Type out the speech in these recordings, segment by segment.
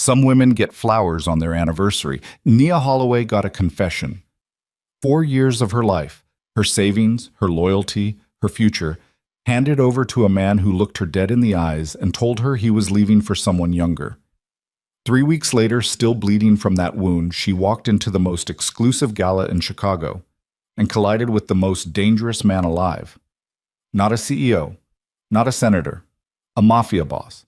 Some women get flowers on their anniversary. Nia Holloway got a confession. 4 years of her life, her savings, her loyalty, her future, handed over to a man who looked her dead in the eyes and told her he was leaving for someone younger. 3 weeks later, still bleeding from that wound, she walked into the most exclusive gala in Chicago and collided with the most dangerous man alive. Not a CEO, not a senator, a mafia boss.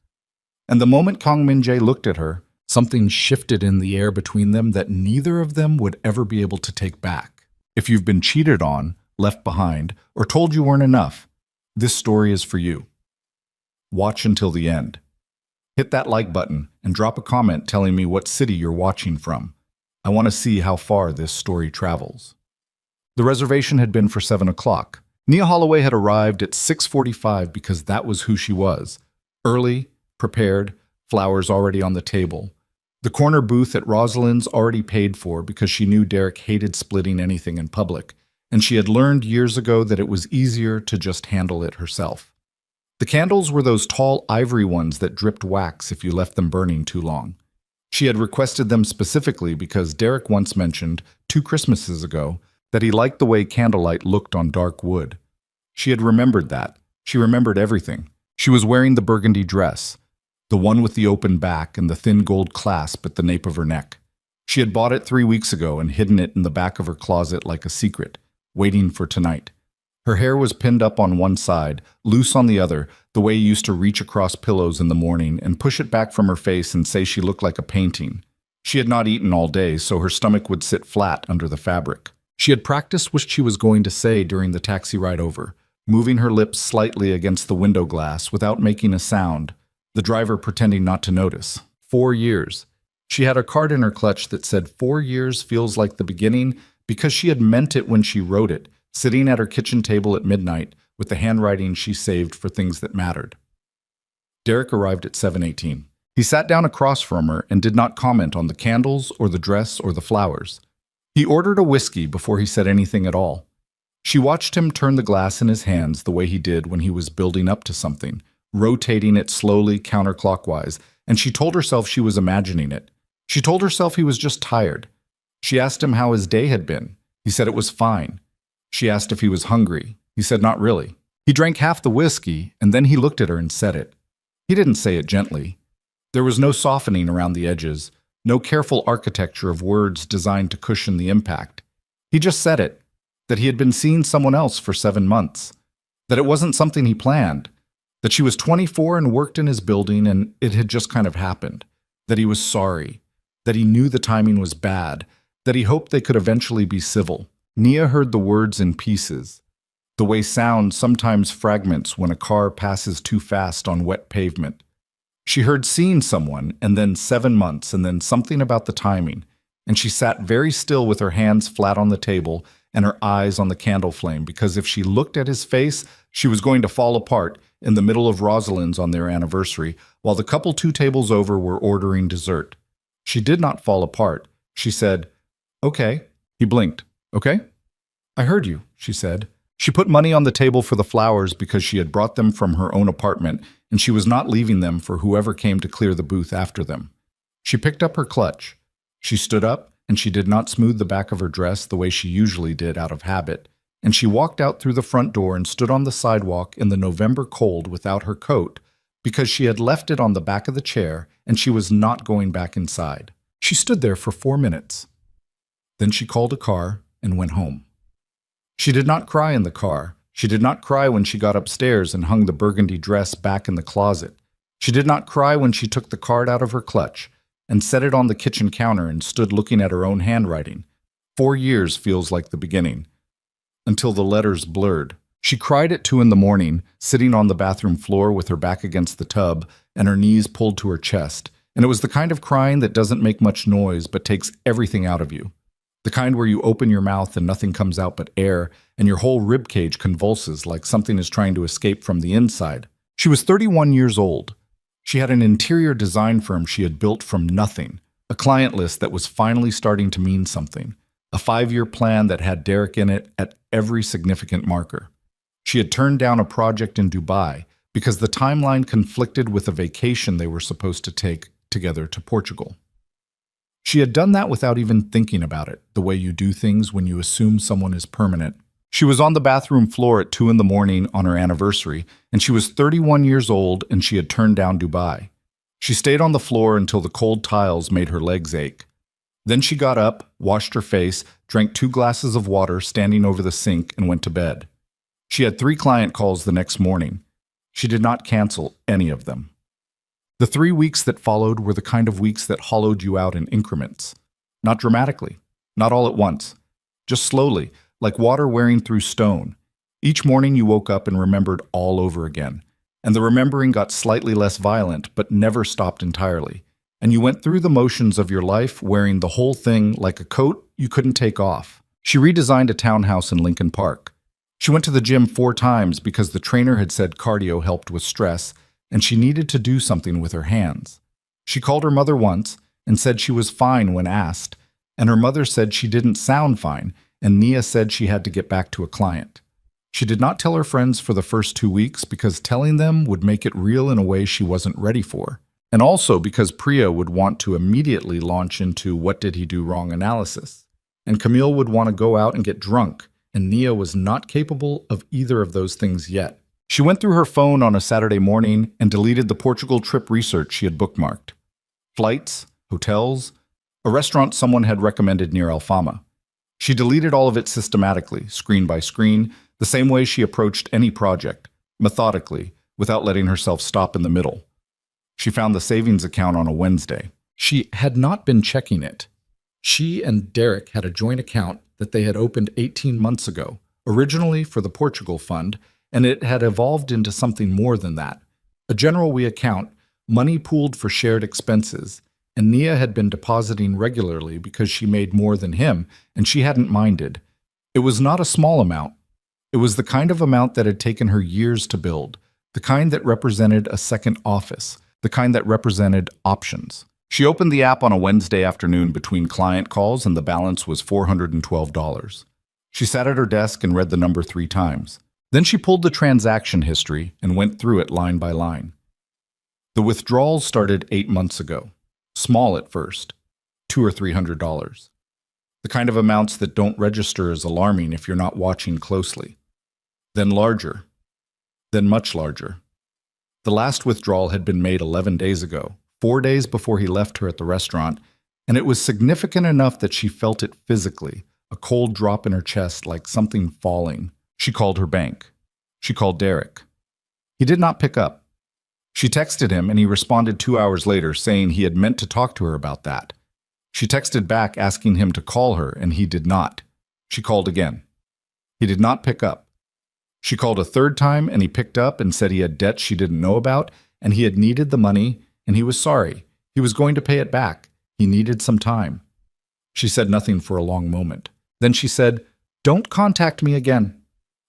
And the moment Kang Min-jae looked at her, something shifted in the air between them that neither of them would ever be able to take back. If you've been cheated on, left behind, or told you weren't enough, this story is for you. Watch until the end. Hit that like button and drop a comment telling me what city you're watching from. I want to see how far this story travels. The reservation had been for 7 o'clock. Nia Holloway had arrived at 6:45 because that was who she was. Early, prepared, flowers already on the table. The corner booth at Rosalind's already paid for because she knew Derek hated splitting anything in public, and she had learned years ago that it was easier to just handle it herself. The candles were those tall ivory ones that dripped wax if you left them burning too long. She had requested them specifically because Derek once mentioned, 2 Christmases ago, that he liked the way candlelight looked on dark wood. She had remembered that. She remembered everything. She was wearing the burgundy dress, the one with the open back and the thin gold clasp at the nape of her neck. She had bought it 3 weeks ago and hidden it in the back of her closet like a secret, waiting for tonight. Her hair was pinned up on one side, loose on the other, the way you used to reach across pillows in the morning and push it back from her face and say she looked like a painting. She had not eaten all day, so her stomach would sit flat under the fabric. She had practiced what she was going to say during the taxi ride over, moving her lips slightly against the window glass without making a sound, the driver pretending not to notice. 4 years. She had a card in her clutch that said 4 years feels like the beginning because she had meant it when she wrote it, sitting at her kitchen table at midnight with the handwriting she saved for things that mattered. Derek arrived at 7:18. He sat down across from her and did not comment on the candles or the dress or the flowers. He ordered a whiskey before he said anything at all. She watched him turn the glass in his hands the way he did when he was building up to something, rotating it slowly counterclockwise, and she told herself she was imagining it. She told herself he was just tired. She asked him how his day had been. He said it was fine. She asked if he was hungry. He said not really. He drank half the whiskey, and then he looked at her and said it. He didn't say it gently. There was no softening around the edges, no careful architecture of words designed to cushion the impact. He just said it, that he had been seeing someone else for 7 months, that it wasn't something he planned, that she was 24 and worked in his building and it had just kind of happened, that he was sorry, that he knew the timing was bad, that he hoped they could eventually be civil. Nia heard the words in pieces, the way sound sometimes fragments when a car passes too fast on wet pavement. She heard seeing someone, and then 7 months, and then something about the timing, and she sat very still with her hands flat on the table and her eyes on the candle flame, because if she looked at his face, she was going to fall apart in the middle of Rosalind's on their anniversary, while the couple 2 tables over were ordering dessert. She did not fall apart. She said, "Okay." He blinked. "Okay?" "I heard you," she said. She put money on the table for the flowers because she had brought them from her own apartment, and she was not leaving them for whoever came to clear the booth after them. She picked up her clutch. She stood up, and she did not smooth the back of her dress the way she usually did out of habit, and she walked out through the front door and stood on the sidewalk in the November cold without her coat because she had left it on the back of the chair and she was not going back inside. She stood there for 4 minutes. Then she called a car and went home. She did not cry in the car. She did not cry when she got upstairs and hung the burgundy dress back in the closet. She did not cry when she took the card out of her clutch and set it on the kitchen counter and stood looking at her own handwriting. 4 years feels like the beginning. Until the letters blurred. She cried at 2 in the morning, sitting on the bathroom floor with her back against the tub and her knees pulled to her chest. And it was the kind of crying that doesn't make much noise but takes everything out of you. The kind where you open your mouth and nothing comes out but air, and your whole ribcage convulses like something is trying to escape from the inside. She was 31 years old. She had an interior design firm she had built from nothing, a client list that was finally starting to mean something, a 5-year plan that had Derek in it at every significant marker. She had turned down a project in Dubai because the timeline conflicted with a vacation they were supposed to take together to Portugal. She had done that without even thinking about it, the way you do things when you assume someone is permanent. She was on the bathroom floor at 2 in the morning on her anniversary, and she was 31 years old and she had turned down Dubai. She stayed on the floor until the cold tiles made her legs ache. Then she got up, washed her face, drank 2 glasses of water standing over the sink, and went to bed. She had 3 client calls the next morning. She did not cancel any of them. The 3 weeks that followed were the kind of weeks that hollowed you out in increments. Not dramatically, not all at once, just slowly, like water wearing through stone. Each morning you woke up and remembered all over again. And the remembering got slightly less violent, but never stopped entirely. And you went through the motions of your life wearing the whole thing like a coat you couldn't take off. She redesigned a townhouse in Lincoln Park. She went to the gym 4 times because the trainer had said cardio helped with stress, and she needed to do something with her hands. She called her mother once and said she was fine when asked, and her mother said she didn't sound fine, and Nia said she had to get back to a client. She did not tell her friends for the first 2 weeks because telling them would make it real in a way she wasn't ready for. And also because Priya would want to immediately launch into what did he do wrong analysis. And Camille would want to go out and get drunk, and Nia was not capable of either of those things yet. She went through her phone on a Saturday morning and deleted the Portugal trip research she had bookmarked. Flights, hotels, a restaurant someone had recommended near Alfama. She deleted all of it systematically, screen by screen, the same way she approached any project, methodically, without letting herself stop in the middle. She found the savings account on a Wednesday. She had not been checking it. She and Derek had a joint account that they had opened 18 months ago, originally for the Portugal Fund, and it had evolved into something more than that. A general we account, money pooled for shared expenses, and Nia had been depositing regularly because she made more than him, and she hadn't minded. It was not a small amount. It was the kind of amount that had taken her years to build, the kind that represented a second office, the kind that represented options. She opened the app on a Wednesday afternoon between client calls and the balance was $412. She sat at her desk and read the number 3 times. Then she pulled the transaction history and went through it line by line. The withdrawals started 8 months ago. Small at first, $200 or $300. The kind of amounts that don't register as alarming if you're not watching closely. Then larger. Then much larger. The last withdrawal had been made 11 days ago, 4 days before he left her at the restaurant, and it was significant enough that she felt it physically, a cold drop in her chest like something falling. She called her bank. She called Derek. He did not pick up. She texted him and he responded 2 hours later saying he had meant to talk to her about that. She texted back asking him to call her and he did not. She called again. He did not pick up. She called a 3rd time and he picked up and said he had debts she didn't know about and he had needed the money and he was sorry. He was going to pay it back. He needed some time. She said nothing for a long moment. Then she said, "Don't contact me again."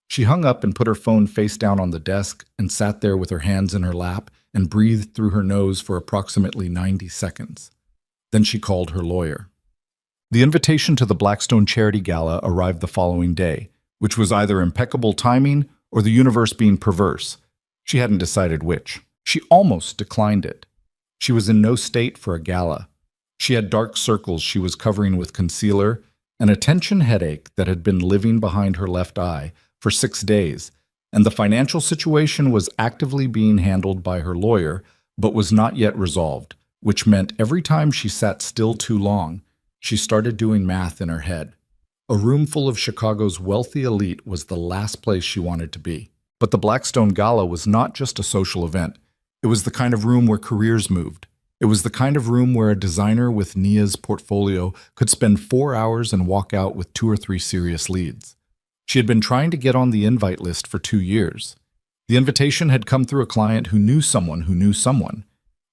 She hung up and put her phone face down on the desk and sat there with her hands in her lap and breathed through her nose for approximately 90 seconds. Then she called her lawyer. The invitation to the Blackstone Charity Gala arrived the following day, which was either impeccable timing or the universe being perverse. She hadn't decided which. She almost declined it. She was in no state for a gala. She had dark circles she was covering with concealer, and a tension headache that had been living behind her left eye for 6 days, and the financial situation was actively being handled by her lawyer, but was not yet resolved, which meant every time she sat still too long, she started doing math in her head. A room full of Chicago's wealthy elite was the last place she wanted to be. But the Blackstone Gala was not just a social event. It was the kind of room where careers moved. It was the kind of room where a designer with Nia's portfolio could spend 4 hours and walk out with 2 or 3 serious leads. She had been trying to get on the invite list for 2 years. The invitation had come through a client who knew someone who knew someone.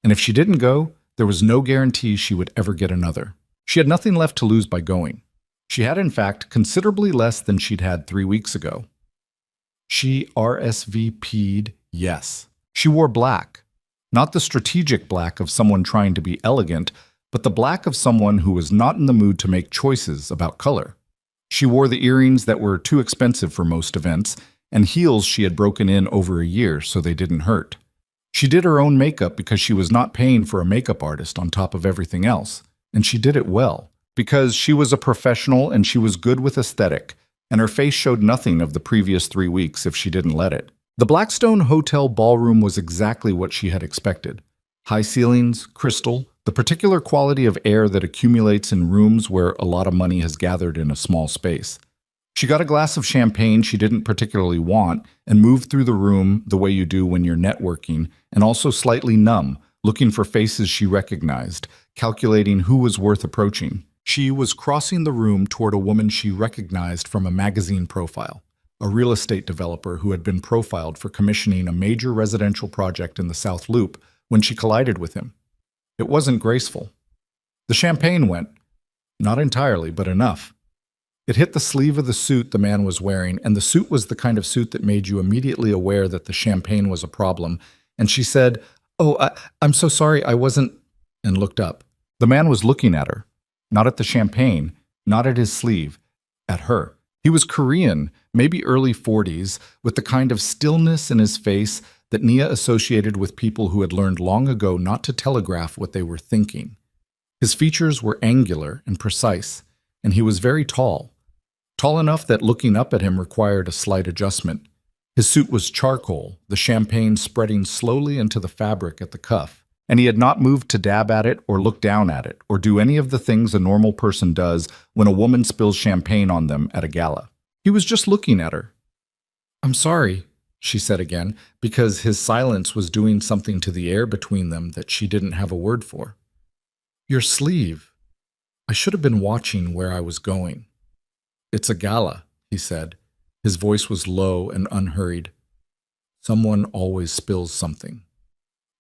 And if she didn't go, there was no guarantee she would ever get another. She had nothing left to lose by going. She had, in fact, considerably less than she'd had 3 weeks ago. She RSVP'd yes. She wore black. Not the strategic black of someone trying to be elegant, but the black of someone who was not in the mood to make choices about color. She wore the earrings that were too expensive for most events, and heels she had broken in over a year so they didn't hurt. She did her own makeup because she was not paying for a makeup artist on top of everything else. And she did it well, because she was a professional and she was good with aesthetic, and her face showed nothing of the previous 3 weeks if she didn't let it. The Blackstone Hotel ballroom was exactly what she had expected. High ceilings, crystal, the particular quality of air that accumulates in rooms where a lot of money has gathered in a small space. She got a glass of champagne she didn't particularly want and moved through the room the way you do when you're networking, and also slightly numb, looking for faces she recognized, calculating who was worth approaching. She was crossing the room toward a woman she recognized from a magazine profile, a real estate developer who had been profiled for commissioning a major residential project in the South Loop when she collided with him. It wasn't graceful. The champagne went. Not entirely, but enough. It hit the sleeve of the suit the man was wearing, and the suit was the kind of suit that made you immediately aware that the champagne was a problem, and she said, "Oh, I'm so sorry, I wasn't," and looked up. The man was looking at her, not at the champagne, not at his sleeve, at her. He was Korean, maybe early 40s, with the kind of stillness in his face that Nia associated with people who had learned long ago not to telegraph what they were thinking. His features were angular and precise, and he was very tall. Tall enough that looking up at him required a slight adjustment. His suit was charcoal, the champagne spreading slowly into the fabric at the cuff, and he had not moved to dab at it or look down at it or do any of the things a normal person does when a woman spills champagne on them at a gala. He was just looking at her. "I'm sorry," she said again, because his silence was doing something to the air between them that she didn't have a word for. "Your sleeve. I should have been watching where I was going." "It's a gala," he said. His voice was low and unhurried. "Someone always spills something."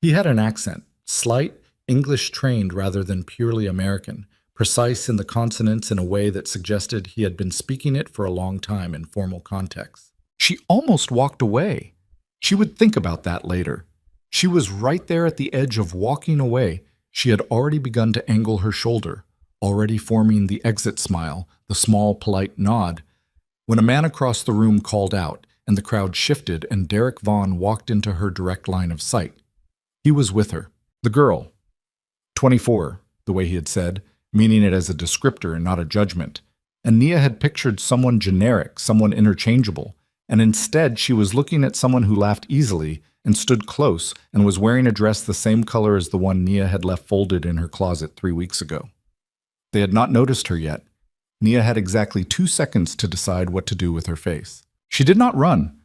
He had an accent, slight, English-trained rather than purely American, precise in the consonants in a way that suggested he had been speaking it for a long time in formal contexts. She almost walked away. She would think about that later. She was right there at the edge of walking away. She had already begun to angle her shoulder, already forming the exit smile, the small, polite nod, when a man across the room called out, and the crowd shifted, and Derek Vaughn walked into her direct line of sight. He was with her. The girl. 24, the way he had said, meaning it as a descriptor and not a judgment. And Nia had pictured someone generic, someone interchangeable, and instead she was looking at someone who laughed easily and stood close and was wearing a dress the same color as the one Nia had left folded in her closet 3 weeks ago. They had not noticed her yet. Nia had exactly 2 seconds to decide what to do with her face. She did not run.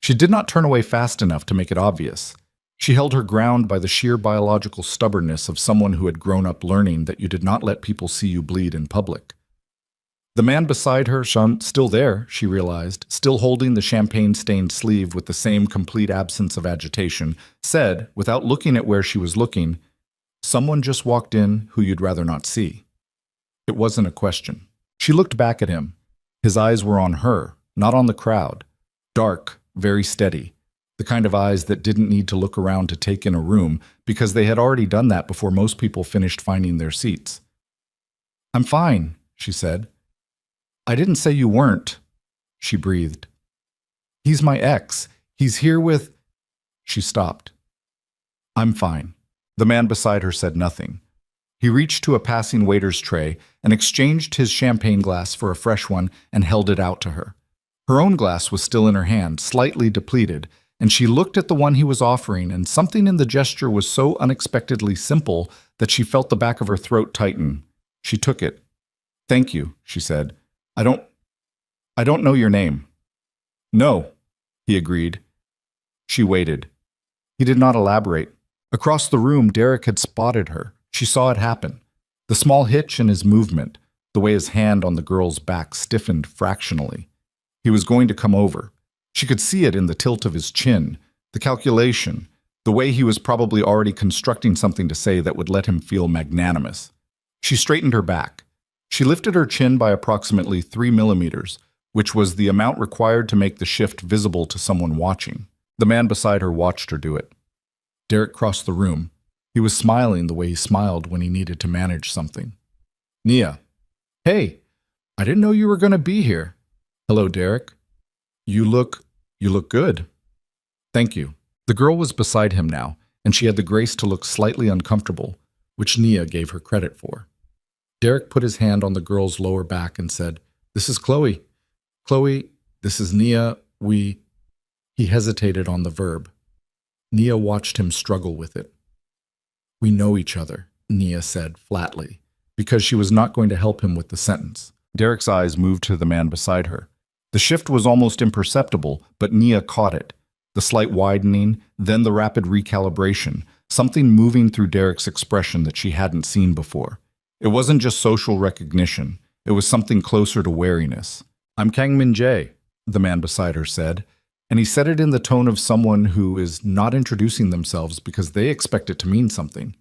She did not turn away fast enough to make it obvious. She held her ground by the sheer biological stubbornness of someone who had grown up learning that you did not let people see you bleed in public. The man beside her, still there, she realized, still holding the champagne-stained sleeve with the same complete absence of agitation, said, without looking at where she was looking, "Someone just walked in who you'd rather not see." It wasn't a question. She looked back at him. His eyes were on her, not on the crowd. Dark, very steady. The kind of eyes that didn't need to look around to take in a room because they had already done that before most people finished finding their seats. "I'm fine," she said. "I didn't say you weren't," she breathed. "He's my ex. He's here with—" She stopped. "I'm fine." The man beside her said nothing. He reached to a passing waiter's tray and exchanged his champagne glass for a fresh one and held it out to her. Her own glass was still in her hand, slightly depleted, and she looked at the one he was offering, and something in the gesture was so unexpectedly simple that she felt the back of her throat tighten. She took it. "Thank you," she said. I don't know your name." "No," he agreed. She waited. He did not elaborate. Across the room, Derek had spotted her. She saw it happen. The small hitch in his movement, the way his hand on the girl's back stiffened fractionally. He was going to come over. She could see it in the tilt of his chin, the calculation, the way he was probably already constructing something to say that would let him feel magnanimous. She straightened her back. She lifted her chin by approximately 3 millimeters, which was the amount required to make the shift visible to someone watching. The man beside her watched her do it. Derek crossed the room. He was smiling the way he smiled when he needed to manage something. "Nia." "Hey, I didn't know you were going to be here." "Hello, Derek. You look good." "Thank you." The girl was beside him now, and she had the grace to look slightly uncomfortable, which Nia gave her credit for. Derek put his hand on the girl's lower back and said, "This is Chloe. Chloe, this is Nia. He hesitated on the verb. Nia watched him struggle with it. "We know each other," Nia said flatly, because she was not going to help him with the sentence. Derek's eyes moved to the man beside her. The shift was almost imperceptible, but Nia caught it. The slight widening, then the rapid recalibration, something moving through Derek's expression that she hadn't seen before. It wasn't just social recognition. It was something closer to wariness. "I'm Kang Min Jae," the man beside her said, and he said it in the tone of someone who is not introducing themselves because they expect it to mean something.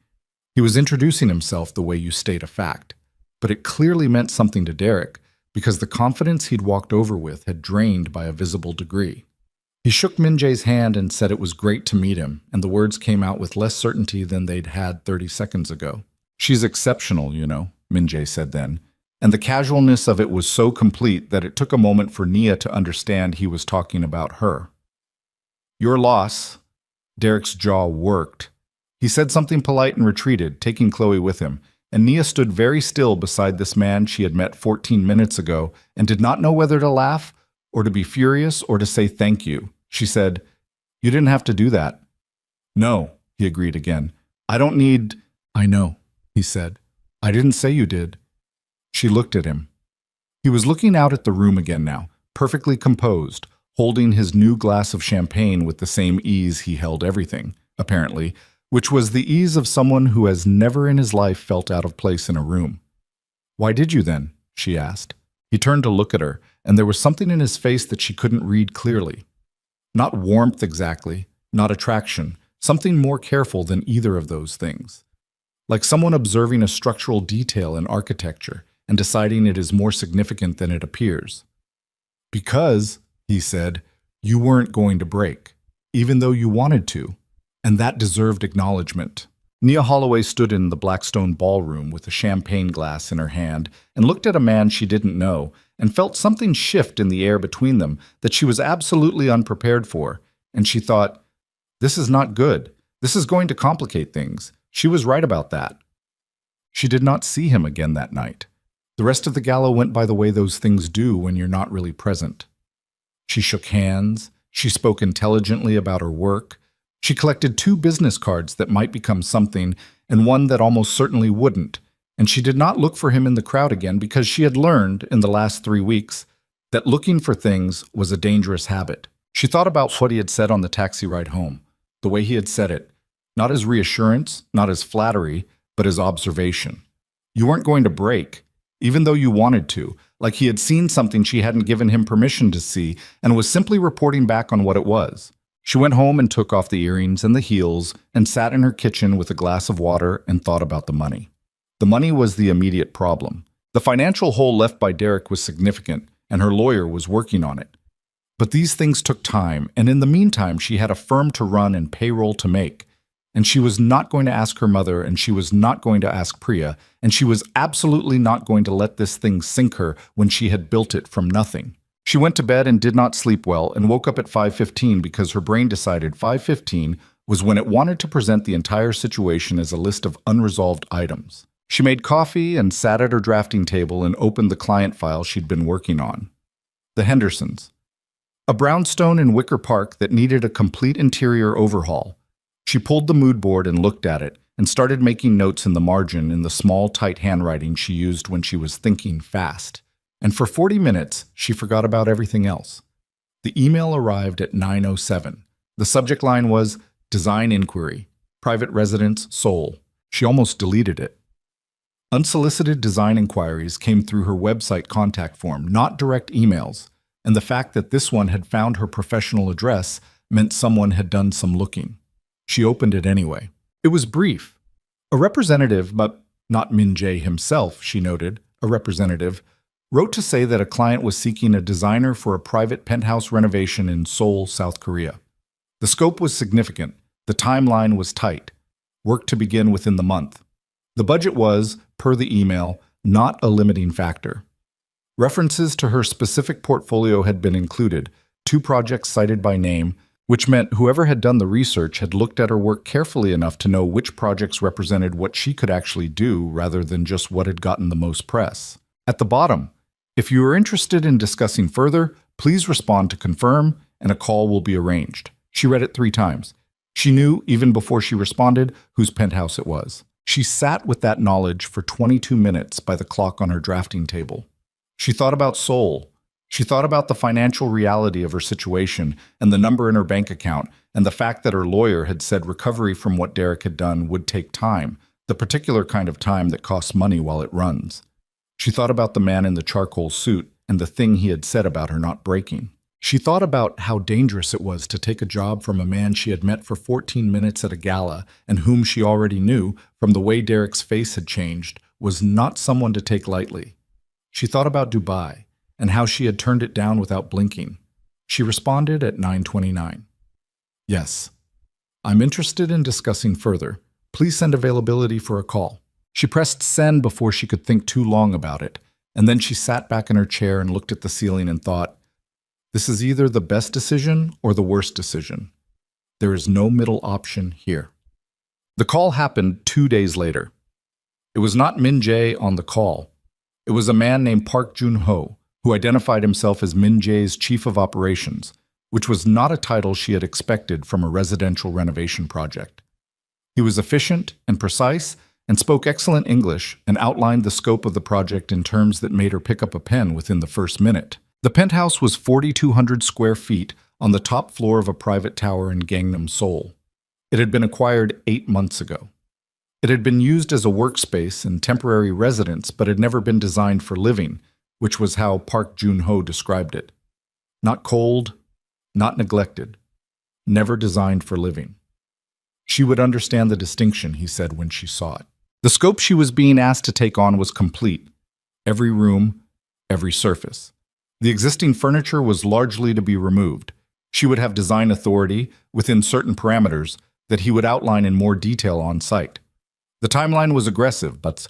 He was introducing himself the way you state a fact, but it clearly meant something to Derek because the confidence he'd walked over with had drained by a visible degree. He shook Min Jae's hand and said it was great to meet him, and the words came out with less certainty than they'd had 30 seconds ago. "She's exceptional, you know," Min Jae said then, and the casualness of it was so complete that it took a moment for Nia to understand he was talking about her. "Your loss." Derek's jaw worked. He said something polite and retreated, taking Chloe with him, and Nia stood very still beside this man she had met 14 minutes ago and did not know whether to laugh or to be furious or to say thank you. She said, "You didn't have to do that." "No," he agreed again. "I don't need—" "I know," he said. "I didn't say you did." She looked at him. He was looking out at the room again now, perfectly composed, holding his new glass of champagne with the same ease he held everything, apparently, which was the ease of someone who has never in his life felt out of place in a room. "Why did you then?" she asked. He turned to look at her, and there was something in his face that she couldn't read clearly. Not warmth exactly, not attraction, something more careful than either of those things. Like someone observing a structural detail in architecture and deciding it is more significant than it appears. "Because," he said, "you weren't going to break, even though you wanted to, and that deserved acknowledgement." Nia Holloway stood in the Blackstone ballroom with a champagne glass in her hand and looked at a man she didn't know and felt something shift in the air between them that she was absolutely unprepared for, and she thought, "This is not good. This is going to complicate things." She was right about that. She did not see him again that night. The rest of the gala went by the way those things do when you're not really present. She shook hands. She spoke intelligently about her work. She collected 2 business cards that might become something and one that almost certainly wouldn't, and she did not look for him in the crowd again because she had learned in the last 3 weeks that looking for things was a dangerous habit. She thought about what he had said on the taxi ride home, the way he had said it, not as reassurance, not as flattery, but as observation. You weren't going to break, even though you wanted to, like he had seen something she hadn't given him permission to see and was simply reporting back on what it was. She went home and took off the earrings and the heels and sat in her kitchen with a glass of water and thought about the money. The money was the immediate problem. The financial hole left by Derek was significant, and her lawyer was working on it. But these things took time, and in the meantime she had a firm to run and payroll to make. And she was not going to ask her mother, and she was not going to ask Priya, and she was absolutely not going to let this thing sink her when she had built it from nothing. She went to bed and did not sleep well and woke up at 5:15 because her brain decided 5:15 was when it wanted to present the entire situation as a list of unresolved items. She made coffee and sat at her drafting table and opened the client file she'd been working on. The Hendersons. A brownstone in Wicker Park that needed a complete interior overhaul. She pulled the mood board and looked at it and started making notes in the margin in the small, tight handwriting she used when she was thinking fast. And for 40 minutes, she forgot about everything else. The email arrived at 9:07. The subject line was, "Design Inquiry, Private Residence, Seoul." She almost deleted it. Unsolicited design inquiries came through her website contact form, not direct emails, and the fact that this one had found her professional address meant someone had done some looking. She opened it anyway. It was brief. A representative, but not Min Jae himself, she noted, a representative, wrote to say that a client was seeking a designer for a private penthouse renovation in Seoul, South Korea. The scope was significant. The timeline was tight. Work to begin within the month. The budget was, per the email, not a limiting factor. References to her specific portfolio had been included, 2 projects cited by name, which meant whoever had done the research had looked at her work carefully enough to know which projects represented what she could actually do rather than just what had gotten the most press. At the bottom, if you are interested in discussing further, please respond to confirm and a call will be arranged. She read it 3 times. She knew, even before she responded, whose penthouse it was. She sat with that knowledge for 22 minutes by the clock on her drafting table. She thought about Seoul. She thought about the financial reality of her situation and the number in her bank account and the fact that her lawyer had said recovery from what Derek had done would take time, the particular kind of time that costs money while it runs. She thought about the man in the charcoal suit and the thing he had said about her not breaking. She thought about how dangerous it was to take a job from a man she had met for 14 minutes at a gala and whom she already knew, from the way Derek's face had changed, was not someone to take lightly. She thought about Dubai and how she had turned it down without blinking. She responded at 9:29. Yes, I'm interested in discussing further. Please send availability for a call. She pressed send before she could think too long about it, and then she sat back in her chair and looked at the ceiling and thought, this is either the best decision or the worst decision. There is no middle option here. The call happened 2 days later. It was not Min Jae on the call. It was a man named Park Jun-ho, who identified himself as Min Jae's chief of operations, which was not a title she had expected from a residential renovation project. He was efficient and precise and spoke excellent English and outlined the scope of the project in terms that made her pick up a pen within the first minute. The penthouse was 4,200 square feet on the top floor of a private tower in Gangnam, Seoul. It had been acquired 8 months ago. It had been used as a workspace and temporary residence, but had never been designed for living, which was how Park Jun-ho described it. Not cold, not neglected, never designed for living. She would understand the distinction, he said when she saw it. The scope she was being asked to take on was complete. Every room, every surface. The existing furniture was largely to be removed. She would have design authority, within certain parameters, that he would outline in more detail on site. The timeline was aggressive, but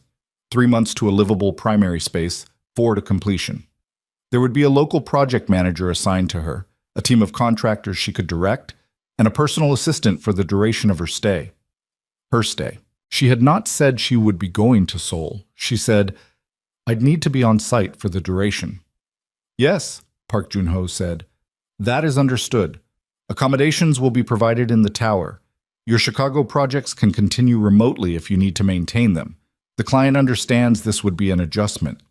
3 months to a livable primary space, 4 to completion. There would be a local project manager assigned to her, a team of contractors she could direct, and a personal assistant for the duration of her stay. Her stay. She had not said she would be going to Seoul. She said, I'd need to be on site for the duration. Yes, Park Jun-ho said. That is understood. Accommodations will be provided in the tower. Your Chicago projects can continue remotely if you need to maintain them. The client understands this would be an adjustment.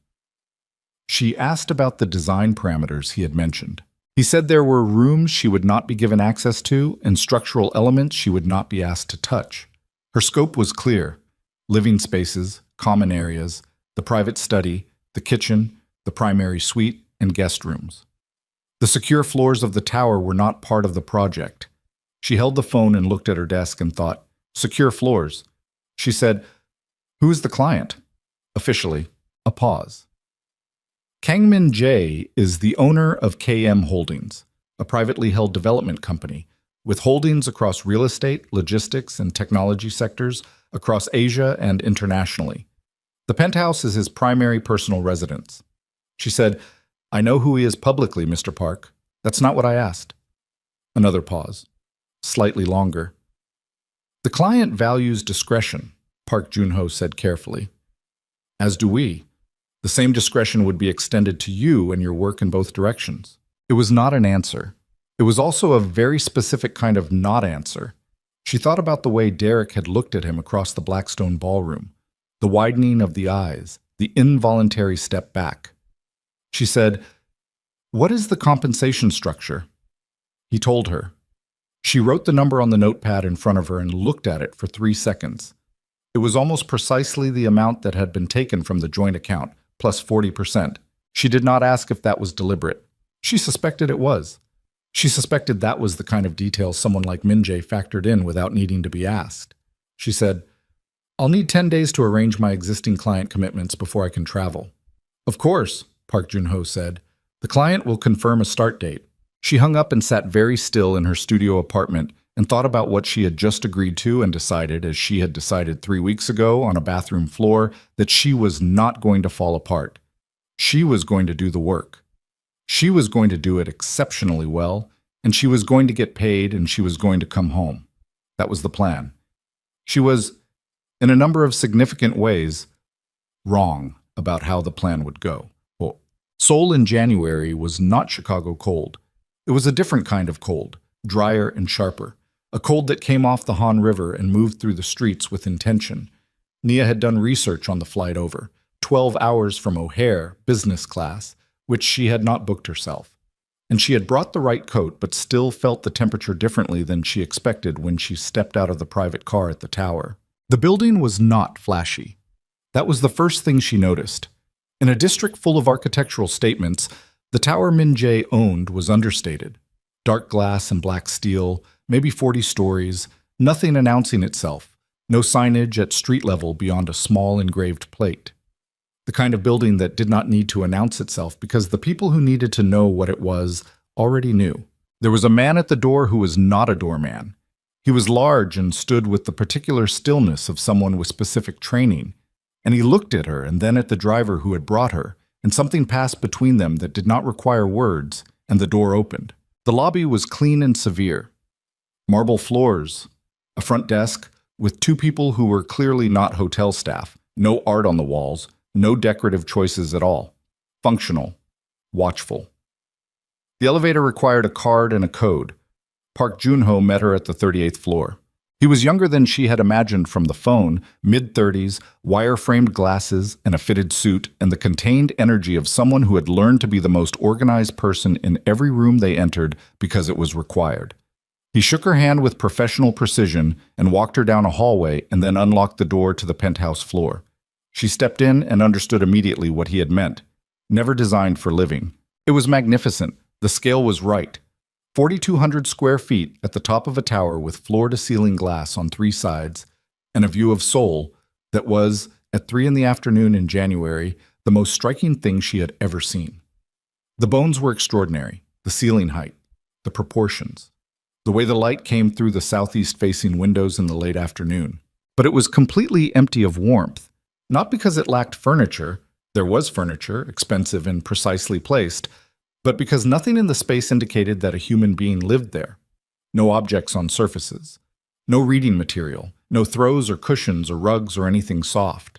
She asked about the design parameters he had mentioned. He said there were rooms she would not be given access to and structural elements she would not be asked to touch. Her scope was clear. Living spaces, common areas, the private study, the kitchen, the primary suite, and guest rooms. The secure floors of the tower were not part of the project. She held the phone and looked at her desk and thought, secure floors. She said, who is the client? Officially, a pause. Kang Min Jae is the owner of KM Holdings, a privately held development company, with holdings across real estate, logistics, and technology sectors across Asia and internationally. The penthouse is his primary personal residence. She said, I know who he is publicly, Mr. Park. That's not what I asked. Another pause. Slightly longer. The client values discretion, Park Jun-ho said carefully. As do we. The same discretion would be extended to you and your work in both directions. It was not an answer. It was also a very specific kind of not answer. She thought about the way Derek had looked at him across the Blackstone ballroom, the widening of the eyes, the involuntary step back. She said, what is the compensation structure? He told her. She wrote the number on the notepad in front of her and looked at it for 3 seconds. It was almost precisely the amount that had been taken from the joint account, plus 40%. She did not ask if that was deliberate. She suspected it was. She suspected that was the kind of detail someone like Min Jae factored in without needing to be asked. She said, I'll need 10 days to arrange my existing client commitments before I can travel. Of course, Park Jun-ho said. The client will confirm a start date. She hung up and sat very still in her studio apartment and thought about what she had just agreed to and decided, as she had decided 3 weeks ago on a bathroom floor, that she was not going to fall apart. She was going to do the work. She was going to do it exceptionally well, and she was going to get paid and she was going to come home. That was the plan. She was, in a number of significant ways, wrong about how the plan would go. Well, Seoul in January was not Chicago cold. It was a different kind of cold, drier and sharper, a cold that came off the Han River and moved through the streets with intention. Nia had done research on the flight over, 12 hours from O'Hare, business class, which she had not booked herself. And she had brought the right coat, but still felt the temperature differently than she expected when she stepped out of the private car at the tower. The building was not flashy. That was the first thing she noticed. In a district full of architectural statements, the tower Min-jae owned was understated. Dark glass and black steel, maybe 40 stories, nothing announcing itself, no signage at street level beyond a small engraved plate. The kind of building that did not need to announce itself because the people who needed to know what it was already knew. There was a man at the door who was not a doorman. He was large and stood with the particular stillness of someone with specific training, and he looked at her and then at the driver who had brought her, and something passed between them that did not require words, and the door opened. The lobby was clean and severe. Marble floors, a front desk with two people who were clearly not hotel staff, no art on the walls, no decorative choices at all. Functional, watchful. The elevator required a card and a code. Park Joon-ho met her at the 38th floor. He was younger than she had imagined from the phone, mid-30s, wire-framed glasses, and a fitted suit, and the contained energy of someone who had learned to be the most organized person in every room they entered because it was required. He shook her hand with professional precision and walked her down a hallway and then unlocked the door to the penthouse floor. She stepped in and understood immediately what he had meant. Never designed for living. It was magnificent. The scale was right. 4,200 square feet at the top of a tower with floor-to-ceiling glass on three sides and a view of Seoul that was, at 3 p.m. in January, the most striking thing she had ever seen. The bones were extraordinary, the ceiling height, the proportions, the way the light came through the southeast-facing windows in the late afternoon. But it was completely empty of warmth, not because it lacked furniture. There was furniture, expensive and precisely placed, but because nothing in the space indicated that a human being lived there. No objects on surfaces. No reading material. No throws or cushions or rugs or anything soft.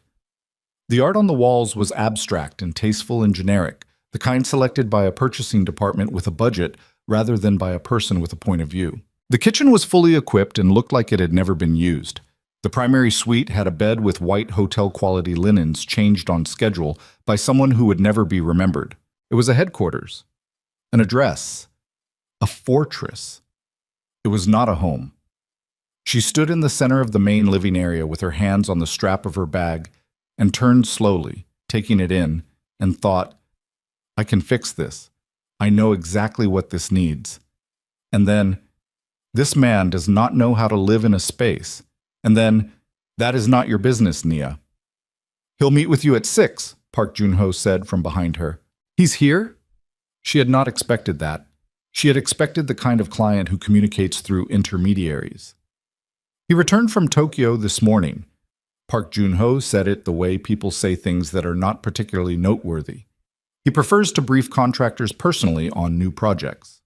The art on the walls was abstract and tasteful and generic, the kind selected by a purchasing department with a budget rather than by a person with a point of view. The kitchen was fully equipped and looked like it had never been used. The primary suite had a bed with white hotel-quality linens changed on schedule by someone who would never be remembered. It was a headquarters. An address, a fortress. It was not a home. She stood in the center of the main living area with her hands on the strap of her bag and turned slowly, taking it in, and thought, I can fix this. I know exactly what this needs. And then, this man does not know how to live in a space. And then, that is not your business, Nia. He'll meet with you at 6, Park Joon-ho said from behind her. He's here? She had not expected that. She had expected the kind of client who communicates through intermediaries. He returned from Tokyo this morning. Park Joon-ho said it the way people say things that are not particularly noteworthy. He prefers to brief contractors personally on new projects.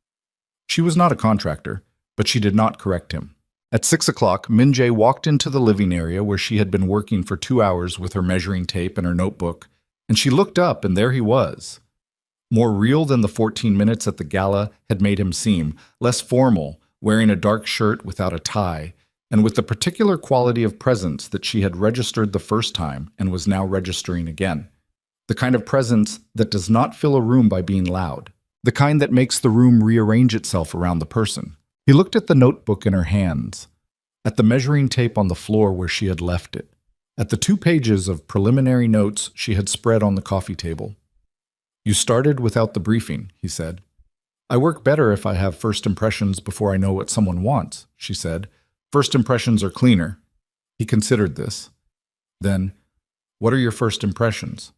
She was not a contractor, but she did not correct him. At 6 o'clock, Min-jae walked into the living area where she had been working for 2 hours with her measuring tape and her notebook, and she looked up and there he was. More real than the 14 minutes at the gala had made him seem, less formal, wearing a dark shirt without a tie, and with the particular quality of presence that she had registered the first time and was now registering again. The kind of presence that does not fill a room by being loud. The kind that makes the room rearrange itself around the person. He looked at the notebook in her hands, at the measuring tape on the floor where she had left it, at the 2 pages of preliminary notes she had spread on the coffee table. You started without the briefing, he said. I work better if I have first impressions before I know what someone wants, she said. First impressions are cleaner. He considered this. Then, what are your first impressions?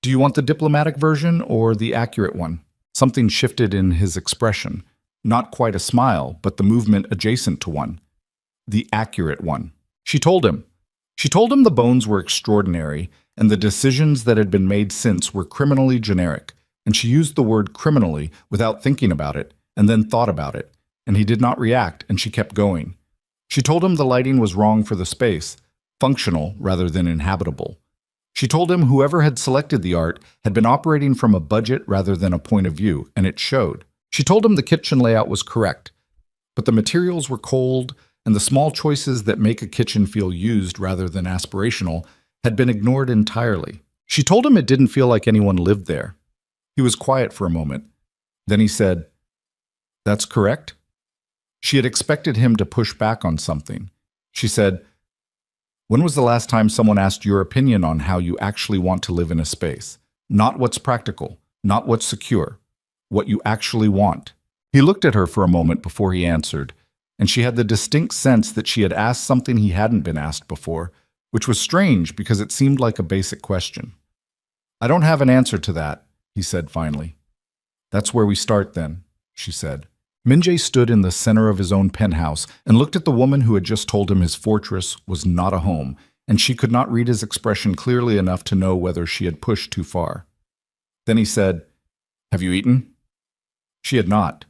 Do you want the diplomatic version or the accurate one? Something shifted in his expression. Not quite a smile, but the movement adjacent to one. The accurate one. She told him. She told him the bones were extraordinary, and the decisions that had been made since were criminally generic, and she used the word criminally without thinking about it, and then thought about it, and he did not react, and she kept going. She told him the lighting was wrong for the space, functional rather than inhabitable. She told him whoever had selected the art had been operating from a budget rather than a point of view, and it showed. She told him the kitchen layout was correct, but the materials were cold, and the small choices that make a kitchen feel used rather than aspirational had been ignored entirely. She told him it didn't feel like anyone lived there. He was quiet for a moment. Then he said, "That's correct?" She had expected him to push back on something. She said, "When was the last time someone asked your opinion on how you actually want to live in a space? Not what's practical, not what's secure, what you actually want." He looked at her for a moment before he answered, and she had the distinct sense that she had asked something he hadn't been asked before, which was strange because it seemed like a basic question. "I don't have an answer to that," he said finally. "That's where we start then," she said. Min-jae stood in the center of his own penthouse and looked at the woman who had just told him his fortress was not a home, and she could not read his expression clearly enough to know whether she had pushed too far. Then he said, "Have you eaten?" She had not.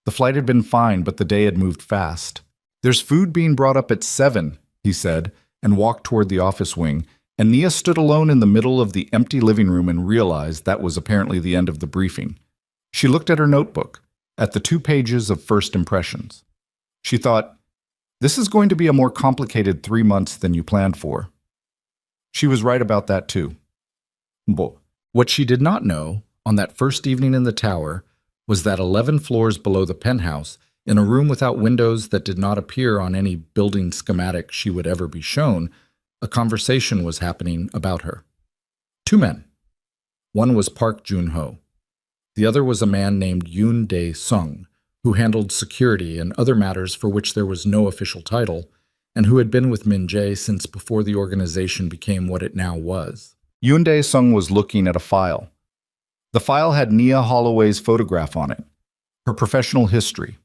The flight had been fine, but the day had moved fast. "There's food being brought up at 7, he said, and walked toward the office wing, and Nia stood alone in the middle of the empty living room and realized that was apparently the end of the briefing. She looked at her notebook, at the 2 pages of first impressions. She thought, "This is going to be a more complicated 3 months than you planned for." She was right about that too. But what she did not know, on that first evening in the tower, was that 11 floors below the penthouse, in a room without windows that did not appear on any building schematic she would ever be shown, a conversation was happening about her. 2 men. One was Park Jun-ho. The other was a man named Yoon Dae-sung, who handled security and other matters for which there was no official title, and who had been with Min-jae since before the organization became what it now was. Yoon Dae-sung was looking at a file. The file had Nia Holloway's photograph on it, her professional history,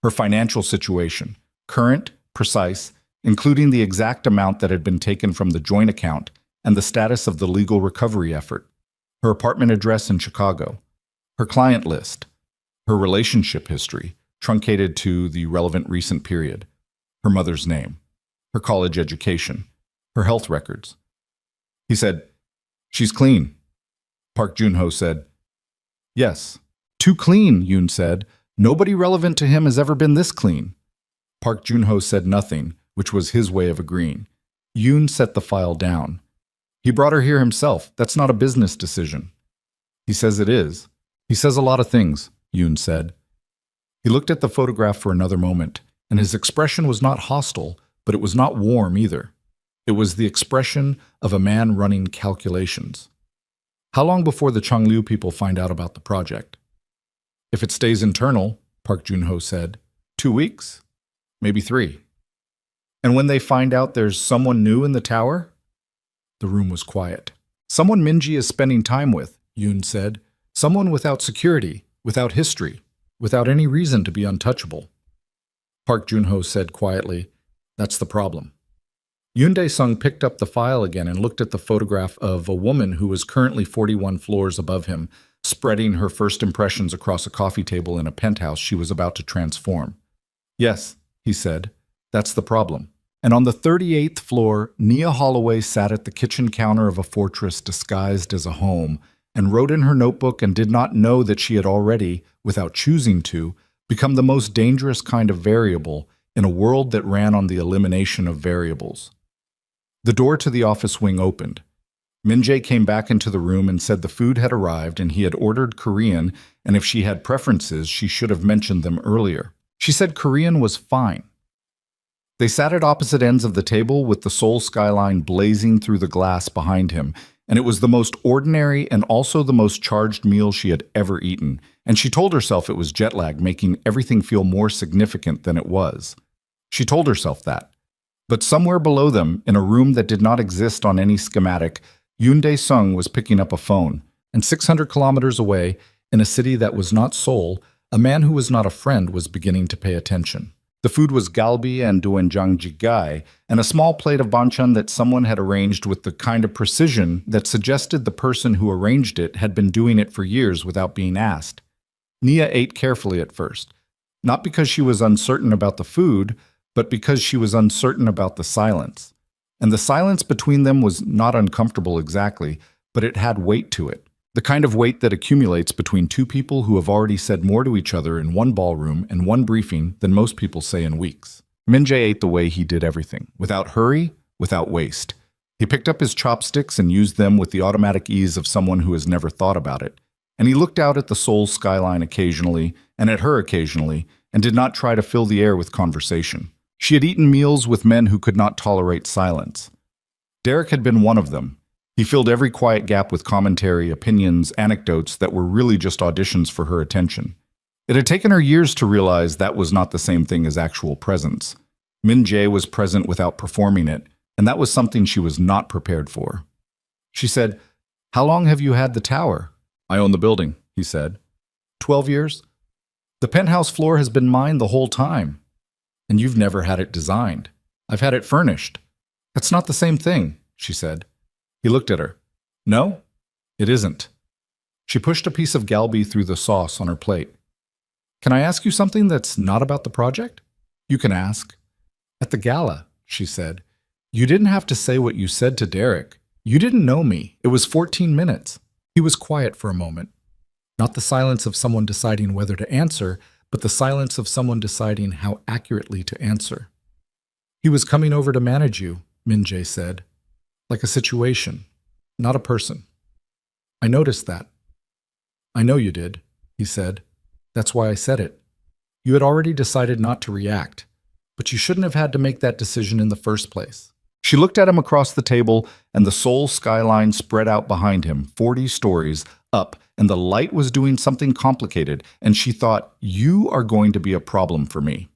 her financial situation, current, precise, including the exact amount that had been taken from the joint account and the status of the legal recovery effort, her apartment address in Chicago, her client list, her relationship history, truncated to the relevant recent period, her mother's name, her college education, her health records. He said, "She's clean." Park Jun-ho said, "Yes." "Too clean," Yoon said. "Nobody relevant to him has ever been this clean." Park Jun-ho said nothing, which was his way of agreeing. Yoon set the file down. "He brought her here himself. That's not a business decision." "He says it is." "He says a lot of things," Yoon said. He looked at the photograph for another moment, and his expression was not hostile, but it was not warm either. It was the expression of a man running calculations. "How long before the Changlu people find out about the project?" "If it stays internal," Park Jun-ho said, 2 weeks, maybe 3. "And when they find out there's someone new in the tower?" The room was quiet. "Someone Min-jae is spending time with," Yoon said. "Someone without security, without history, without any reason to be untouchable." Park Jun-ho said quietly, "That's the problem." Yoon Dae-sung picked up the file again and looked at the photograph of a woman who was currently 41 floors above him, spreading her first impressions across a coffee table in a penthouse she was about to transform. "Yes," he said, "that's the problem." And on the 38th floor, Nia Holloway sat at the kitchen counter of a fortress disguised as a home, and wrote in her notebook and did not know that she had already, without choosing to, become the most dangerous kind of variable in a world that ran on the elimination of variables. The door to the office wing opened. Min-jae came back into the room and said the food had arrived and he had ordered Korean, and if she had preferences, she should have mentioned them earlier. She said Korean was fine. They sat at opposite ends of the table with the Seoul skyline blazing through the glass behind him, and it was the most ordinary and also the most charged meal she had ever eaten, and she told herself it was jet lag making everything feel more significant than it was. She told herself that. But somewhere below them, in a room that did not exist on any schematic, Yoon Dae-sung was picking up a phone, and 600 kilometers away, in a city that was not Seoul, a man who was not a friend was beginning to pay attention. The food was galbi and doenjang jjigae, and a small plate of banchan that someone had arranged with the kind of precision that suggested the person who arranged it had been doing it for years without being asked. Nia ate carefully at first, not because she was uncertain about the food, but because she was uncertain about the silence. And the silence between them was not uncomfortable exactly, but it had weight to it. The kind of weight that accumulates between two people who have already said more to each other in one ballroom and one briefing than most people say in weeks. Min-jae ate the way he did everything, without hurry, without waste. He picked up his chopsticks and used them with the automatic ease of someone who has never thought about it. And he looked out at the Seoul skyline occasionally, and at her occasionally, and did not try to fill the air with conversation. She had eaten meals with men who could not tolerate silence. Derek had been one of them. He filled every quiet gap with commentary, opinions, anecdotes that were really just auditions for her attention. It had taken her years to realize that was not the same thing as actual presence. Min-jae was present without performing it, and that was something she was not prepared for. She said, "How long have you had the tower?" "I own the building," he said. 12 years? The penthouse floor has been mine the whole time. And you've never had it designed. I've had it furnished. That's not the same thing, she said. He looked at her. No, it isn't. She pushed a piece of galbi through the sauce on her plate. Can I ask you something that's not about the project? You can ask. At the gala, she said, you didn't have to say what you said to Derek. You didn't know me. It was 14 minutes. He was quiet for a moment. Not the silence of someone deciding whether to answer, but the silence of someone deciding how accurately to answer. He was coming over to manage you, Min-jae said. Like a situation, not a person. I noticed that. I know you did, he said. That's why I said it. You had already decided not to react, but you shouldn't have had to make that decision in the first place. She looked at him across the table, and the Seoul skyline spread out behind him, 40 stories up, and the light was doing something complicated, and she thought, you are going to be a problem for me.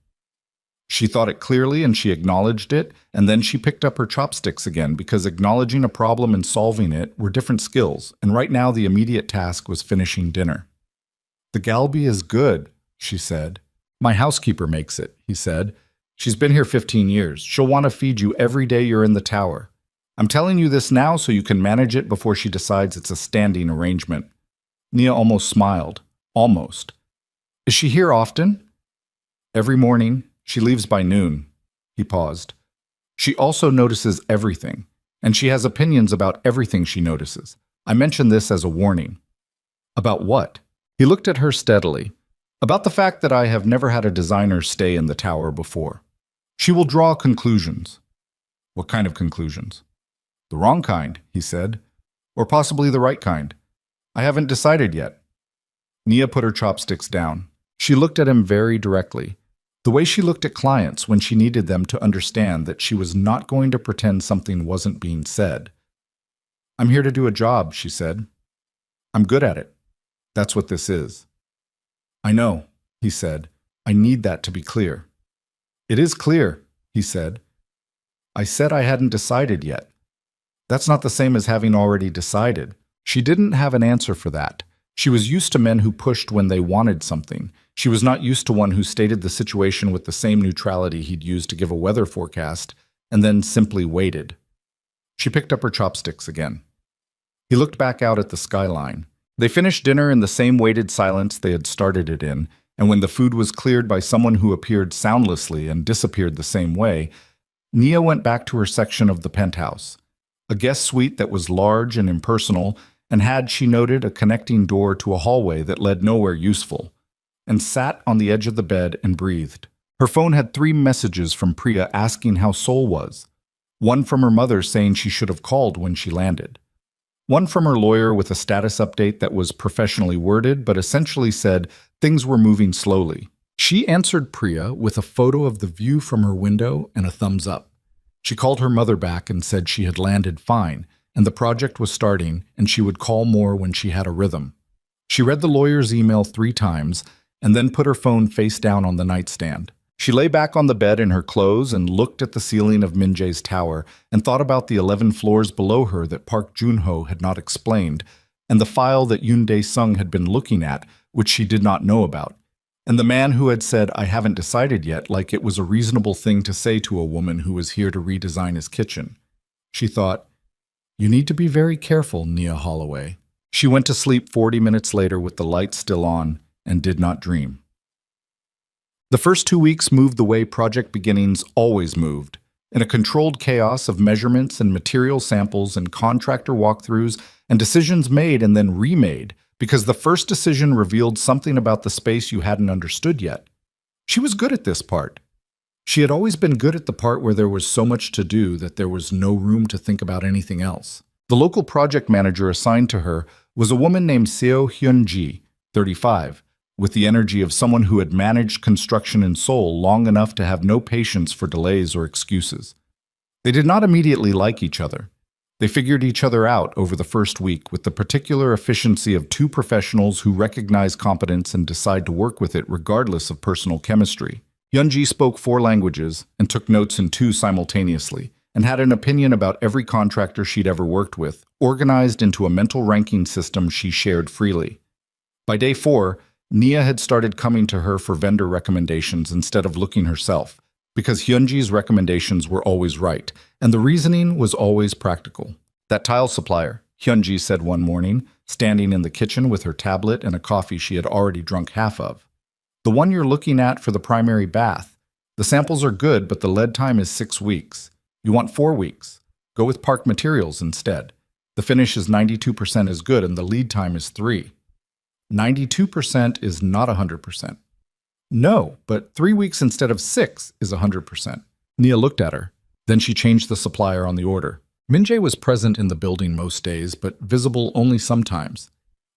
She thought it clearly, and she acknowledged it, and then she picked up her chopsticks again, because acknowledging a problem and solving it were different skills, and right now the immediate task was finishing dinner. The galbi is good, she said. My housekeeper makes it, he said. She's been here 15 years. She'll want to feed you every day you're in the tower. I'm telling you this now so you can manage it before she decides it's a standing arrangement. Nia almost smiled. Almost. Is she here often? Every morning. She leaves by noon. He paused. She also notices everything, and she has opinions about everything she notices. I mention this as a warning. About what? He looked at her steadily. About the fact that I have never had a designer stay in the tower before. She will draw conclusions. What kind of conclusions? The wrong kind, he said. Or possibly the right kind. I haven't decided yet. Nia put her chopsticks down. She looked at him very directly. The way she looked at clients when she needed them to understand that she was not going to pretend something wasn't being said. I'm here to do a job, she said. I'm good at it. That's what this is. I know, he said. I need that to be clear. It is clear, he said. I said I hadn't decided yet. That's not the same as having already decided. She didn't have an answer for that. She was used to men who pushed when they wanted something. She was not used to one who stated the situation with the same neutrality he'd used to give a weather forecast, and then simply waited. She picked up her chopsticks again. He looked back out at the skyline. They finished dinner in the same weighted silence they had started it in, and when the food was cleared by someone who appeared soundlessly and disappeared the same way, Nia went back to her section of the penthouse, a guest suite that was large and impersonal, and had, she noted, a connecting door to a hallway that led nowhere useful, and sat on the edge of the bed and breathed. Her phone had 3 messages from Priya asking how Seoul was. One from her mother saying she should have called when she landed. One from her lawyer with a status update that was professionally worded but essentially said things were moving slowly. She answered Priya with a photo of the view from her window and a thumbs up. She called her mother back and said she had landed fine, and the project was starting, and she would call more when she had a rhythm. She read the lawyer's email 3 times, and then put her phone face down on the nightstand. She lay back on the bed in her clothes and looked at the ceiling of Min-jae's tower and thought about the 11 floors below her that Park Jun-ho had not explained, and the file that Yoon Dae-sung had been looking at, which she did not know about, and the man who had said, I haven't decided yet, like it was a reasonable thing to say to a woman who was here to redesign his kitchen. She thought, you need to be very careful, Nia Holloway. She went to sleep 40 minutes later with the lights still on, and did not dream. The first 2 weeks moved the way project beginnings always moved, in a controlled chaos of measurements and material samples and contractor walkthroughs and decisions made and then remade, because the first decision revealed something about the space you hadn't understood yet. She was good at this part. She had always been good at the part where there was so much to do that there was no room to think about anything else. The local project manager assigned to her was a woman named Seo Hyun-ji, 35, with the energy of someone who had managed construction in Seoul long enough to have no patience for delays or excuses. They did not immediately like each other. They figured each other out over the first week with the particular efficiency of two professionals who recognize competence and decide to work with it regardless of personal chemistry. Hyun-ji spoke 4 languages and took notes in 2 simultaneously, and had an opinion about every contractor she'd ever worked with, organized into a mental ranking system she shared freely. By day 4, Nia had started coming to her for vendor recommendations instead of looking herself, because Hyunji's recommendations were always right, and the reasoning was always practical. "That tile supplier," Hyunji said one morning, standing in the kitchen with her tablet and a coffee she had already drunk half of. "The one you're looking at for the primary bath. The samples are good, but the lead time is 6 weeks. You want 4 weeks. Go with Park Materials instead. The finish is 92% as good and the lead time is 3. 92% is not 100%. "No, but 3 weeks instead of 6 is 100%. Nia looked at her. Then she changed the supplier on the order. Min-jae was present in the building most days, but visible only sometimes.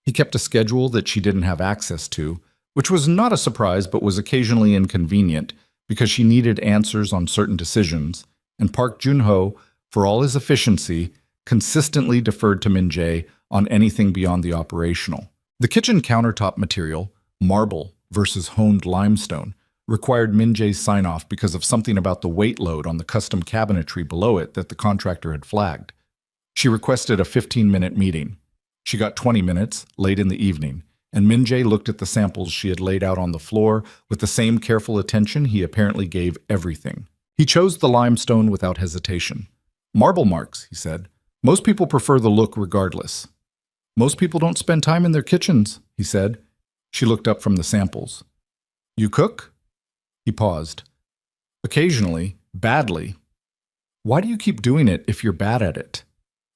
He kept a schedule that she didn't have access to, which was not a surprise but was occasionally inconvenient because she needed answers on certain decisions, and Park Jun-ho, for all his efficiency, consistently deferred to Min-jae on anything beyond the operational. The kitchen countertop material, marble versus honed limestone, required Min-jae's sign-off because of something about the weight load on the custom cabinetry below it that the contractor had flagged. She requested a 15-minute meeting. She got 20 minutes, late in the evening, and Min-jae looked at the samples she had laid out on the floor with the same careful attention he apparently gave everything. He chose the limestone without hesitation. "Marble marks," he said. "Most people prefer the look regardless." "Most people don't spend time in their kitchens," he said. She looked up from the samples. "You cook?" He paused. "Occasionally, badly." "Why do you keep doing it if you're bad at it?"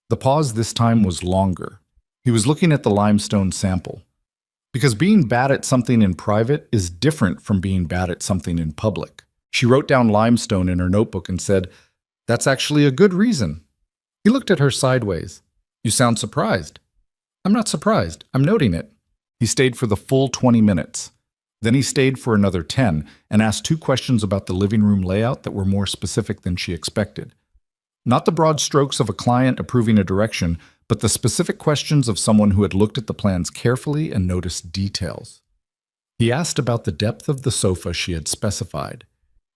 The pause this time was longer. He was looking at the limestone sample. "Because being bad at something in private is different from being bad at something in public." She wrote down limestone in her notebook and said, "That's actually a good reason." He looked at her sideways. "You sound surprised." "I'm not surprised. I'm noting it." He stayed for the full 20 minutes. Then he stayed for another 10 and asked 2 questions about the living room layout that were more specific than she expected. Not the broad strokes of a client approving a direction, but the specific questions of someone who had looked at the plans carefully and noticed details. He asked about the depth of the sofa she had specified.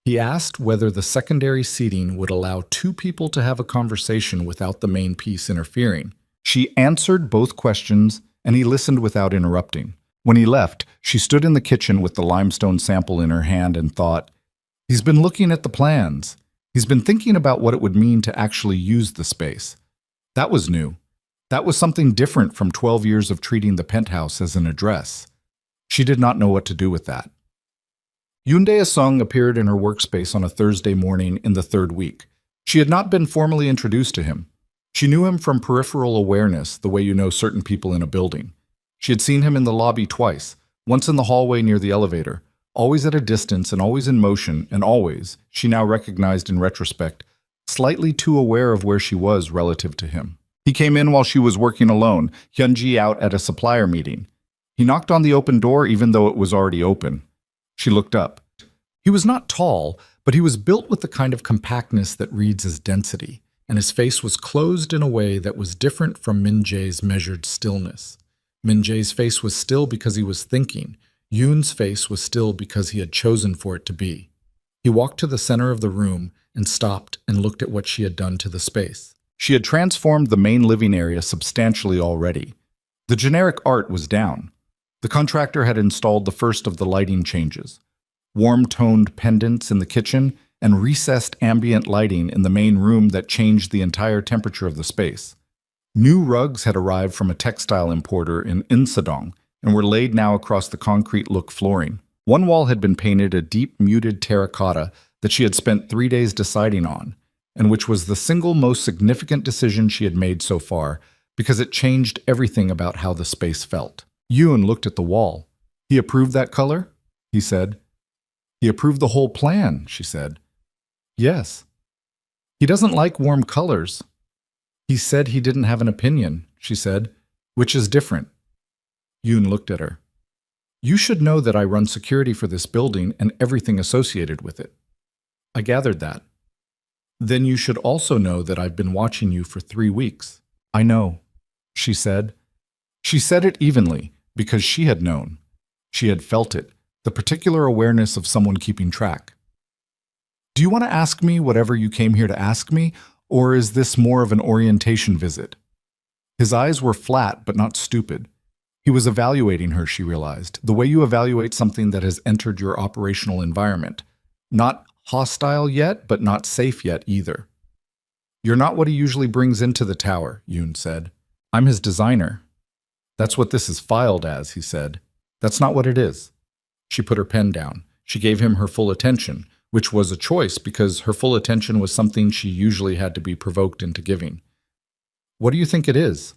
He asked whether the secondary seating would allow 2 people to have a conversation without the main piece interfering. She answered both questions, and he listened without interrupting. When he left, she stood in the kitchen with the limestone sample in her hand and thought, "He's been looking at the plans. He's been thinking about what it would mean to actually use the space." That was new. That was something different from 12 years of treating the penthouse as an address. She did not know what to do with that. Yoon Dae-sung appeared in her workspace on a Thursday morning in the 3rd week. She had not been formally introduced to him. She knew him from peripheral awareness, the way you know certain people in a building. She had seen him in the lobby twice, once in the hallway near the elevator, always at a distance and always in motion, and always, she now recognized in retrospect, slightly too aware of where she was relative to him. He came in while she was working alone, Hyunji out at a supplier meeting. He knocked on the open door even though it was already open. She looked up. He was not tall, but he was built with the kind of compactness that reads as density, and his face was closed in a way that was different from Min-jae's measured stillness. Min-jae's face was still because he was thinking. Yoon's face was still because he had chosen for it to be. He walked to the center of the room and stopped and looked at what she had done to the space. She had transformed the main living area substantially already. The generic art was down. The contractor had installed the first of the lighting changes. Warm-toned pendants in the kitchen and recessed ambient lighting in the main room that changed the entire temperature of the space. New rugs had arrived from a textile importer in Insadong and were laid now across the concrete look flooring. One wall had been painted a deep muted terracotta that she had spent 3 days deciding on, and which was the single most significant decision she had made so far, because it changed everything about how the space felt. Yoon looked at the wall. He approved that color? He said. He approved the whole plan, she said. Yes. He doesn't like warm colors. He said he didn't have an opinion, she said, which is different. Yoon looked at her. You should know that I run security for this building and everything associated with it. I gathered that. Then you should also know that I've been watching you for 3 weeks. I know, she said. She said it evenly because she had known. She had felt it, the particular awareness of someone keeping track. Do you want to ask me whatever you came here to ask me, or is this more of an orientation visit? His eyes were flat but not stupid. He was evaluating her, she realized, the way you evaluate something that has entered your operational environment. Not hostile yet, but not safe yet either. You're not what he usually brings into the tower, Yoon said. I'm his designer. That's what this is filed as, he said. That's not what it is. She put her pen down. She gave him her full attention, which was a choice because her full attention was something she usually had to be provoked into giving. What do you think it is?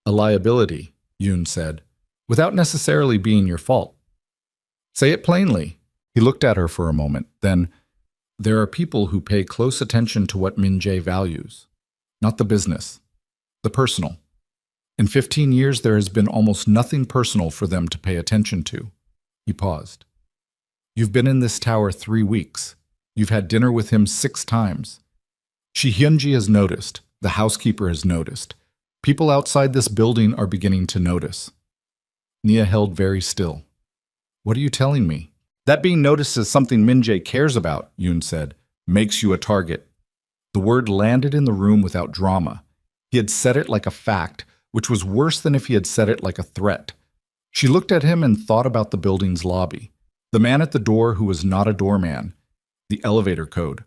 A liability, Yoon said, without necessarily being your fault. Say it plainly. He looked at her for a moment, then, there are people who pay close attention to what Min-jae values. Not the business. The personal. In 15 years, there has been almost nothing personal for them to pay attention to. He paused. You've been in this tower 3 weeks. You've had dinner with him 6 times. Shi Hyunji has noticed. The housekeeper has noticed. People outside this building are beginning to notice. Nia held very still. What are you telling me? That being noticed is something Min-jae cares about, Yoon said. Makes you a target. The word landed in the room without drama. He had said it like a fact, which was worse than if he had said it like a threat. She looked at him and thought about the building's lobby. The man at the door who was not a doorman. The elevator code.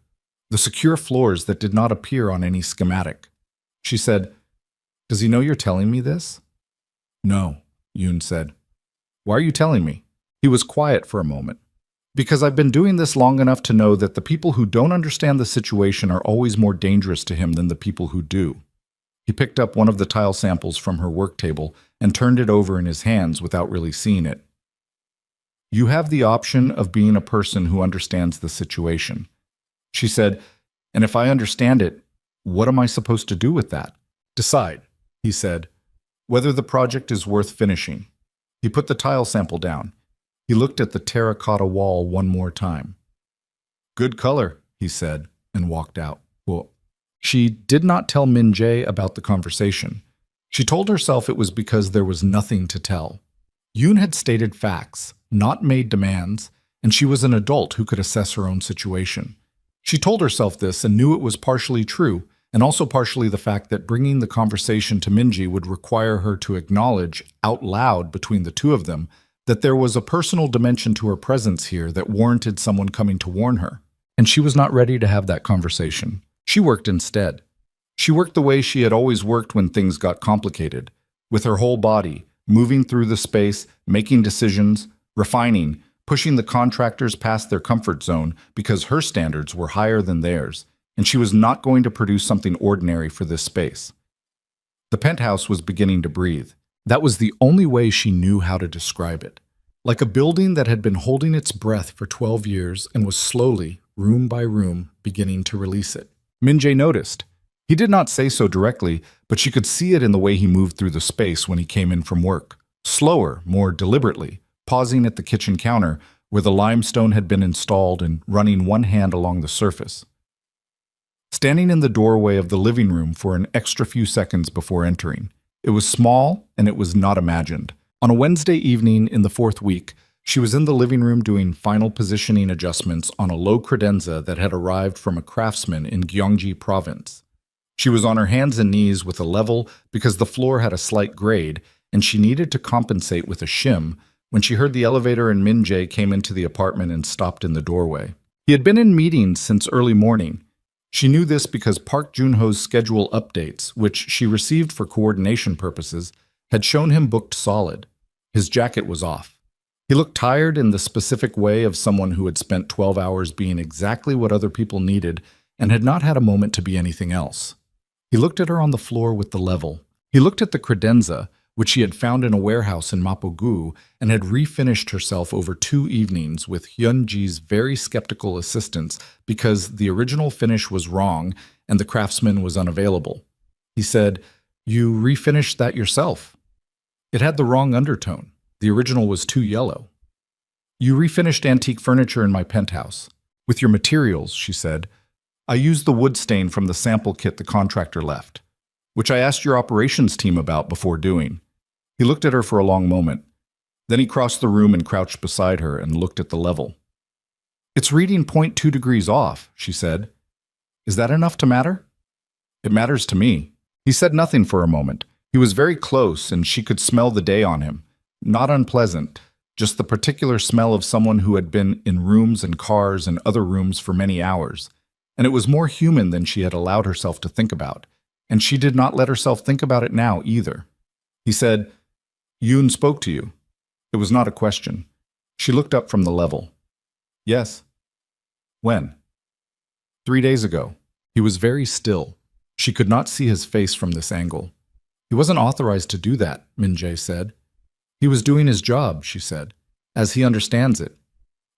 The secure floors that did not appear on any schematic. She said, Does he know you're telling me this? No, Yoon said. Why are you telling me? He was quiet for a moment. Because I've been doing this long enough to know that the people who don't understand the situation are always more dangerous to him than the people who do. He picked up one of the tile samples from her work table and turned it over in his hands without really seeing it. You have the option of being a person who understands the situation. She said, and if I understand it, what am I supposed to do with that? Decide, he said, whether the project is worth finishing. He put the tile sample down. He looked at the terracotta wall one more time. Good color, he said, and walked out. Well, she did not tell Min-jae about the conversation. She told herself it was because there was nothing to tell. Yoon had stated facts, not made demands, and she was an adult who could assess her own situation. She told herself this and knew it was partially true, and also partially the fact that bringing the conversation to Min-jae would require her to acknowledge, out loud between the two of them, that there was a personal dimension to her presence here that warranted someone coming to warn her. And she was not ready to have that conversation. She worked instead. She worked the way she had always worked when things got complicated, with her whole body, moving through the space, making decisions, refining, pushing the contractors past their comfort zone because her standards were higher than theirs, and she was not going to produce something ordinary for this space. The penthouse was beginning to breathe. That was the only way she knew how to describe it. Like a building that had been holding its breath for 12 years and was slowly, room by room, beginning to release it. Min-jae noticed. He did not say so directly, but she could see it in the way he moved through the space when he came in from work. Slower, more deliberately, pausing at the kitchen counter where the limestone had been installed and running one hand along the surface. Standing in the doorway of the living room for an extra few seconds before entering. It was small and it was not imagined. On a Wednesday evening in the 4th week, she was in the living room doing final positioning adjustments on a low credenza that had arrived from a craftsman in Gyeonggi province. She was on her hands and knees with a level because the floor had a slight grade, and she needed to compensate with a shim when she heard the elevator and Min-jae came into the apartment and stopped in the doorway. He had been in meetings since early morning. She knew this because Park Joon-ho's schedule updates, which she received for coordination purposes, had shown him booked solid. His jacket was off. He looked tired in the specific way of someone who had spent 12 hours being exactly what other people needed and had not had a moment to be anything else. He looked at her on the floor with the level. He looked at the credenza, which she had found in a warehouse in Mapogu and had refinished herself over 2 evenings with Hyunji's very skeptical assistance because the original finish was wrong and the craftsman was unavailable. He said, "You refinished that yourself. It had the wrong undertone. The original was too yellow." "You refinished antique furniture in my penthouse. With your materials," she said. "I used the wood stain from the sample kit the contractor left, which I asked your operations team about before doing." He looked at her for a long moment. Then he crossed the room and crouched beside her and looked at the level. "It's reading 0.2 degrees off," she said. "Is that enough to matter?" "It matters to me." He said nothing for a moment. He was very close and she could smell the day on him. Not unpleasant, just the particular smell of someone who had been in rooms and cars and other rooms for many hours. And it was more human than she had allowed herself to think about. And she did not let herself think about it now either. He said, "Yoon spoke to you." It was not a question. She looked up from the level. "Yes." "When?" "3 days ago." He was very still. She could not see his face from this angle. "He wasn't authorized to do that," Min-jae said. "He was doing his job," she said, "as he understands it.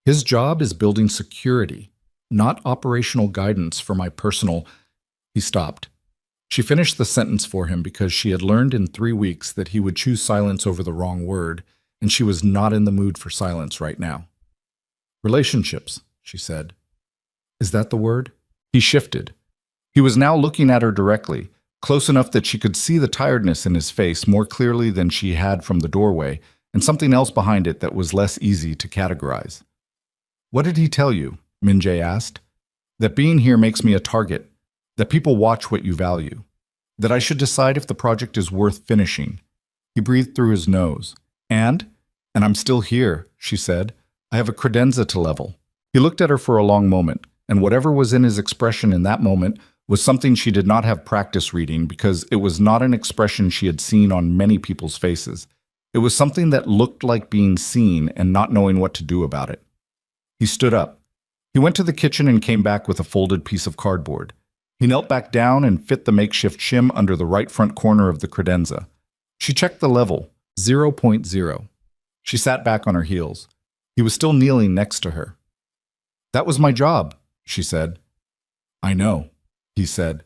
His job is building security, not operational guidance for my personal—" He stopped. She finished the sentence for him because she had learned in 3 weeks that he would choose silence over the wrong word, and she was not in the mood for silence right now. "Relationships," she said. "Is that the word?" He shifted. He was now looking at her directly, close enough that she could see the tiredness in his face more clearly than she had from the doorway, and something else behind it that was less easy to categorize. "What did he tell you?" Min-jae asked. "That being here makes me a target. That people watch what you value. That I should decide if the project is worth finishing." He breathed through his nose. And I'm still here," she said. "I have a credenza to level." He looked at her for a long moment, and whatever was in his expression in that moment was something she did not have practice reading because it was not an expression she had seen on many people's faces. It was something that looked like being seen and not knowing what to do about it. He stood up. He went to the kitchen and came back with a folded piece of cardboard. He knelt back down and fit the makeshift shim under the right front corner of the credenza. She checked the level, 0.0. She sat back on her heels. He was still kneeling next to her. "That was my job," she said. "I know," he said.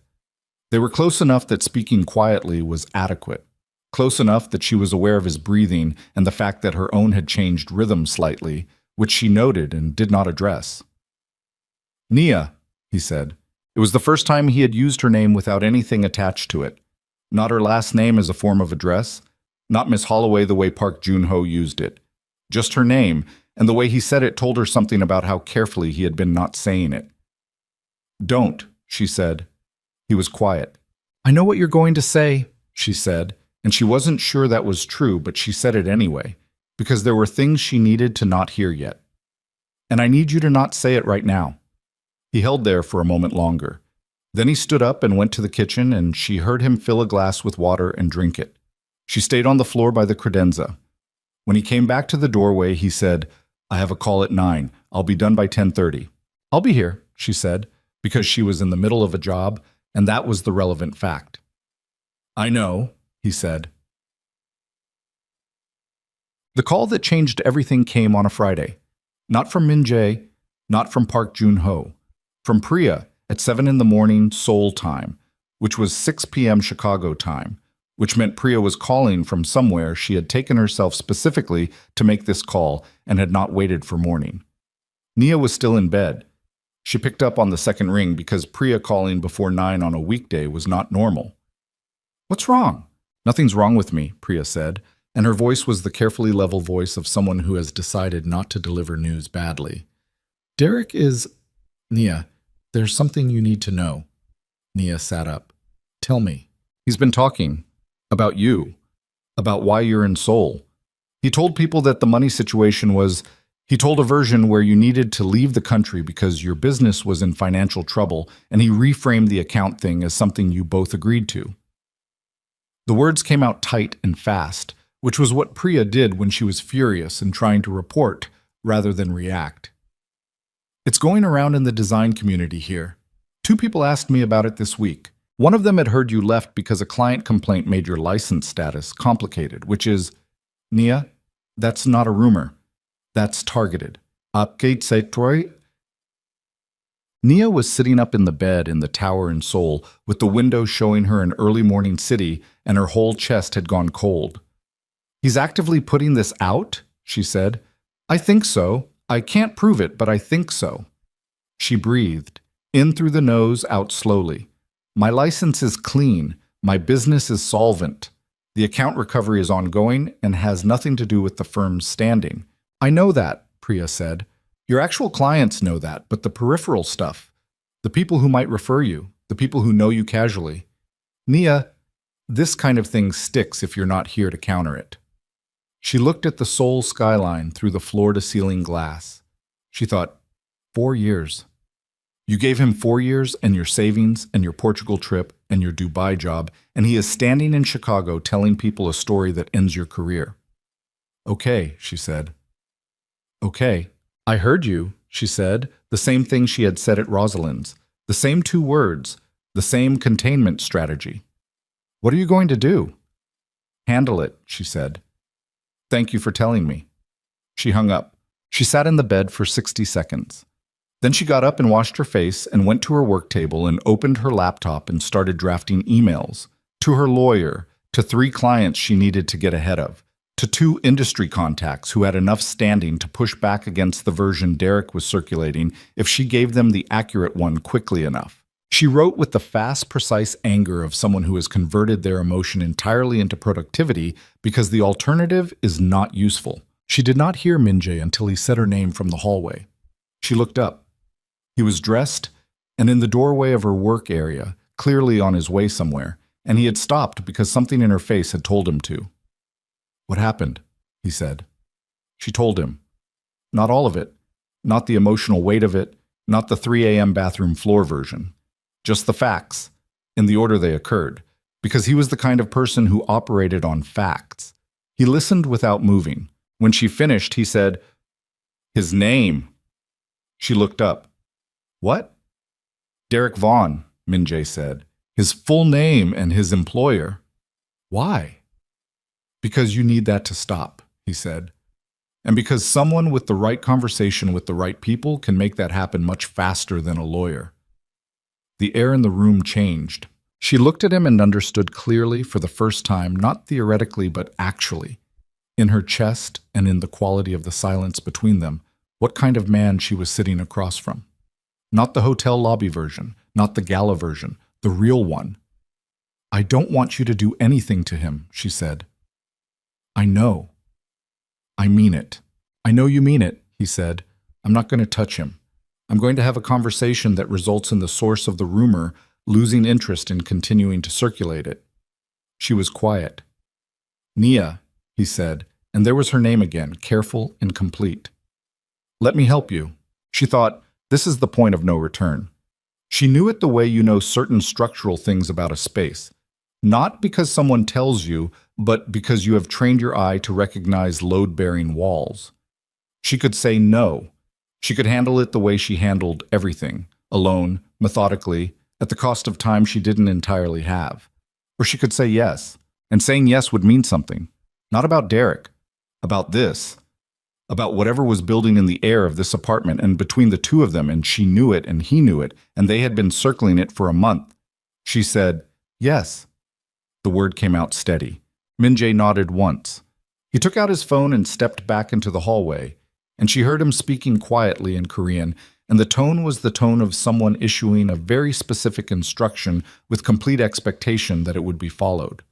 They were close enough that speaking quietly was adequate, close enough that she was aware of his breathing and the fact that her own had changed rhythm slightly, which she noted and did not address. "Nia," he said. It was the first time he had used her name without anything attached to it. Not her last name as a form of address, not Miss Holloway the way Park Joon-ho used it. Just her name, and the way he said it told her something about how carefully he had been not saying it. "Don't," she said. He was quiet. "I know what you're going to say," she said, and she wasn't sure that was true, but she said it anyway, because there were things she needed to not hear yet. "And I need you to not say it right now." He held there for a moment longer. Then he stood up and went to the kitchen, and she heard him fill a glass with water and drink it. She stayed on the floor by the credenza. When he came back to the doorway, he said, "I have a call at 9. I'll be done by 10:30. "I'll be here," she said, because she was in the middle of a job, and that was the relevant fact. "I know," he said. The call that changed everything came on a Friday. Not from Min-jae, not from Park Joon-ho. From Priya at 7 in the morning Seoul time, which was 6 p.m. Chicago time, which meant Priya was calling from somewhere she had taken herself specifically to make this call and had not waited for morning. Nia was still in bed. She picked up on the second ring because Priya calling before 9 on a weekday was not normal. "What's wrong?" "Nothing's wrong with me," Priya said, and her voice was the carefully level voice of someone who has decided not to deliver news badly. "Derek is—" "Nia, there's something you need to know." Nia sat up. "Tell me." "He's been talking. About you. About why you're in Seoul. He told people that the money situation was— He told a version where you needed to leave the country because your business was in financial trouble, and he reframed the account thing as something you both agreed to." The words came out tight and fast, which was what Priya did when she was furious and trying to report rather than react. It's going around in the design community here. 2 people asked me about it this week. One of them had heard you left because a client complaint made your license status complicated, which is, Nia, that's not a rumor. That's targeted. Upgate Troy. Nia was sitting up in the bed in the tower in Seoul with the window showing her an early morning city, and her whole chest had gone cold. He's actively putting this out, she said. I think so. I can't prove it, but I think so. She breathed, in through the nose, out slowly. My license is clean. My business is solvent. The account recovery is ongoing and has nothing to do with the firm's standing. I know that, Priya said. Your actual clients know that, but the peripheral stuff, the people who might refer you, the people who know you casually. Nia, this kind of thing sticks if you're not here to counter it. She looked at the Seoul skyline through the floor-to-ceiling glass. She thought, 4 years. You gave him 4 years and your savings and your Portugal trip and your Dubai job, and he is standing in Chicago telling people a story that ends your career. Okay, she said. Okay. I heard you, she said, the same thing she had said at Rosalind's, the same 2 words, the same containment strategy. What are you going to do? Handle it, she said. Thank you for telling me. She hung up. She sat in the bed for 60 seconds. Then she got up and washed her face and went to her work table and opened her laptop and started drafting emails to her lawyer, to 3 clients she needed to get ahead of, to 2 industry contacts who had enough standing to push back against the version Derek was circulating if she gave them the accurate one quickly enough. She wrote with the fast, precise anger of someone who has converted their emotion entirely into productivity because the alternative is not useful. She did not hear Minjae until he said her name from the hallway. She looked up. He was dressed and in the doorway of her work area, clearly on his way somewhere, and he had stopped because something in her face had told him to. What happened? He said. She told him. Not all of it. Not the emotional weight of it. Not the 3 a.m. bathroom floor version. Just the facts, in the order they occurred, because he was the kind of person who operated on facts. He listened without moving. When she finished, he said, His name. She looked up. What? Derek Vaughn, Minjae said. His full name and his employer. Why? Because you need that to stop, he said. And because someone with the right conversation with the right people can make that happen much faster than a lawyer. The air in the room changed. She looked at him and understood clearly for the first time, not theoretically but actually, in her chest and in the quality of the silence between them, what kind of man she was sitting across from. Not the hotel lobby version, not the gala version, the real one. I don't want you to do anything to him, she said. I know. I mean it. I know you mean it, he said. I'm not going to touch him. I'm going to have a conversation that results in the source of the rumor losing interest in continuing to circulate it. She was quiet. Nia, he said, and there was her name again, careful and complete. Let me help you. She thought, this is the point of no return. She knew it the way you know certain structural things about a space. Not because someone tells you, but because you have trained your eye to recognize load-bearing walls. She could say no. She could handle it the way she handled everything, alone, methodically, at the cost of time she didn't entirely have. Or she could say yes, and saying yes would mean something. Not about Derek, about this, about whatever was building in the air of this apartment and between the 2 of them, and she knew it and he knew it, and they had been circling it for a month. She said, yes. The word came out steady. Minjae nodded once. He took out his phone and stepped back into the hallway, and she heard him speaking quietly in Korean, and the tone was the tone of someone issuing a very specific instruction with complete expectation that it would be followed.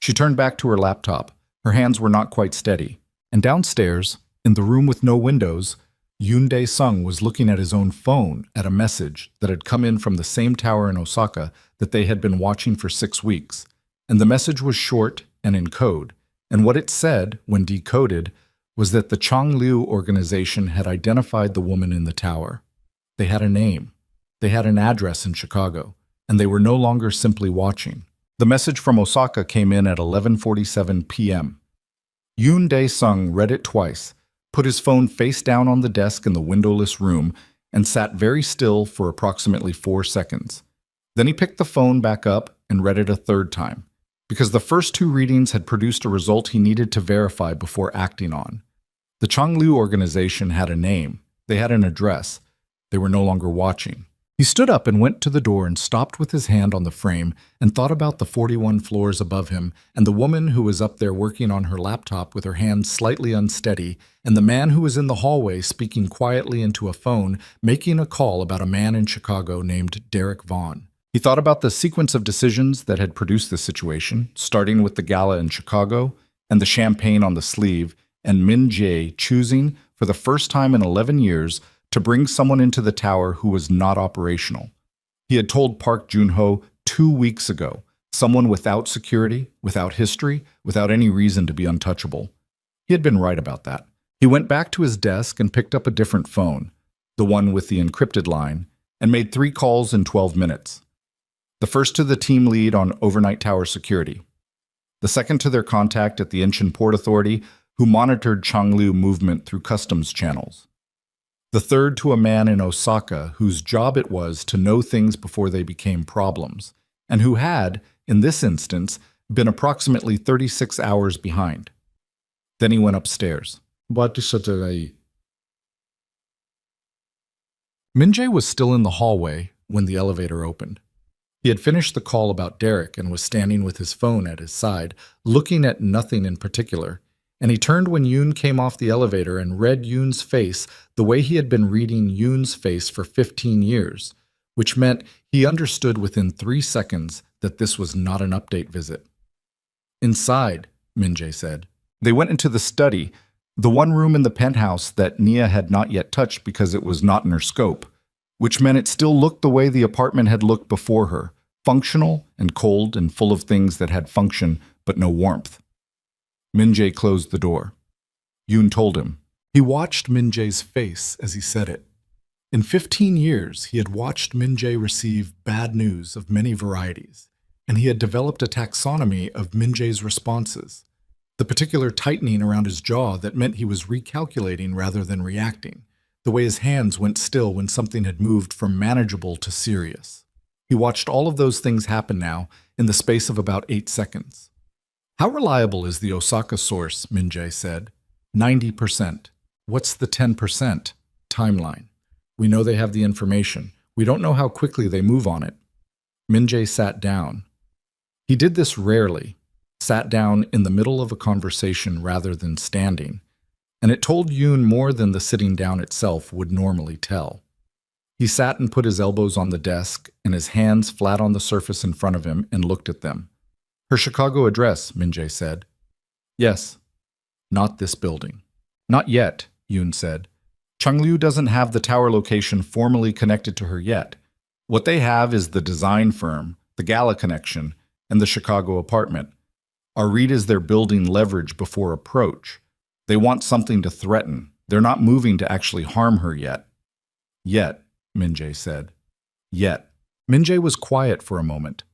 She turned back to her laptop. Her hands were not quite steady. And downstairs, in the room with no windows, Yoon Dae-sung was looking at his own phone at a message that had come in from the same tower in Osaka that they had been watching for 6 weeks. And the message was short and in code, and what it said, when decoded, was that the Chongliu organization had identified the woman in the tower. They had a name. They had an address in Chicago, and they were no longer simply watching. The message from Osaka came in at 11:47 p.m. Yoon Dae-sung read it twice, put his phone face down on the desk in the windowless room, and sat very still for approximately 4 seconds. Then he picked the phone back up and read it a third time, because the first 2 readings had produced a result he needed to verify before acting on. The Changlu organization had a name, they had an address, they were no longer watching. He stood up and went to the door and stopped with his hand on the frame and thought about the 41 floors above him and the woman who was up there working on her laptop with her hands slightly unsteady and the man who was in the hallway speaking quietly into a phone making a call about a man in Chicago named Derek Vaughn. He thought about the sequence of decisions that had produced this situation, starting with the gala in Chicago and the champagne on the sleeve and Min Jae choosing, for the first time in 11 years, to bring someone into the tower who was not operational. He had told Park Joon-ho 2 weeks ago, someone without security, without history, without any reason to be untouchable. He had been right about that. He went back to his desk and picked up a different phone, the one with the encrypted line, and made 3 calls in 12 minutes. The first to the team lead on overnight tower security. The second to their contact at the Incheon Port Authority, who monitored Changlu movement through customs channels. The third to a man in Osaka whose job it was to know things before they became problems, and who had, in this instance, been approximately 36 hours behind. Then he went upstairs. Min-jae was still in the hallway when the elevator opened. He had finished the call about Derek and was standing with his phone at his side, looking at nothing in particular, and he turned when Yoon came off the elevator and read Yoon's face the way he had been reading Yoon's face for 15 years, which meant he understood within 3 seconds that this was not an update visit. Inside, Min-jae said. They went into the study, the one room in the penthouse that Nia had not yet touched because it was not in her scope, which meant it still looked the way the apartment had looked before her, functional and cold and full of things that had function but no warmth. Min-jae closed the door. Yoon told him. He watched Min-jae's face as he said it. In 15 years, he had watched Min-jae receive bad news of many varieties, and he had developed a taxonomy of Min-jae's responses, the particular tightening around his jaw that meant he was recalculating rather than reacting, the way his hands went still when something had moved from manageable to serious. He watched all of those things happen now in the space of about 8 seconds. How reliable is the Osaka source, Min-jae said. 90%. What's the 10%? Timeline. We know they have the information. We don't know how quickly they move on it. Min-jae sat down. He did this rarely, sat down in the middle of a conversation rather than standing, and it told Yoon more than the sitting down itself would normally tell. He sat and put his elbows on the desk and his hands flat on the surface in front of him and looked at them. Her Chicago address, Min-jae said. Yes. Not this building. Not yet, Yoon said. Changlu doesn't have the tower location formally connected to her yet. What they have is the design firm, the Gala connection, and the Chicago apartment. Our read is they're building leverage before approach. They want something to threaten. They're not moving to actually harm her yet. Yet, Min-jae said. Yet. Min-jae was quiet for a moment.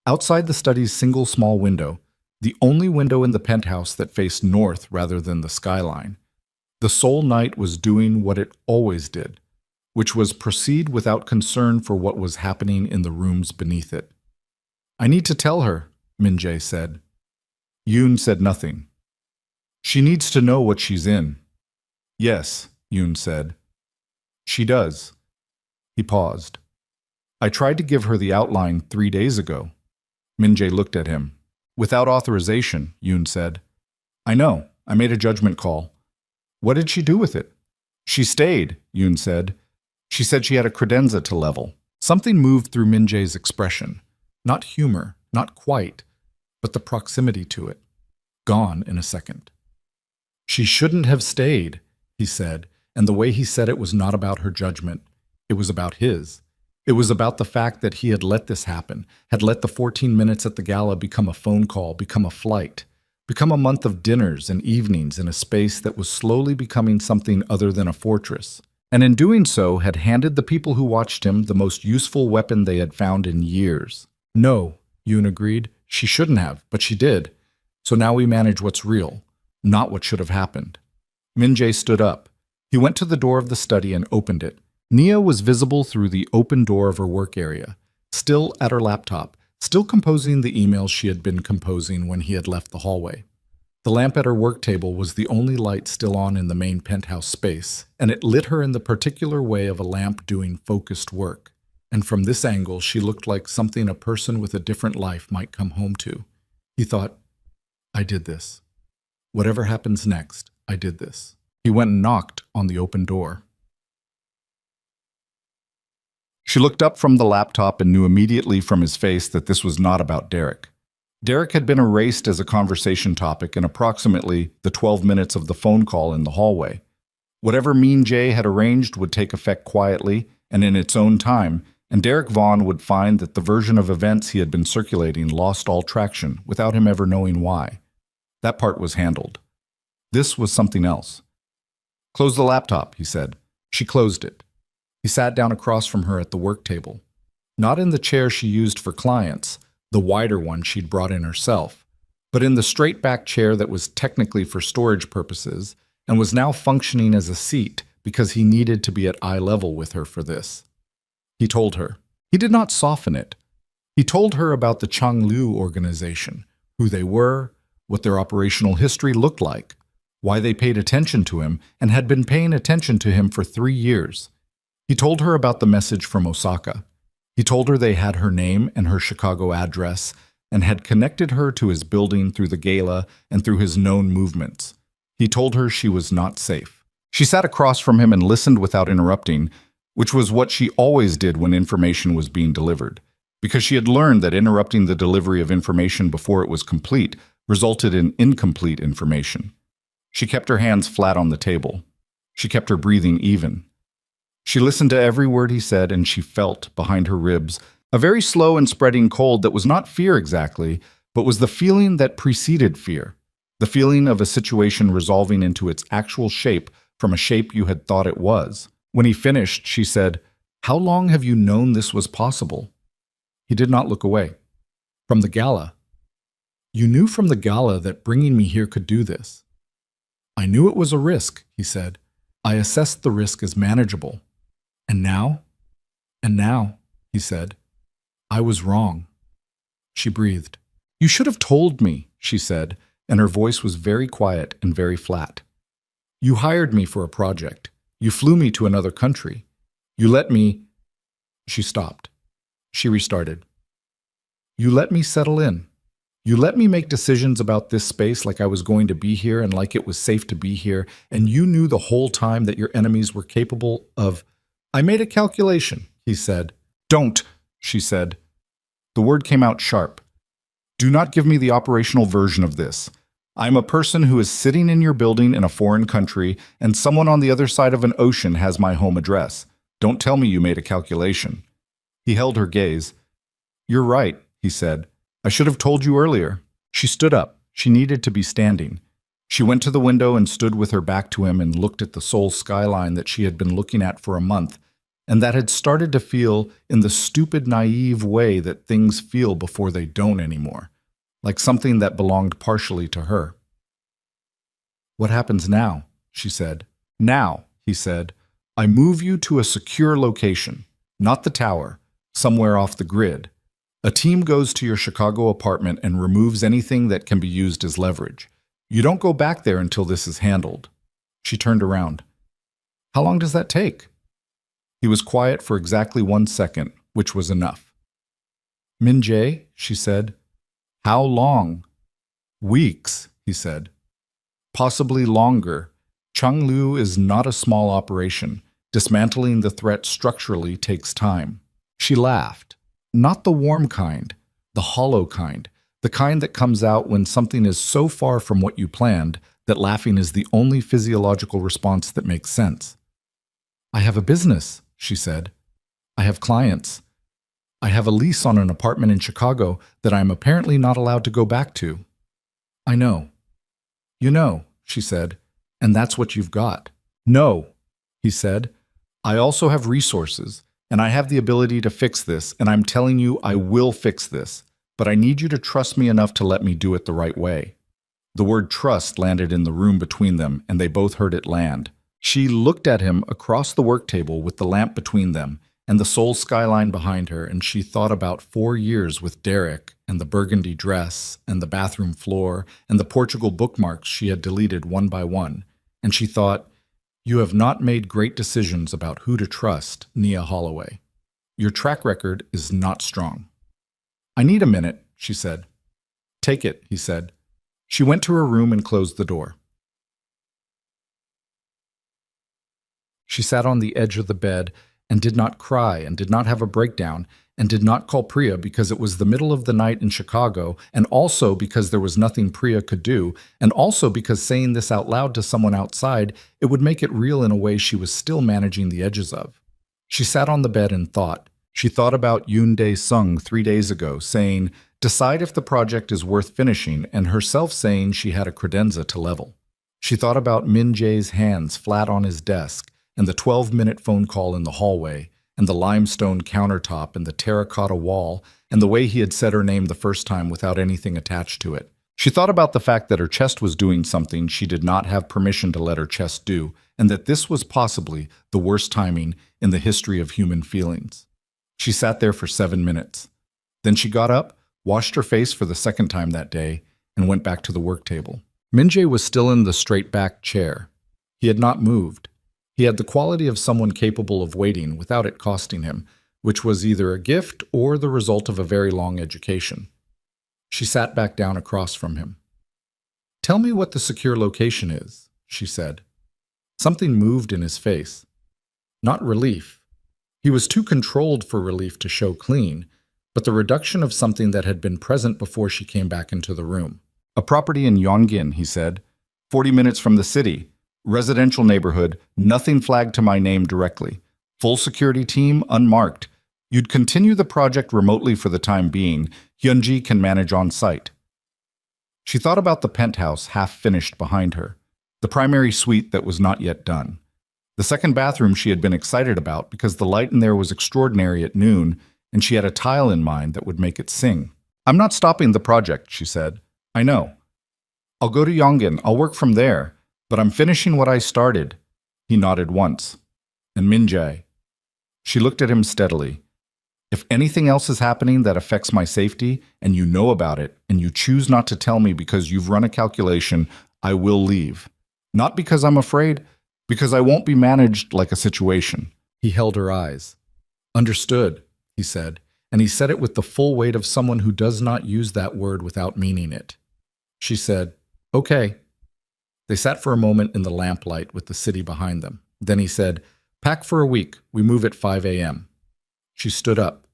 Outside the study's single small window, the only window in the penthouse that faced north rather than the skyline, the Seoul night was doing what it always did, which was proceed without concern for what was happening in the rooms beneath it. I need to tell her, Min-jae said. Yoon said nothing. She needs to know what she's in. Yes, Yoon said. She does. He paused. I tried to give her the outline 3 days ago. Min-jae looked at him. Without authorization, Yoon said. I know. I made a judgment call. What did she do with it? She stayed, Yoon said. She said she had a credenza to level. Something moved through Min-jae's expression. Not humor, not quite, but the proximity to it. Gone in a second. She shouldn't have stayed, he said, and the way he said it was not about her judgment. It was about his. It was about the fact that he had let this happen, had let the 14 minutes at the gala become a phone call, become a flight, become a month of dinners and evenings in a space that was slowly becoming something other than a fortress, and in doing so had handed the people who watched him the most useful weapon they had found in years. No, Yoon agreed, she shouldn't have, but she did. So now we manage what's real. Not what should have happened. Min-jae stood up. He went to the door of the study and opened it. Nia was visible through the open door of her work area, still at her laptop, still composing the emails she had been composing when he had left the hallway. The lamp at her work table was the only light still on in the main penthouse space, and it lit her in the particular way of a lamp doing focused work. And from this angle, she looked like something a person with a different life might come home to. He thought, I did this. Whatever happens next, I did this. He went and knocked on the open door. She looked up from the laptop and knew immediately from his face that this was not about Derek. Derek had been erased as a conversation topic in approximately the 12 minutes of the phone call in the hallway. Whatever Min-jae had arranged would take effect quietly and in its own time, and Derek Vaughn would find that the version of events he had been circulating lost all traction without him ever knowing why. That part was handled. This was something else. Close the laptop, he said. She closed it. He sat down across from her at the work table. Not in the chair she used for clients, the wider one she'd brought in herself, but in the straight-back chair that was technically for storage purposes and was now functioning as a seat because he needed to be at eye level with her for this. He told her. He did not soften it. He told her about the Changlu organization, who they were, what their operational history looked like, why they paid attention to him and had been paying attention to him for 3 years. He told her about the message from Osaka. He told her they had her name and her Chicago address and had connected her to his building through the gala and through his known movements. He told her she was not safe. She sat across from him and listened without interrupting, which was what she always did when information was being delivered, because she had learned that interrupting the delivery of information before it was complete resulted in incomplete information. She kept her hands flat on the table. She kept her breathing even. She listened to every word he said, and she felt, behind her ribs, a very slow and spreading cold that was not fear exactly, but was the feeling that preceded fear, the feeling of a situation resolving into its actual shape from a shape you had thought it was. When he finished, she said, "How long have you known this was possible?" He did not look away. "From the gala." "You knew from the gala that bringing me here could do this." "I knew it was a risk," he said. "I assessed the risk as manageable. And now?" "And now," he said, "I was wrong." She breathed. "You should have told me," she said, and her voice was very quiet and very flat. "You hired me for a project. You flew me to another country. You let me—" She stopped. She restarted. "You let me settle in. You let me make decisions about this space like I was going to be here and like it was safe to be here, and you knew the whole time that your enemies were capable of—" "I made a calculation," he said. "Don't," she said. The word came out sharp. "Do not give me the operational version of this. I am a person who is sitting in your building in a foreign country, and someone on the other side of an ocean has my home address. Don't tell me you made a calculation." He held her gaze. "You're right," he said. "I should have told you earlier." She stood up. She needed to be standing. She went to the window and stood with her back to him and looked at the Seoul skyline that she had been looking at for a month, and that had started to feel in the stupid, naive way that things feel before they don't anymore, like something that belonged partially to her. "What happens now?" she said. "Now," he said, "I move you to a secure location, not the tower, somewhere off the grid. A team goes to your Chicago apartment and removes anything that can be used as leverage. You don't go back there until this is handled." She turned around. "How long does that take?" He was quiet for exactly 1 second, which was enough. "Min-jae," she said. "How long?" "Weeks," he said. "Possibly longer. Changlu is not a small operation. Dismantling the threat structurally takes time." She laughed. Not the warm kind, the hollow kind, the kind that comes out when something is so far from what you planned that laughing is the only physiological response that makes sense. "I have a business," she said. "I have clients. I have a lease on an apartment in Chicago that I am apparently not allowed to go back to." "I know." "You know," she said, "and that's what you've got." "No," he said. "I also have resources, and I have the ability to fix this, and I'm telling you I will fix this, but I need you to trust me enough to let me do it the right way." The word trust landed in the room between them, and they both heard it land. She looked at him across the work table with the lamp between them and the Seoul skyline behind her, and she thought about 4 years with Derek and the burgundy dress and the bathroom floor and the Portugal bookmarks she had deleted one by one. And she thought, "You have not made great decisions about who to trust, Nia Holloway. Your track record is not strong." "I need a minute," she said. "Take it," he said. She went to her room and closed the door. She sat on the edge of the bed and did not cry and did not have a breakdown and did not call Priya because it was the middle of the night in Chicago, and also because there was nothing Priya could do, and also because saying this out loud to someone outside, it would make it real in a way she was still managing the edges of. She sat on the bed and thought. She thought about Yoon Dae-sung 3 days ago saying, "Decide if the project is worth finishing," and herself saying she had a credenza to level. She thought about Min Jae's hands flat on his desk, and the 12-minute phone call in the hallway, and the limestone countertop and the terracotta wall, and the way he had said her name the first time without anything attached to it. She thought about the fact that her chest was doing something she did not have permission to let her chest do, and that this was possibly the worst timing in the history of human feelings. She sat there for 7 minutes. Then she got up, washed her face for the second time that day, and went back to the work table. Min Jae was still in the straight-back chair. He had not moved. He had the quality of someone capable of waiting without it costing him, which was either a gift or the result of a very long education. She sat back down across from him. "Tell me what the secure location is," she said. Something moved in his face. Not relief. He was too controlled for relief to show clean, but the reduction of something that had been present before she came back into the room. "A property in Yongin," he said. 40 minutes from the city. Residential neighborhood, nothing flagged to my name directly. Full security team, unmarked. You'd continue the project remotely for the time being. Hyunji can manage on site." She thought about the penthouse half-finished behind her, the primary suite that was not yet done. The second bathroom she had been excited about because the light in there was extraordinary at noon, and she had a tile in mind that would make it sing. "I'm not stopping the project," she said. "I know. I'll go to Yongin. I'll work from there. But I'm finishing what I started." He nodded once. "And Min Jae." She looked at him steadily. "If anything else is happening that affects my safety, and you know about it, and you choose not to tell me because you've run a calculation, I will leave. Not because I'm afraid, because I won't be managed like a situation." He held her eyes. "Understood," he said, and he said it with the full weight of someone who does not use that word without meaning it. She said, "Okay." They sat for a moment in the lamplight with the city behind them. Then he said, "Pack for a week. We move at 5 a.m. She stood up.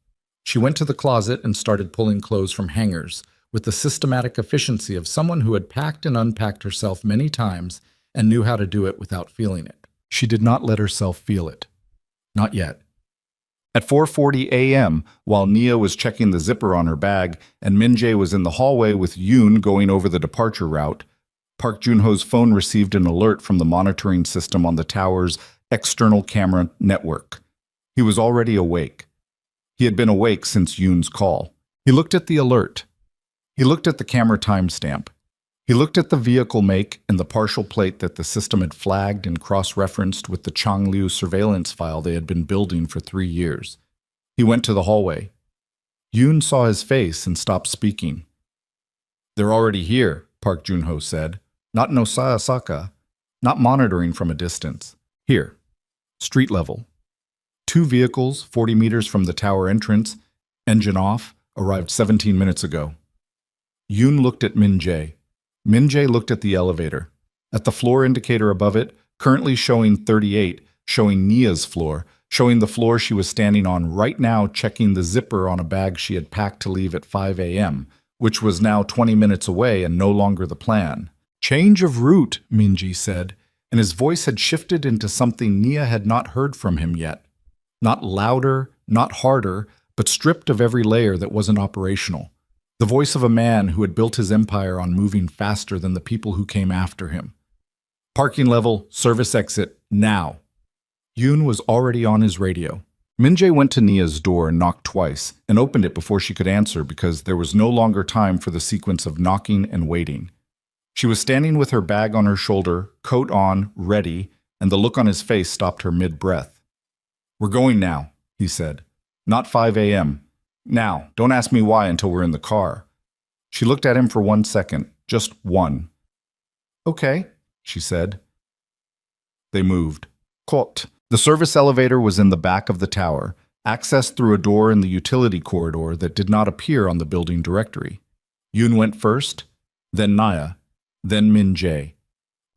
She went to the closet and started pulling clothes from hangers with the systematic efficiency of someone who had packed and unpacked herself many times and knew how to do it without feeling it. She did not let herself feel it. Not yet. At 4:40 a.m., while Nia was checking the zipper on her bag and Min Jae was in the hallway with Yoon going over the departure route, Park Joon-ho's phone received an alert from the monitoring system on the tower's external camera network. He was already awake. He had been awake since Yoon's call. He looked at the alert. He looked at the camera timestamp. He looked at the vehicle make and the partial plate that the system had flagged and cross-referenced with the Changliu surveillance file they had been building for 3 years. He went to the hallway. Yoon saw his face and stopped speaking. "They're already here," Park Joon-ho said. "Not in Osaka, not monitoring from a distance. Here, street level. 2 vehicles, 40 meters from the tower entrance, engine off, arrived 17 minutes ago." Yoon looked at Min Jae. Min Jae looked at the elevator. At the floor indicator above it, currently showing 38, showing Nia's floor, showing the floor she was standing on right now, checking the zipper on a bag she had packed to leave at 5 a.m., which was now 20 minutes away and no longer the plan. "Change of route," Min Jae said, and his voice had shifted into something Nia had not heard from him yet. Not louder, not harder, but stripped of every layer that wasn't operational. The voice of a man who had built his empire on moving faster than the people who came after him. "Parking level, service exit, now." Yoon was already on his radio. Min Jae went to Nia's door and knocked twice, and opened it before she could answer because there was no longer time for the sequence of knocking and waiting. She was standing with her bag on her shoulder, coat on, ready, and the look on his face stopped her mid-breath. "We're going now," he said. "Not 5 a.m. Now, don't ask me why until we're in the car." She looked at him for 1 second, just one. "Okay," she said. They moved. Quote. The service elevator was in the back of the tower, accessed through a door in the utility corridor that did not appear on the building directory. Yoon went first, then Naya, then Min Jae.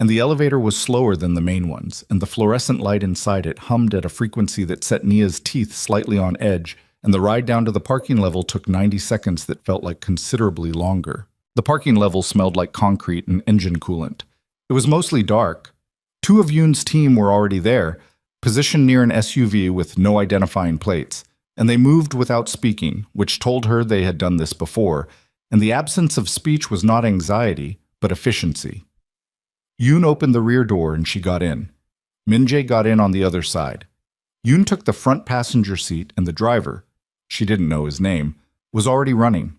And the elevator was slower than the main ones, and the fluorescent light inside it hummed at a frequency that set Nia's teeth slightly on edge, and the ride down to the parking level took 90 seconds that felt like considerably longer. The parking level smelled like concrete and engine coolant. It was mostly dark. 2 of Yoon's team were already there, positioned near an SUV with no identifying plates, and they moved without speaking, which told her they had done this before, and the absence of speech was not anxiety, but efficiency. Yoon opened the rear door and she got in. Min Jae got in on the other side. Yoon took the front passenger seat and the driver, she didn't know his name, was already running.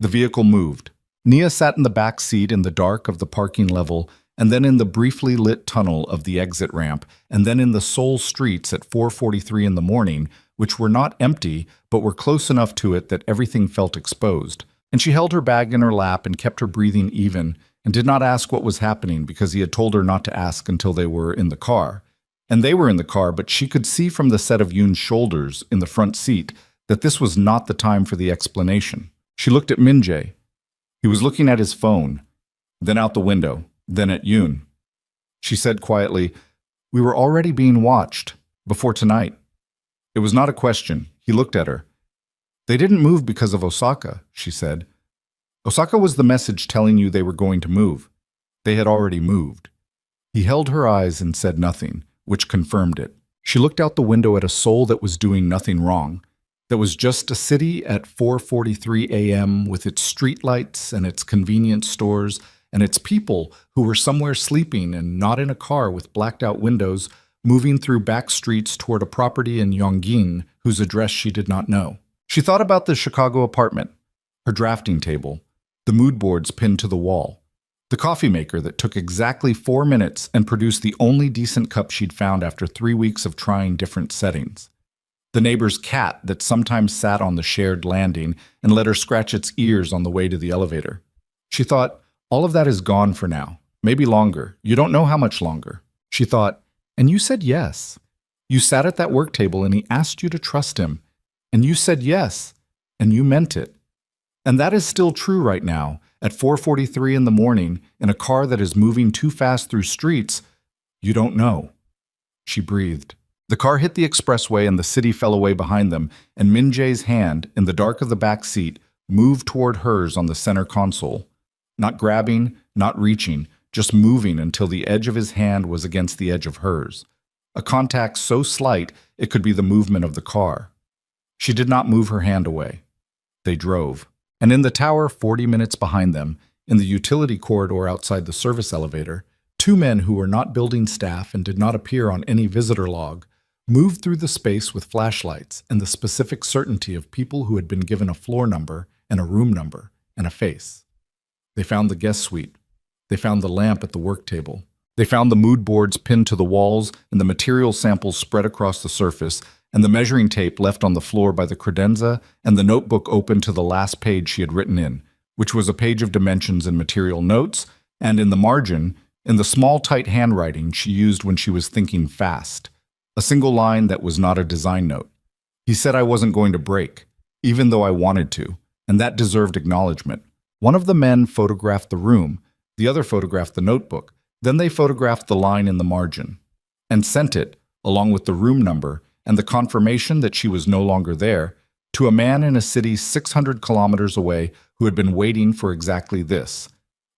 The vehicle moved. Nia sat in the back seat in the dark of the parking level, and then in the briefly lit tunnel of the exit ramp, and then in the Seoul streets at 4:43 in the morning, which were not empty, but were close enough to it that everything felt exposed. And she held her bag in her lap and kept her breathing even, and did not ask what was happening because he had told her not to ask until they were in the car. And they were in the car, but she could see from the set of Yoon's shoulders in the front seat that this was not the time for the explanation. She looked at Min Jae. He was looking at his phone, then out the window, then at Yoon. She said quietly, "We were already being watched, before tonight." It was not a question. He looked at her. "They didn't move because of Osaka," she said. "Osaka was the message telling you they were going to move. They had already moved." He held her eyes and said nothing, which confirmed it. She looked out the window at a Seoul that was doing nothing wrong, that was just a city at 4:43 a.m. with its streetlights and its convenience stores and its people who were somewhere sleeping and not in a car with blacked-out windows, moving through back streets toward a property in Yongin whose address she did not know. She thought about the Chicago apartment, her drafting table, the mood boards pinned to the wall, the coffee maker that took exactly 4 minutes and produced the only decent cup she'd found after 3 weeks of trying different settings, the neighbor's cat that sometimes sat on the shared landing and let her scratch its ears on the way to the elevator. She thought, all of that is gone for now, maybe longer. You don't know how much longer. She thought, and you said yes. You sat at that work table and he asked you to trust him, and you said yes, and you meant it. And that is still true right now, at 4:43 in the morning, in a car that is moving too fast through streets. You don't know. She breathed. The car hit the expressway and the city fell away behind them, and Min Jae's hand, in the dark of the back seat, moved toward hers on the center console. Not grabbing, not reaching, just moving until the edge of his hand was against the edge of hers. A contact so slight it could be the movement of the car. She did not move her hand away. They drove. And in the tower 40 minutes behind them, in the utility corridor outside the service elevator, 2 men who were not building staff and did not appear on any visitor log moved through the space with flashlights and the specific certainty of people who had been given a floor number and a room number and a face. They found the guest suite. They found the lamp at the work table. They found the mood boards pinned to the walls and the material samples spread across the surface and the measuring tape left on the floor by the credenza and the notebook open to the last page she had written in, which was a page of dimensions and material notes, and in the margin, in the small, tight handwriting she used when she was thinking fast, a single line that was not a design note. He said I wasn't going to break, even though I wanted to, and that deserved acknowledgement. One of the men photographed the room, the other photographed the notebook, then they photographed the line in the margin, and sent it, along with the room number and the confirmation that she was no longer there, to a man in a city 600 kilometers away who had been waiting for exactly this.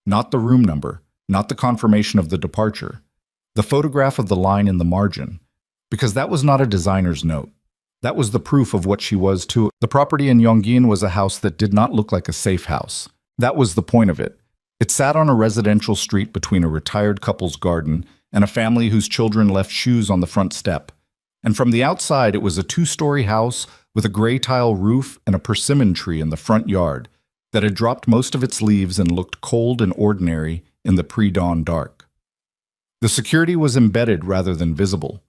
Not the room number, not the confirmation of the departure, the photograph of the line in the margin, because that was not a designer's note. That was the proof of what she was too. The property in Yongin was a house that did not look like a safe house. That was the point of it. It sat on a residential street between a retired couple's garden and a family whose children left shoes on the front step. And from the outside, it was a 2-story house with a gray tile roof and a persimmon tree in the front yard that had dropped most of its leaves and looked cold and ordinary in the pre-dawn dark. The security was embedded rather than visible.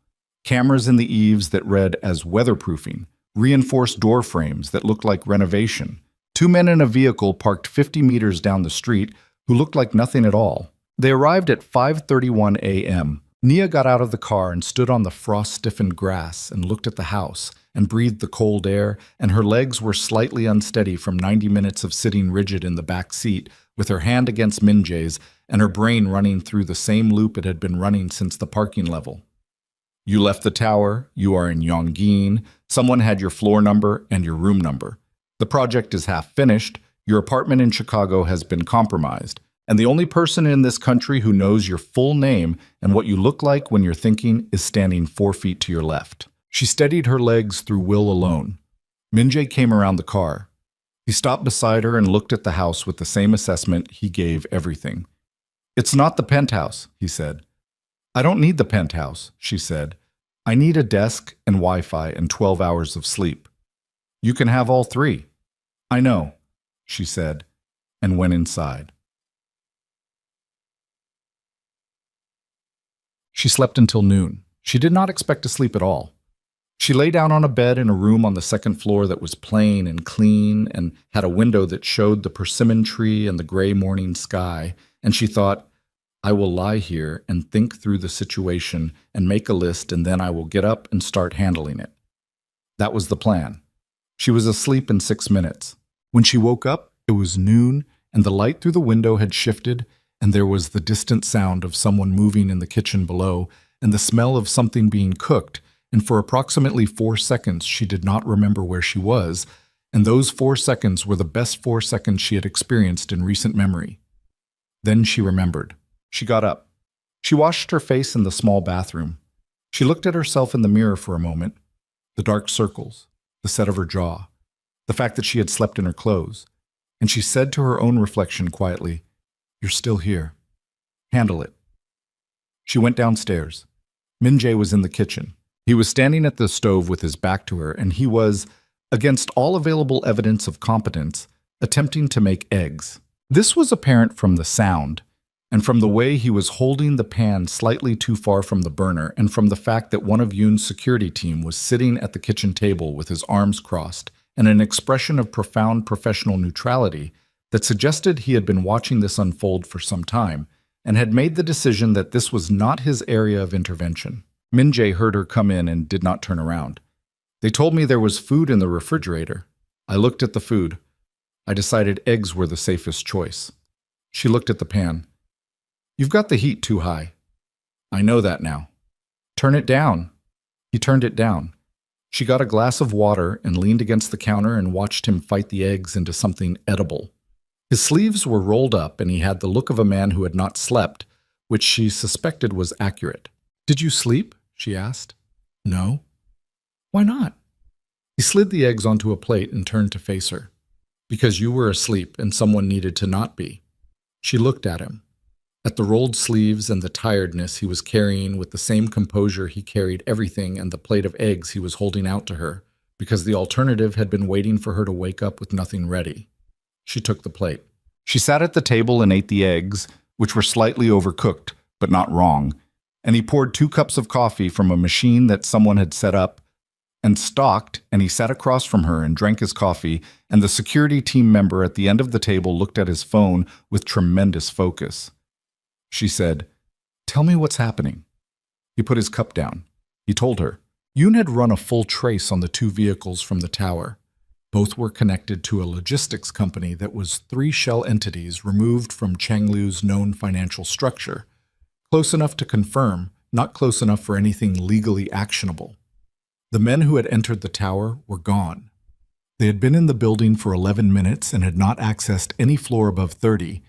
Cameras in the eaves that read as weatherproofing, reinforced door frames that looked like renovation. Two men in a vehicle parked 50 meters down the street who looked like nothing at all. They arrived at 5:31 a.m. Nia got out of the car and stood on the frost-stiffened grass and looked at the house and breathed the cold air, and her legs were slightly unsteady from 90 minutes of sitting rigid in the back seat with her hand against Minjae's and her brain running through the same loop it had been running since the parking level. You left the tower, you are in Yongin, someone had your floor number and your room number. The project is half finished, your apartment in Chicago has been compromised, and the only person in this country who knows your full name and what you look like when you're thinking is standing 4 feet to your left. She steadied her legs through will alone. Minjae came around the car. He stopped beside her and looked at the house with the same assessment he gave everything. "It's not the penthouse," he said. "I don't need the penthouse," she said. "I need a desk and Wi-Fi and 12 hours of sleep." "You can have all three." "I know," she said, and went inside. She slept until noon. She did not expect to sleep at all. She lay down on a bed in a room on the second floor that was plain and clean and had a window that showed the persimmon tree and the gray morning sky, and she thought, "I will lie here and think through the situation and make a list, and then I will get up and start handling it." That was the plan. She was asleep in 6 minutes. When she woke up, it was noon, and the light through the window had shifted, and there was the distant sound of someone moving in the kitchen below, and the smell of something being cooked, and for approximately 4 seconds she did not remember where she was, and those 4 seconds were the best 4 seconds she had experienced in recent memory. Then she remembered. She got up. She washed her face in the small bathroom. She looked at herself in the mirror for a moment, the dark circles, the set of her jaw, the fact that she had slept in her clothes, and she said to her own reflection quietly, "You're still here. Handle it." She went downstairs. Minjae was in the kitchen. He was standing at the stove with his back to her, and he was, against all available evidence of competence, attempting to make eggs. This was apparent from the sound, and from the way he was holding the pan slightly too far from the burner, and from the fact that one of Yoon's security team was sitting at the kitchen table with his arms crossed and an expression of profound professional neutrality that suggested he had been watching this unfold for some time and had made the decision that this was not his area of intervention. Minjae heard her come in and did not turn around. "They told me there was food in the refrigerator. I looked at the food. I decided eggs were the safest choice." She looked at the pan. "You've got the heat too high." "I know that now." "Turn it down." He turned it down. She got a glass of water and leaned against the counter and watched him fight the eggs into something edible. His sleeves were rolled up and he had the look of a man who had not slept, which she suspected was accurate. "Did you sleep?" she asked. "No." "Why not?" He slid the eggs onto a plate and turned to face her. "Because you were asleep and someone needed to not be." She looked at him, at the rolled sleeves and the tiredness he was carrying with the same composure he carried everything and the plate of eggs he was holding out to her, because the alternative had been waiting for her to wake up with nothing ready. She took the plate. She sat at the table and ate the eggs, which were slightly overcooked, but not wrong, and he poured 2 cups of coffee from a machine that someone had set up and stocked, and he sat across from her and drank his coffee, and the security team member at the end of the table looked at his phone with tremendous focus. She said, "Tell me what's happening." He put his cup down. He told her. Yoon had run a full trace on the 2 vehicles from the tower. Both were connected to a logistics company that was 3 shell entities removed from Changlu's known financial structure. Close enough to confirm, not close enough for anything legally actionable. The men who had entered the tower were gone. They had been in the building for 11 minutes and had not accessed any floor above 30,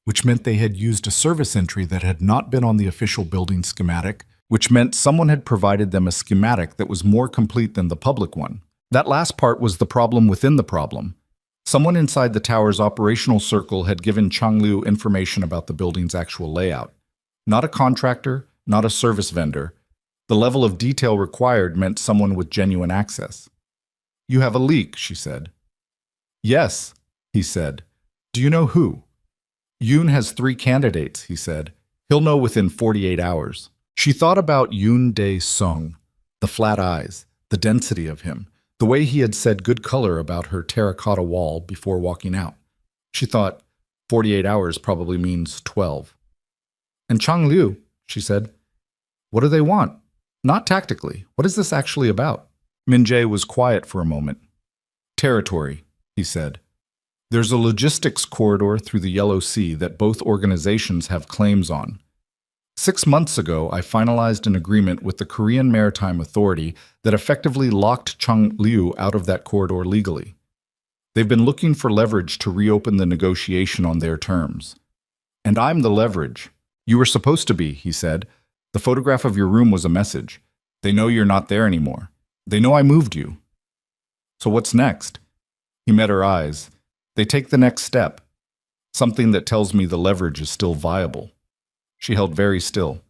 which meant they had used a service entry that had not been on the official building schematic, which meant someone had provided them a schematic that was more complete than the public one. That last part was the problem within the problem. Someone inside the tower's operational circle had given Changlu information about the building's actual layout. Not a contractor, not a service vendor. The level of detail required meant someone with genuine access. "You have a leak," she said. "Yes," he said. "Do you know who?" Yoon has 3 candidates, he said. He'll know within 48 hours. She thought about Yoon Dae-sung, the flat eyes, the density of him, the way he had said good color about her terracotta wall before walking out. She thought, 48 hours probably means 12. And Chang Liu, she said, what do they want? Not tactically. What is this actually about? Min Jae was quiet for a moment. Territory, he said. There's a logistics corridor through the Yellow Sea that both organizations have claims on. 6 months ago, I finalized an agreement with the Korean Maritime Authority that effectively locked Chang Liu out of that corridor legally. They've been looking for leverage to reopen the negotiation on their terms. And I'm the leverage. You were supposed to be, he said. The photograph of your room was a message. They know you're not there anymore. They know I moved you. So what's next? He met her eyes. They take the next step. Something that tells me the leverage is still viable. She held very still.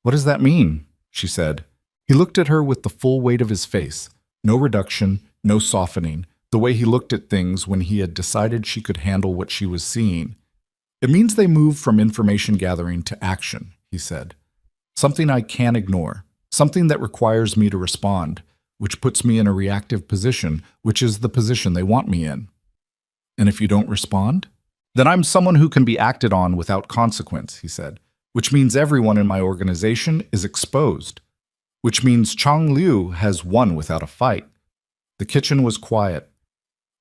What does that mean? She said. He looked at her with the full weight of his face. No reduction, no softening. The way he looked at things when he had decided she could handle what she was seeing. It means they move from information gathering to action, he said. Something I can't ignore. Something that requires me to respond, which puts me in a reactive position, which is the position they want me in. And if you don't respond? Then I'm someone who can be acted on without consequence, he said, which means everyone in my organization is exposed, which means Chang Liu has won without a fight. The kitchen was quiet.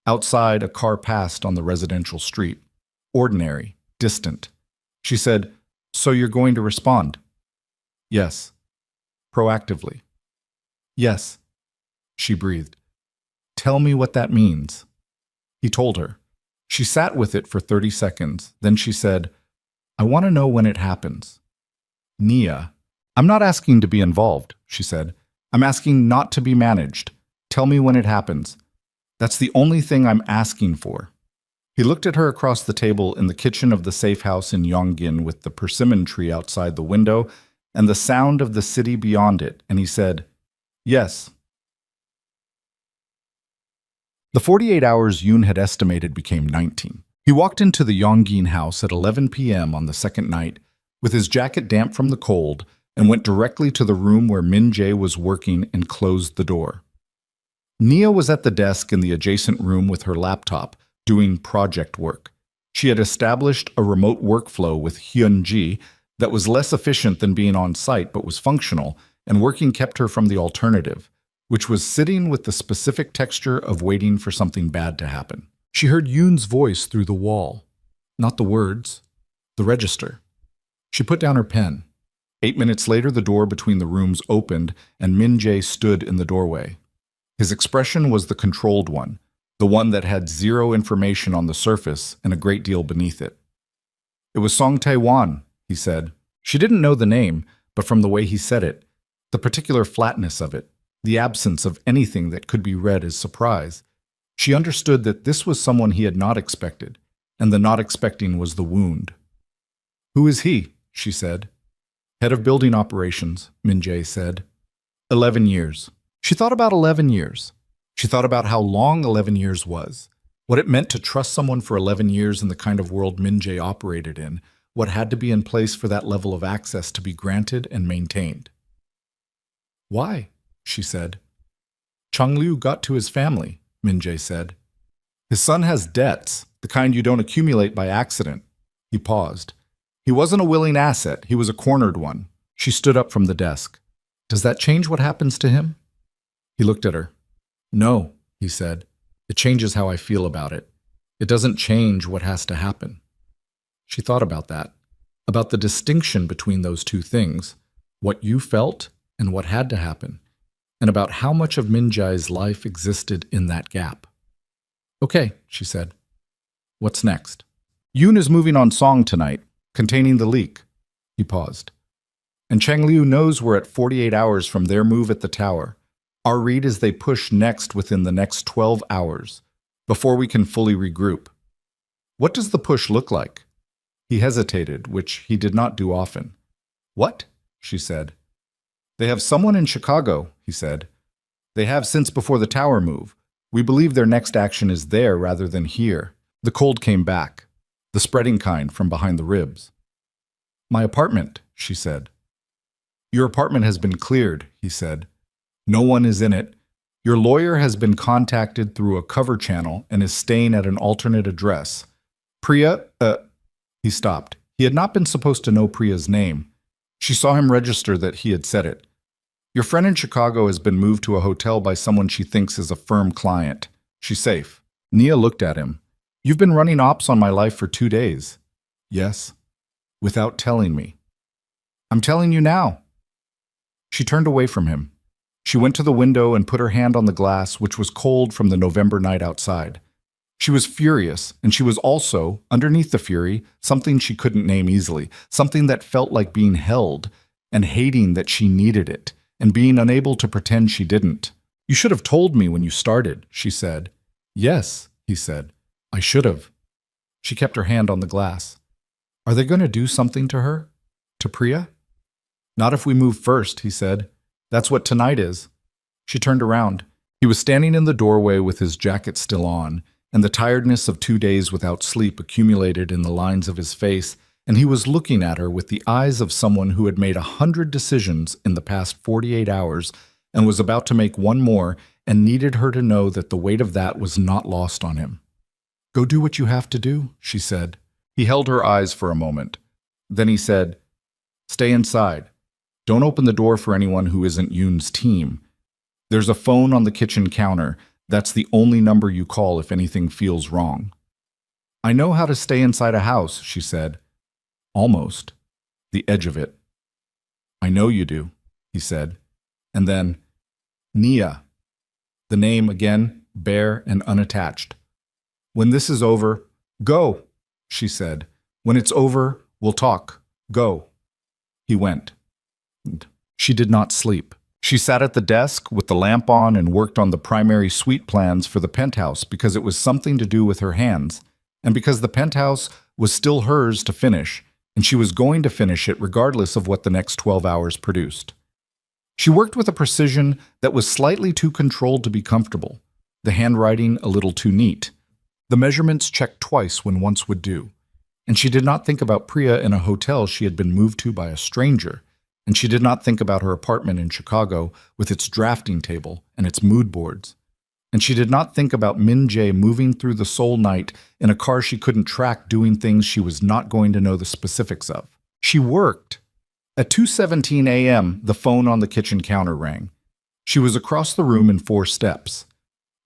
Outside, a car passed on the residential street. Ordinary, distant. She said, so you're going to respond? Yes. Proactively. Yes. She breathed. Tell me what that means. He told her. She sat with it for 30 seconds. Then she said, I want to know when it happens. Nia, I'm not asking to be involved, she said. I'm asking not to be managed. Tell me when it happens. That's the only thing I'm asking for. He looked at her across the table in the kitchen of the safe house in Yonggin with the persimmon tree outside the window and the sound of the city beyond it, and he said, yes. The 48 hours Yoon had estimated became 19. He walked into the Yonggin house at 11 p.m. on the second night, with his jacket damp from the cold, and went directly to the room where Min Jae was working and closed the door. Nia was at the desk in the adjacent room with her laptop, doing project work. She had established a remote workflow with Hyun-ji that was less efficient than being on site but was functional, and working kept her from the alternative, which was sitting with the specific texture of waiting for something bad to happen. She heard Yoon's voice through the wall. Not the words, the register. She put down her pen. 8 minutes later, the door between the rooms opened, and Min Jae stood in the doorway. His expression was the controlled one, the one that had zero information on the surface and a great deal beneath it. It was Song Tae-won, he said. She didn't know the name, but from the way he said it, the particular flatness of it, the absence of anything that could be read as surprise, she understood that this was someone he had not expected, and the not expecting was the wound. Who is he? She said. Head of building operations, Min Jae said. 11 years. She thought about 11 years. She thought about how long 11 years was, what it meant to trust someone for 11 years in the kind of world Min Jae operated in, what had to be in place for that level of access to be granted and maintained. Why? She said. Chang Liu got to his family, Min Jae said. His son has debts, the kind you don't accumulate by accident. He paused. He wasn't a willing asset, he was a cornered one. She stood up from the desk. Does that change what happens to him? He looked at her. No, he said. It changes how I feel about it. It doesn't change what has to happen. She thought about that, about the distinction between those two things, what you felt and what had to happen, and about how much of Min Jae's life existed in that gap. Okay, she said. What's next? Yoon is moving on Song tonight, containing the leak. He paused. And Chang Liu knows we're at 48 hours from their move at the tower. Our read is they push next within the next 12 hours, before we can fully regroup. What does the push look like? He hesitated, which he did not do often. What? She said. They have someone in Chicago, he said. They have since before the tower move. We believe their next action is there rather than here. The cold came back. the spreading kind from behind the ribs. My apartment, she said. Your apartment has been cleared, he said. No one is in it. Your lawyer has been contacted through a cover channel and is staying at an alternate address. Priya, he stopped. He had not been supposed to know Priya's name. She saw him register that he had said it. Your friend in Chicago has been moved to a hotel by someone she thinks is a firm client. She's safe. Nia looked at him. You've been running ops on my life for 2 days. Yes. Without telling me. I'm telling you now. She turned away from him. She went to the window and put her hand on the glass, which was cold from the November night outside. She was furious, and she was also, underneath the fury, something she couldn't name easily, something that felt like being held, and hating that she needed it, and being unable to pretend she didn't. You should have told me when you started, she said. Yes, he said. I should have. She kept her hand on the glass. Are they going to do something to her? To Priya? Not if we move first, he said. That's what tonight is. She turned around. He was standing in the doorway with his jacket still on, and the tiredness of 2 days without sleep accumulated in the lines of his face, and he was looking at her with the eyes of someone who had made 100 decisions in the past 48 hours and was about to make one more and needed her to know that the weight of that was not lost on him. Go do what you have to do, she said. He held her eyes for a moment. Then he said, Stay inside. Don't open the door for anyone who isn't Yoon's team. There's a phone on the kitchen counter. That's the only number you call if anything feels wrong. I know how to stay inside a house, she said. Almost. The edge of it. I know you do, he said. And then, Nia. The name again, bare and unattached. When this is over, go, she said. When it's over, we'll talk. Go. He went. She did not sleep. She sat at the desk with the lamp on and worked on the primary suite plans for the penthouse because it was something to do with her hands, and because the penthouse was still hers to finish, and she was going to finish it regardless of what the next 12 hours produced. She worked with a precision that was slightly too controlled to be comfortable, the handwriting a little too neat, the measurements checked twice when once would do, and she did not think about Priya in a hotel she had been moved to by a stranger, and she did not think about her apartment in Chicago with its drafting table and its mood boards. And she did not think about Min Jae moving through the Seoul night in a car she couldn't track doing things she was not going to know the specifics of. She worked. At 2:17 a.m., the phone on the kitchen counter rang. She was across the room in 4 steps.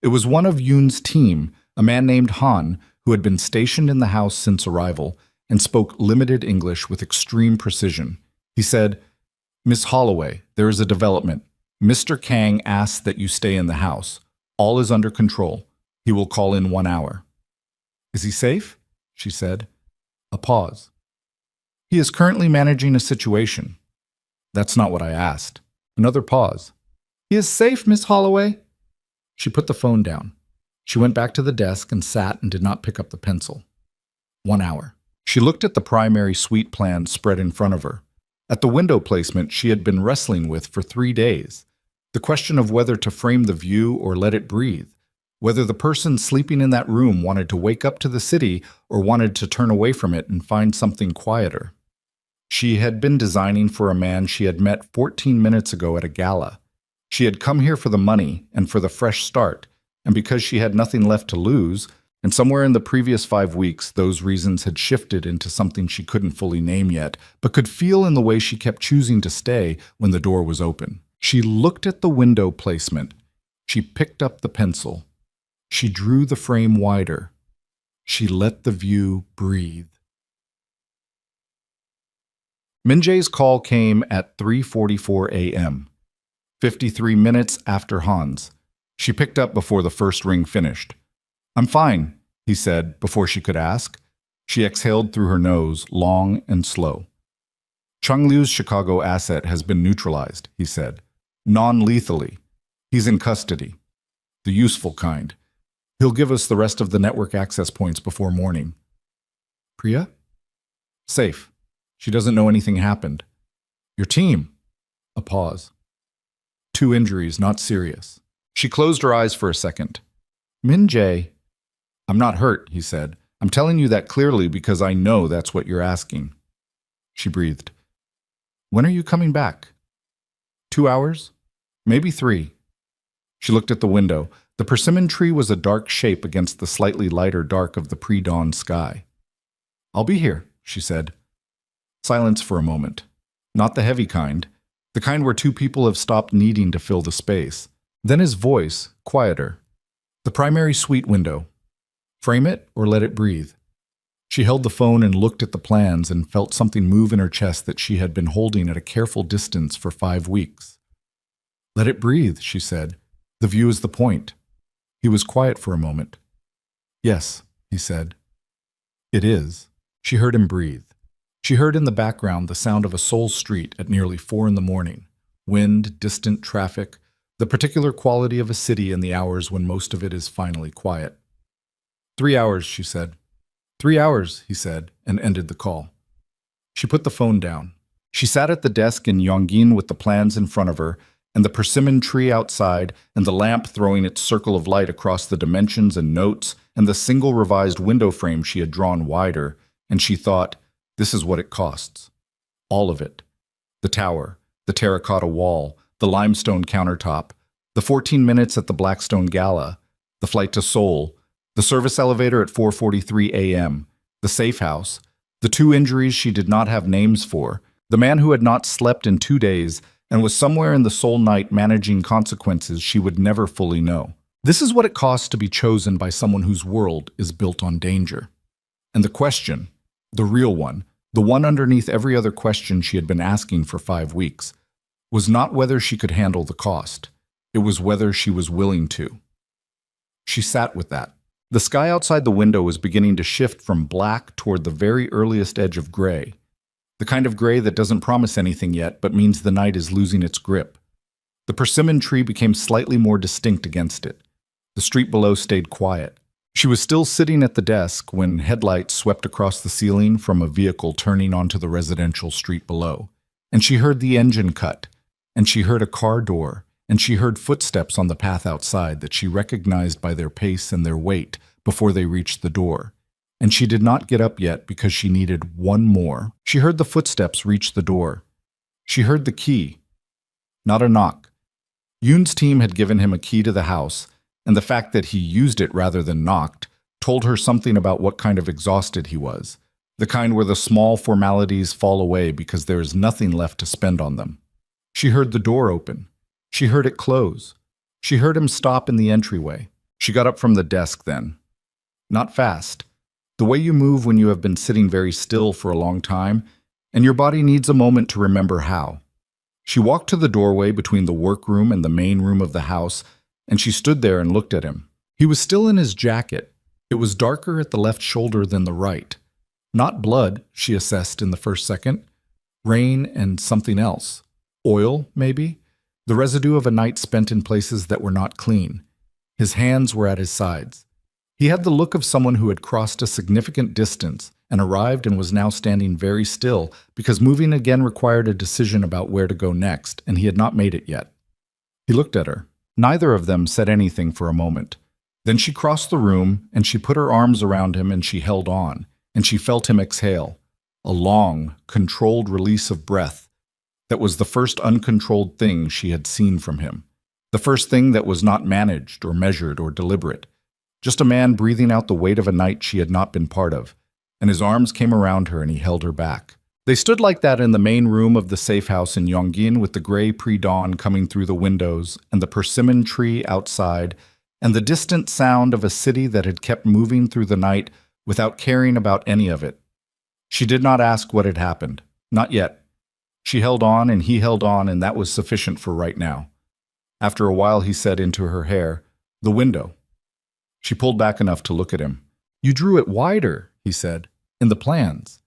It was one of Yoon's team, a man named Han, who had been stationed in the house since arrival and spoke limited English with extreme precision. He said, Miss Holloway, there is a development. Mr. Kang asks that you stay in the house. All is under control. He will call in 1 hour. Is he safe? She said. A pause. He is currently managing a situation. That's not what I asked. Another pause. He is safe, Miss Holloway. She put the phone down. She went back to the desk and sat and did not pick up the pencil. 1 hour. She looked at the primary suite plan spread in front of her. At the window placement she had been wrestling with for 3 days. The question of whether to frame the view or let it breathe. Whether the person sleeping in that room wanted to wake up to the city or wanted to turn away from it and find something quieter. She had been designing for a man she had met 14 minutes ago at a gala. She had come here for the money and for the fresh start, and because she had nothing left to lose, and somewhere in the previous 5 weeks those reasons had shifted into something she couldn't fully name yet, but could feel in the way she kept choosing to stay when the door was open. She looked at the window placement. She picked up the pencil. She drew the frame wider. She let the view breathe. Min Jae's call came at 3:44 a.m., 53 minutes after Han's. She picked up before the first ring finished. I'm fine, he said before she could ask. She exhaled through her nose, long and slow. Chung Liu's Chicago asset has been neutralized, he said. Non-lethally. He's in custody. The useful kind. He'll give us the rest of the network access points before morning. Priya? Safe. She doesn't know anything happened. Your team? A pause. 2 injuries, not serious. She closed her eyes for a second. Min Jae. I'm not hurt, he said. I'm telling you that clearly because I know that's what you're asking. She breathed. When are you coming back? 2 hours? Maybe 3. She looked at the window. The persimmon tree was a dark shape against the slightly lighter dark of the pre-dawn sky. I'll be here, she said. Silence for a moment. Not the heavy kind. The kind where two people have stopped needing to fill the space. Then his voice, quieter. The primary suite window. Frame it or let it breathe. She held the phone and looked at the plans and felt something move in her chest that she had been holding at a careful distance for 5 weeks. Let it breathe, she said. The view is the point. He was quiet for a moment. Yes, he said. It is. She heard him breathe. She heard in the background the sound of a Seoul street at nearly 4 in the morning. Wind, distant traffic, the particular quality of a city in the hours when most of it is finally quiet. 3 hours, she said. 3 hours, he said, and ended the call. She put the phone down. She sat at the desk in Yongin with the plans in front of her, and the persimmon tree outside, and the lamp throwing its circle of light across the dimensions and notes, and the single revised window frame she had drawn wider, and she thought, this is what it costs. All of it. The tower, the terracotta wall, the limestone countertop, the 14 minutes at the Blackstone Gala, the flight to Seoul, the service elevator at 4:43 a.m., the safe house, the 2 injuries she did not have names for, the man who had not slept in 2 days and was somewhere in the Seoul night managing consequences she would never fully know. This is what it costs to be chosen by someone whose world is built on danger. And the question, the real one, the one underneath every other question she had been asking for 5 weeks, was not whether she could handle the cost. It was whether she was willing to. She sat with that. The sky outside the window was beginning to shift from black toward the very earliest edge of gray, the kind of gray that doesn't promise anything yet but means the night is losing its grip. The persimmon tree became slightly more distinct against it. The street below stayed quiet. She was still sitting at the desk when headlights swept across the ceiling from a vehicle turning onto the residential street below, and she heard the engine cut, and she heard a car door, and she heard footsteps on the path outside that she recognized by their pace and their weight before they reached the door. And she did not get up yet because she needed one more. She heard the footsteps reach the door. She heard the key. Not a knock. Yoon's team had given him a key to the house, and the fact that he used it rather than knocked told her something about what kind of exhausted he was, the kind where the small formalities fall away because there is nothing left to spend on them. She heard the door open. She heard it close. She heard him stop in the entryway. She got up from the desk then. Not fast. The way you move when you have been sitting very still for a long time, and your body needs a moment to remember how. She walked to the doorway between the workroom and the main room of the house, and she stood there and looked at him. He was still in his jacket. It was darker at the left shoulder than the right. Not blood, she assessed in the first second. Rain and something else. Oil, maybe? The residue of a night spent in places that were not clean. His hands were at his sides. He had the look of someone who had crossed a significant distance and arrived and was now standing very still because moving again required a decision about where to go next, and he had not made it yet. He looked at her. Neither of them said anything for a moment. Then she crossed the room, and she put her arms around him, and she held on, and she felt him exhale. A long, controlled release of breath that was the first uncontrolled thing she had seen from him. The first thing that was not managed or measured or deliberate. Just a man breathing out the weight of a night she had not been part of, and his arms came around her and he held her back. They stood like that in the main room of the safe house in Yongin with the gray pre-dawn coming through the windows and the persimmon tree outside and the distant sound of a city that had kept moving through the night without caring about any of it. She did not ask what had happened. Not yet. She held on and he held on, and that was sufficient for right now. After a while he said into her hair, "The window." She pulled back enough to look at him. "You drew it wider," he said, "in the plans.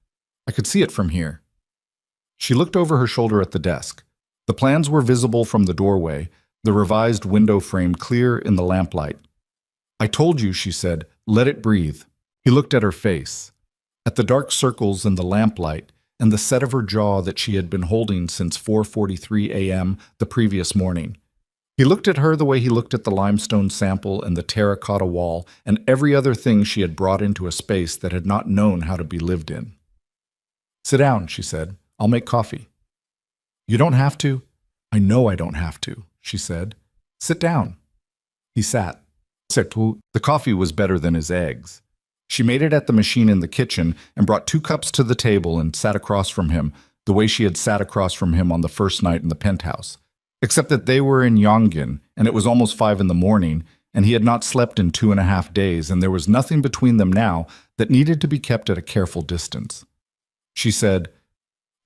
I could see it from here." She looked over her shoulder at the desk. The plans were visible from the doorway, the revised window frame clear in the lamplight. "I told you," she said, "let it breathe." He looked at her face, at the dark circles in the lamplight, and the set of her jaw that she had been holding since 4:43 a.m. the previous morning. He looked at her the way he looked at the limestone sample and the terracotta wall and every other thing she had brought into a space that had not known how to be lived in. "Sit down," she said. "I'll make coffee." "You don't have to." "I know I don't have to," she said. "Sit down." He sat. The coffee was better than his eggs. She made it at the machine in the kitchen and brought 2 cups to the table and sat across from him, the way she had sat across from him on the first night in the penthouse. Except that they were in Yongin, and it was almost 5 in the morning, and he had not slept in 2.5 days, and there was nothing between them now that needed to be kept at a careful distance. She said,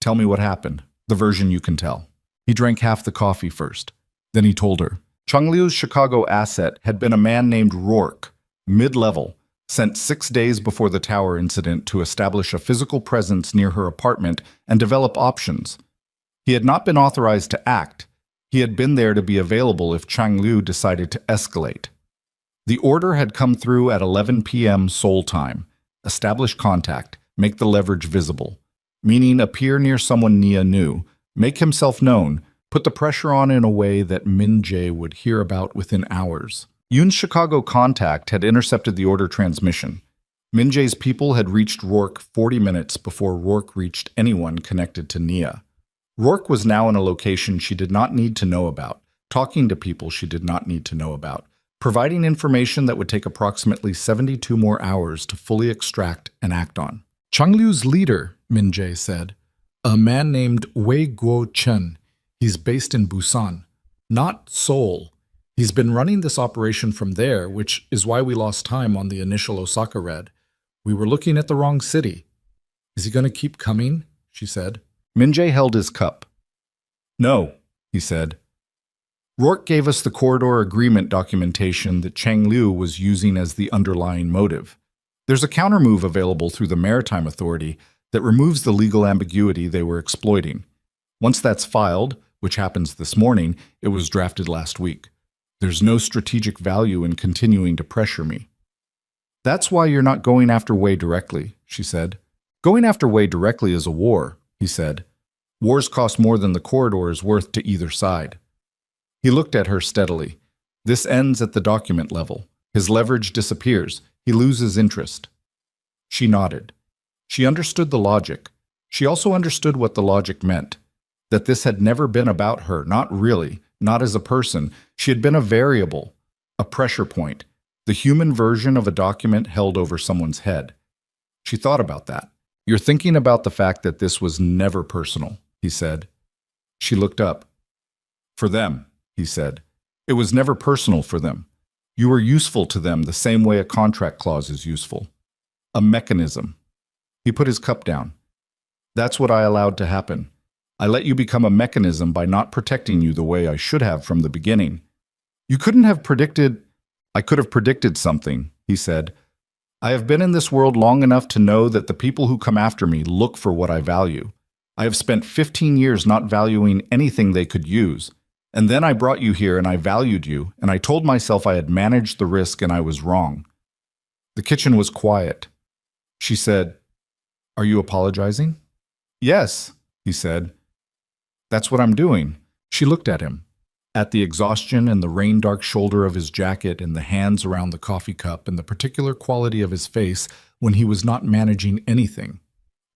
"Tell me what happened, the version you can tell." He drank half the coffee first. Then he told her. Chungliu's Chicago asset had been a man named Rourke, mid-level, sent 6 days before the tower incident to establish a physical presence near her apartment and develop options. He had not been authorized to act. He had been there to be available if Changliu decided to escalate. The order had come through at 11 p.m. Seoul time. Establish contact, make the leverage visible. Meaning appear near someone Nia knew, make himself known, put the pressure on in a way that Min Jae would hear about within hours. Yoon's Chicago contact had intercepted the order transmission. Min Jae's people had reached Rourke 40 minutes before Rourke reached anyone connected to Nia. Rourke was now in a location she did not need to know about, talking to people she did not need to know about, providing information that would take approximately 72 more hours to fully extract and act on. Changliu's leader, Min Jae said, a man named Wei Guo-chen. He's based in Busan, not Seoul. He's been running this operation from there, which is why we lost time on the initial Osaka raid. We were looking at the wrong city. Is he going to keep coming? She said. Min Jae held his cup. No, he said. Rourke gave us the corridor agreement documentation that Chang Liu was using as the underlying motive. There's a countermove available through the Maritime Authority that removes the legal ambiguity they were exploiting. Once that's filed, which happens this morning, it was drafted last week. There's no strategic value in continuing to pressure me. That's why you're not going after Wei directly, she said. Going after Wei directly is a war, he said. Wars cost more than the corridor is worth to either side. He looked at her steadily. This ends at the document level. His leverage disappears. He loses interest. She nodded. She understood the logic. She also understood what the logic meant. That this had never been about her, not really, not as a person. She had been a variable, a pressure point, the human version of a document held over someone's head. She thought about that. You're thinking about the fact that this was never personal, he said. She looked up. For them, he said. It was never personal for them. You were useful to them the same way a contract clause is useful. A mechanism. He put his cup down. That's what I allowed to happen. I let you become a mechanism by not protecting you the way I should have from the beginning. You couldn't have predicted... I could have predicted something, he said. I have been in this world long enough to know that the people who come after me look for what I value. I have spent 15 years not valuing anything they could use. And then I brought you here and I valued you, and I told myself I had managed the risk and I was wrong. The kitchen was quiet. She said, Are you apologizing? Yes, he said. That's what I'm doing. She looked at him, at the exhaustion and the rain-dark shoulder of his jacket and the hands around the coffee cup and the particular quality of his face when he was not managing anything.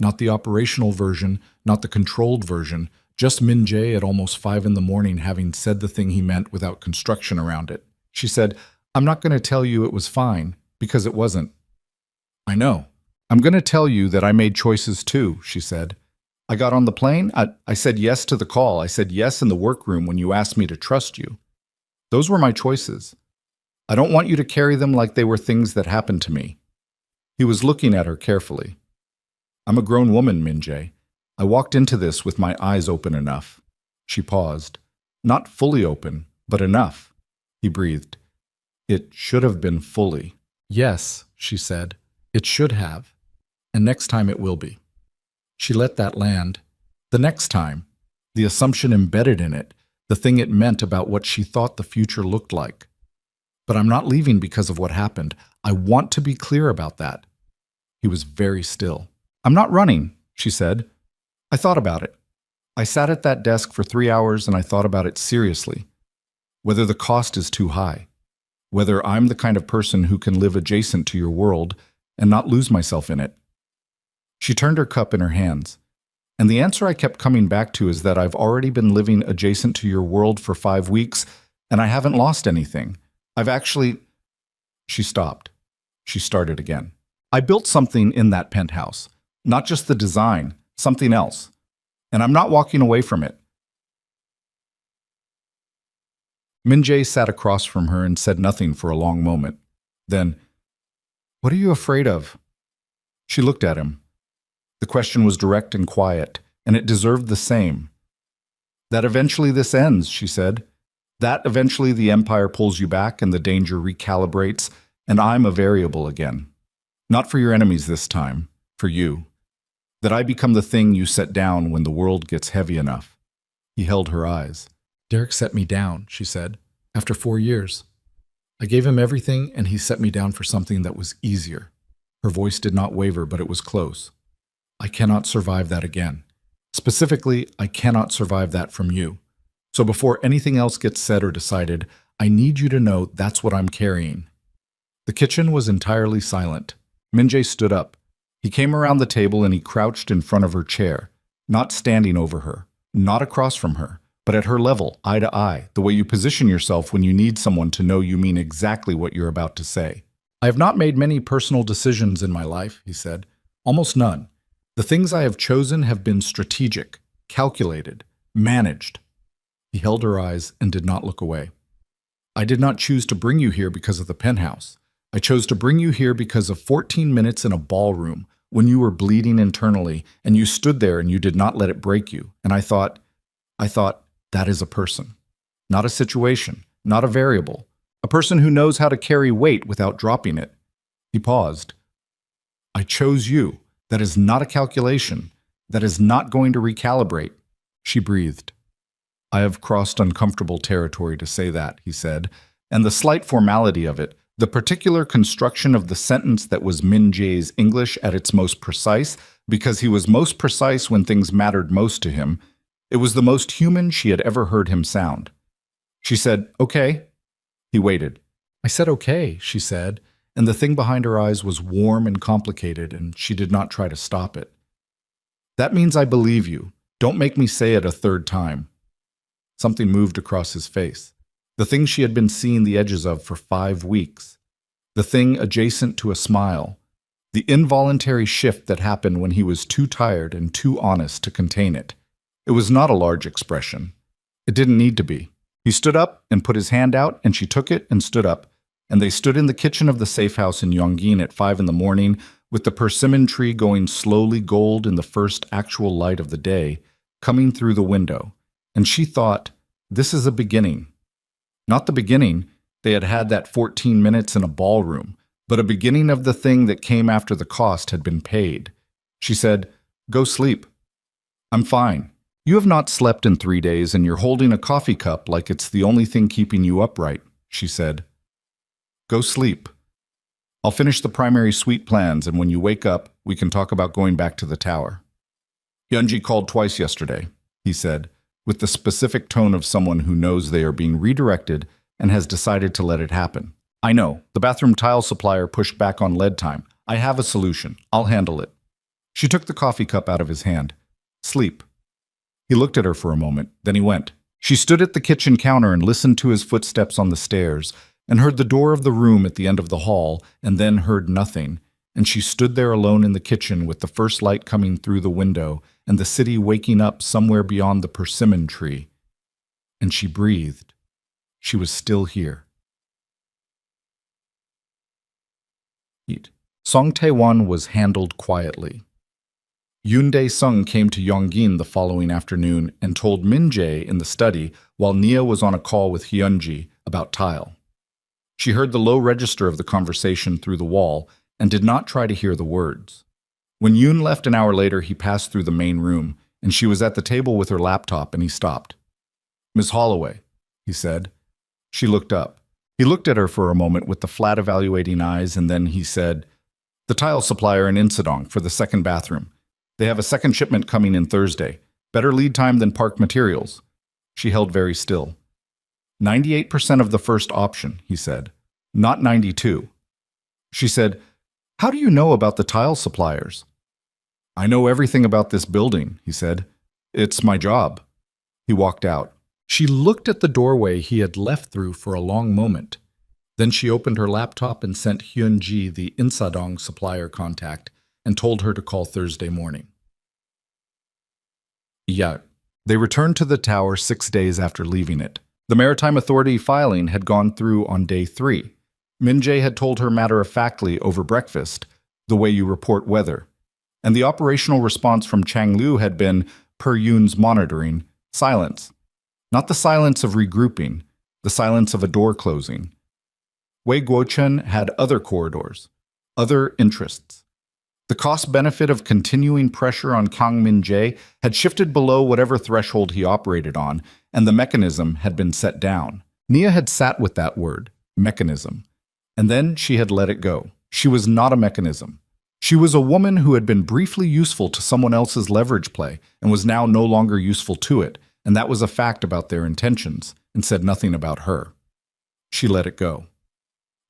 Not the operational version, not the controlled version, just Min Jae at almost 5 in the morning having said the thing he meant without construction around it. She said, I'm not going to tell you it was fine, because it wasn't. I know. I'm going to tell you that I made choices too, she said. I got on the plane. I said yes to the call. I said yes in the workroom when you asked me to trust you. Those were my choices. I don't want you to carry them like they were things that happened to me. He was looking at her carefully. I'm a grown woman, Min Jae. I walked into this with my eyes open enough. She paused. Not fully open, but enough. He breathed. It should have been fully. Yes, she said. It should have. And next time it will be. She let that land. The next time, the assumption embedded in it, the thing it meant about what she thought the future looked like. But I'm not leaving because of what happened. I want to be clear about that. He was very still. I'm not running, she said. I thought about it. I sat at that desk for 3 hours and I thought about it seriously. whether the cost is too high, whether I'm the kind of person who can live adjacent to your world and not lose myself in it. She turned her cup in her hands, and the answer I kept coming back to is that I've already been living adjacent to your world for 5 weeks, and I haven't lost anything. I've actually... She stopped. She started again. I built something in that penthouse, not just the design, something else, and I'm not walking away from it. Min-jae sat across from her and said nothing for a long moment. Then, "What are you afraid of?" She looked at him. The question was direct and quiet, and it deserved the same. "That eventually this ends," she said. "That eventually the empire pulls you back and the danger recalibrates, and I'm a variable again. Not for your enemies this time, for you. That I become the thing you set down when the world gets heavy enough." He held her eyes. "Derek set me down," she said, "after 4 years. I gave him everything, and he set me down for something that was easier." Her voice did not waver, but it was close. "I cannot survive that again. Specifically, I cannot survive that from you. So before anything else gets said or decided, I need you to know that's what I'm carrying." The kitchen was entirely silent. Min-jae stood up. He came around the table and he crouched in front of her chair, not standing over her, not across from her, but at her level, eye to eye, the way you position yourself when you need someone to know you mean exactly what you're about to say. "I have not made many personal decisions in my life," he said. "Almost none. The things I have chosen have been strategic, calculated, managed." He held her eyes and did not look away. "I did not choose to bring you here because of the penthouse. I chose to bring you here because of 14 minutes in a ballroom when you were bleeding internally and you stood there and you did not let it break you. And I thought, that is a person. Not a situation, not a variable. A person who knows how to carry weight without dropping it." He paused. "I chose you. That is not a calculation. That is not going to recalibrate." She breathed. "I have crossed uncomfortable territory to say that," he said, and the slight formality of it, the particular construction of the sentence that was Min-jae's English at its most precise, because he was most precise when things mattered most to him, it was the most human she had ever heard him sound. She said, "Okay." He waited. "I said okay," she said, and the thing behind her eyes was warm and complicated, and she did not try to stop it. "That means I believe you. Don't make me say it a third time." Something moved across his face. The thing she had been seeing the edges of for 5 weeks. The thing adjacent to a smile. The involuntary shift that happened when he was too tired and too honest to contain it. It was not a large expression. It didn't need to be. He stood up and put his hand out, and she took it and stood up, and they stood in the kitchen of the safe house in Yongin at 5 in the morning, with the persimmon tree going slowly gold in the first actual light of the day, coming through the window. And she thought, this is a beginning. Not the beginning, they had had that 14 minutes in a ballroom, but a beginning of the thing that came after the cost had been paid. She said, "Go sleep." "I'm fine. You have not slept in 3 days and you're holding a coffee cup like it's the only thing keeping you upright," she said. "Go sleep. I'll finish the primary suite plans, and when you wake up, we can talk about going back to the tower." "Hyunji called twice yesterday," he said, with the specific tone of someone who knows they are being redirected and has decided to let it happen. "I know. The bathroom tile supplier pushed back on lead time. I have a solution. I'll handle it." She took the coffee cup out of his hand. "Sleep." He looked at her for a moment, then he went. She stood at the kitchen counter and listened to his footsteps on the stairs, and heard the door of the room at the end of the hall, and then heard nothing, and she stood there alone in the kitchen with the first light coming through the window and the city waking up somewhere beyond the persimmon tree. And she breathed. She was still here. Song Tae-won was handled quietly. Yoon Dae-sung came to Yongin the following afternoon and told Min-jae in the study while Nia was on a call with Hyunji about tile. She heard the low register of the conversation through the wall and did not try to hear the words. When Yoon left an hour later, he passed through the main room, and she was at the table with her laptop, and he stopped. "Miss Holloway," he said. She looked up. He looked at her for a moment with the flat evaluating eyes, and then he said, "The tile supplier in Insadong for the second bathroom. They have a second shipment coming in Thursday. Better lead time than Park Materials." She held very still. 98% of the first option, he said. Not 92. She said, "How do you know about the tile suppliers?" "I know everything about this building," he said. "It's my job." He walked out. She looked at the doorway he had left through for a long moment. Then she opened her laptop and sent Hyun-ji the Insadong supplier contact and told her to call Thursday morning. Yeah. They returned to the tower 6 days after leaving it. The Maritime Authority filing had gone through on day 3. Min-jae had told her matter-of-factly over breakfast, "The way you report weather." And the operational response from Chang-Lu had been, per Yoon's monitoring, silence. Not the silence of regrouping, the silence of a door closing. Wei Guochen had other corridors, other interests. The cost-benefit of continuing pressure on Kang Min-jae had shifted below whatever threshold he operated on, and the mechanism had been set down. Nia had sat with that word, mechanism, and then she had let it go. She was not a mechanism. She was a woman who had been briefly useful to someone else's leverage play and was now no longer useful to it, and that was a fact about their intentions, and said nothing about her. She let it go.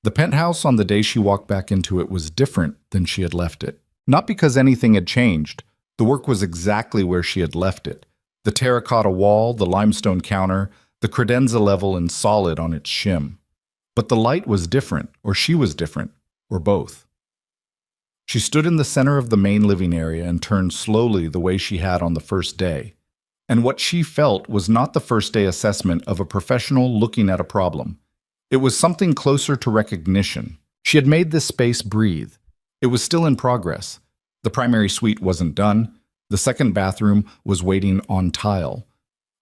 The penthouse on the day she walked back into it was different than she had left it. Not because anything had changed. The work was exactly where she had left it. The terracotta wall, the limestone counter, the credenza level and solid on its shim. But the light was different, or she was different, or both. She stood in the center of the main living area and turned slowly the way she had on the first day. And what she felt was not the first day assessment of a professional looking at a problem. It was something closer to recognition. She had made this space breathe. It was still in progress. The primary suite wasn't done. The second bathroom was waiting on tile.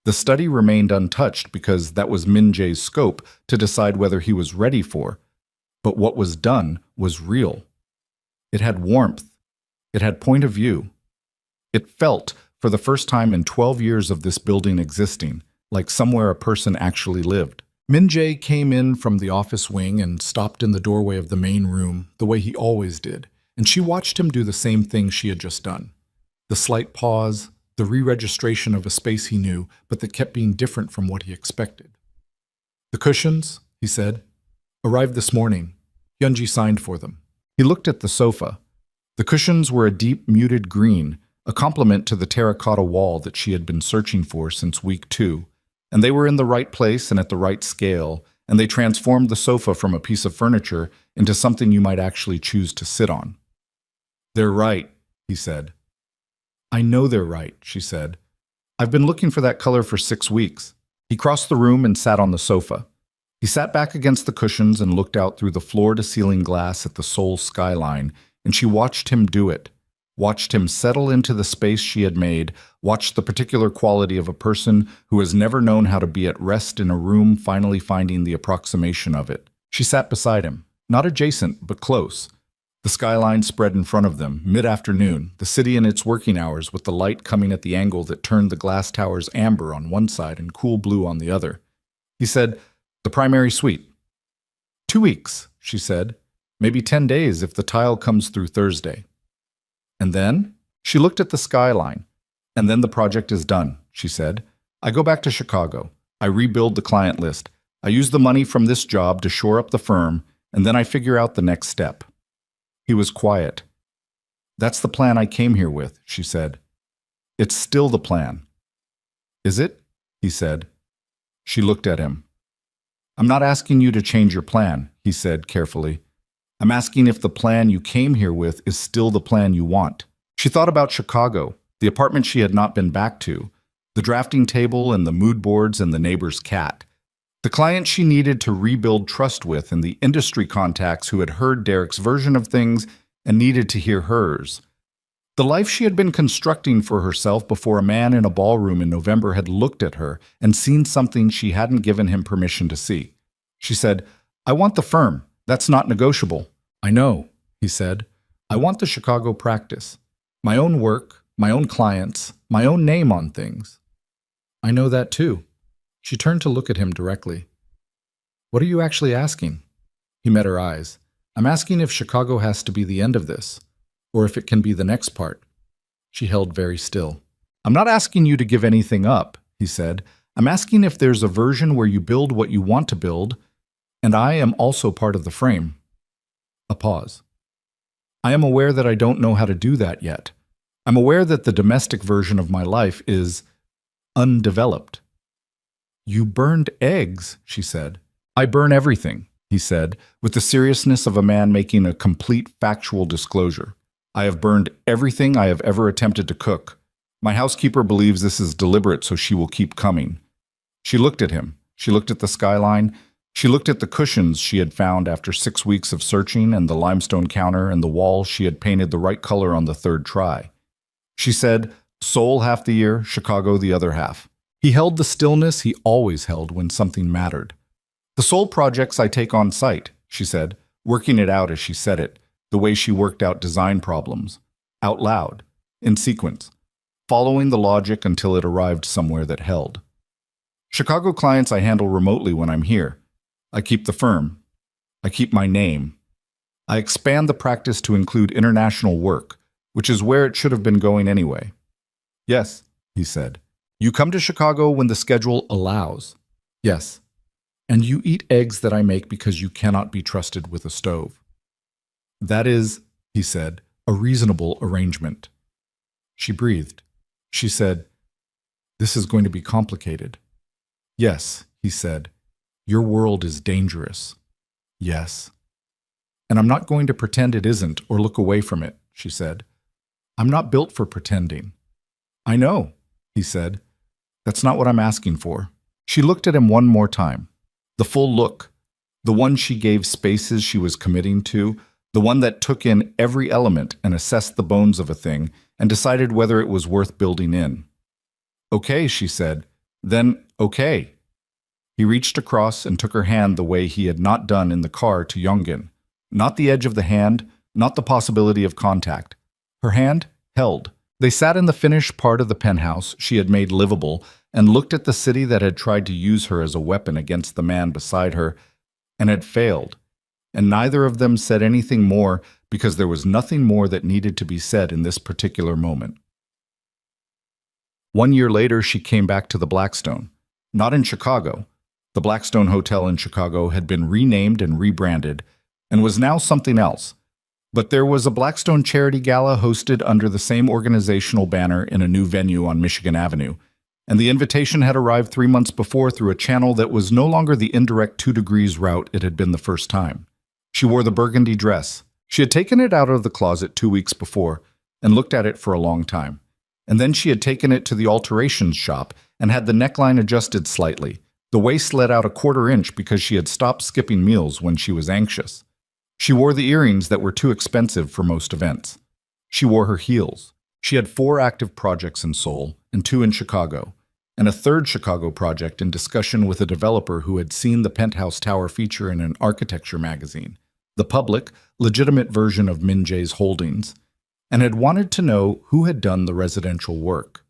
The study remained untouched because that was Min-jae's scope to decide whether he was ready for. But what was done was real. It had warmth. It had point of view. It felt, for the first time in 12 years of this building existing, like somewhere a person actually lived. Min-jae came in from the office wing and stopped in the doorway of the main room the way he always did, and she watched him do the same thing she had just done. The slight pause, the re-registration of a space he knew, but that kept being different from what he expected. "The cushions," he said, "arrived this morning." Hyun-ji signed for them. He looked at the sofa. The cushions were a deep, muted green, a complement to the terracotta wall that she had been searching for since week 2. And they were in the right place and at the right scale, and they transformed the sofa from a piece of furniture into something you might actually choose to sit on. "They're right," he said. "I know they're right," she said. "I've been looking for that color for 6 weeks." He crossed the room and sat on the sofa. He sat back against the cushions and looked out through the floor-to-ceiling glass at the Seoul skyline, and she watched him do it. Watched him settle into the space she had made, watched the particular quality of a person who has never known how to be at rest in a room finally finding the approximation of it. She sat beside him, not adjacent, but close. The skyline spread in front of them, mid-afternoon, the city in its working hours with the light coming at the angle that turned the glass towers amber on one side and cool blue on the other. He said, "The primary suite." 2 weeks, she said. "Maybe 10 days if the tile comes through Thursday." "And then?" She looked at the skyline. "And then the project is done," she said. "I go back to Chicago. I rebuild the client list. I use the money from this job to shore up the firm, and then I figure out the next step." He was quiet. "That's the plan I came here with," she said. "It's still the plan." "Is it?" he said. She looked at him. "I'm not asking you to change your plan," he said carefully. "I'm asking if the plan you came here with is still the plan you want." She thought about Chicago, the apartment she had not been back to, the drafting table and the mood boards and the neighbor's cat, the client she needed to rebuild trust with and the industry contacts who had heard Derek's version of things and needed to hear hers. The life she had been constructing for herself before a man in a ballroom in November had looked at her and seen something she hadn't given him permission to see. She said, "I want the firm. That's not negotiable." "I know," he said. "I want the Chicago practice. My own work, my own clients, my own name on things." "I know that too." She turned to look at him directly. "What are you actually asking?" He met her eyes. "I'm asking if Chicago has to be the end of this, or if it can be the next part." She held very still. "I'm not asking you to give anything up," he said. I'm asking if there's a version where you build what you want to build, and I am also part of the frame. A pause. I am aware that I don't know how to do that yet. I'm aware that the domestic version of my life is undeveloped. You burned eggs, she said. I burn everything, he said, with the seriousness of a man making a complete factual disclosure. I have burned everything I have ever attempted to cook. My housekeeper believes this is deliberate, so she will keep coming. She looked at him. She looked at the skyline. She looked at the cushions she had found after 6 weeks of searching and the limestone counter and the wall she had painted the right color on the third try. She said, Seoul half the year, Chicago the other half. He held the stillness he always held when something mattered. The Seoul projects I take on site, she said, working it out as she said it, the way she worked out design problems, out loud, in sequence, following the logic until it arrived somewhere that held. Chicago clients I handle remotely when I'm here. I keep the firm. I keep my name. I expand the practice to include international work, which is where it should have been going anyway. Yes, he said. You come to Chicago when the schedule allows. Yes. And you eat eggs that I make because you cannot be trusted with a stove. That is, he said, a reasonable arrangement. She breathed. She said, This is going to be complicated. Yes, he said. Your world is dangerous. Yes. And I'm not going to pretend it isn't or look away from it, she said. I'm not built for pretending. I know, he said. That's not what I'm asking for. She looked at him one more time. The full look, the one she gave spaces she was committing to, the one that took in every element and assessed the bones of a thing and decided whether it was worth building in. Okay, she said. Then, okay. He reached across and took her hand the way he had not done in the car to Yongin. Not the edge of the hand, not the possibility of contact. Her hand held. They sat in the finished part of the penthouse she had made livable and looked at the city that had tried to use her as a weapon against the man beside her and had failed. And neither of them said anything more because there was nothing more that needed to be said in this particular moment. 1 year later, she came back to the Blackstone. Not in Chicago. The Blackstone Hotel in Chicago had been renamed and rebranded and was now something else. But there was a Blackstone charity gala hosted under the same organizational banner in a new venue on Michigan Avenue, and the invitation had arrived 3 months before through a channel that was no longer the indirect 2 degrees route it had been the first time. She wore the burgundy dress. She had taken it out of the closet 2 weeks before and looked at it for a long time. And then she had taken it to the alterations shop and had the neckline adjusted slightly. The waist let out a 1/4 inch because she had stopped skipping meals when she was anxious. She wore the earrings that were too expensive for most events. She wore her heels. She had 4 active projects in Seoul and 2 in Chicago, and a 3rd Chicago project in discussion with a developer who had seen the penthouse tower feature in an architecture magazine, the public, legitimate version of Min Jae's holdings, and had wanted to know who had done the residential work.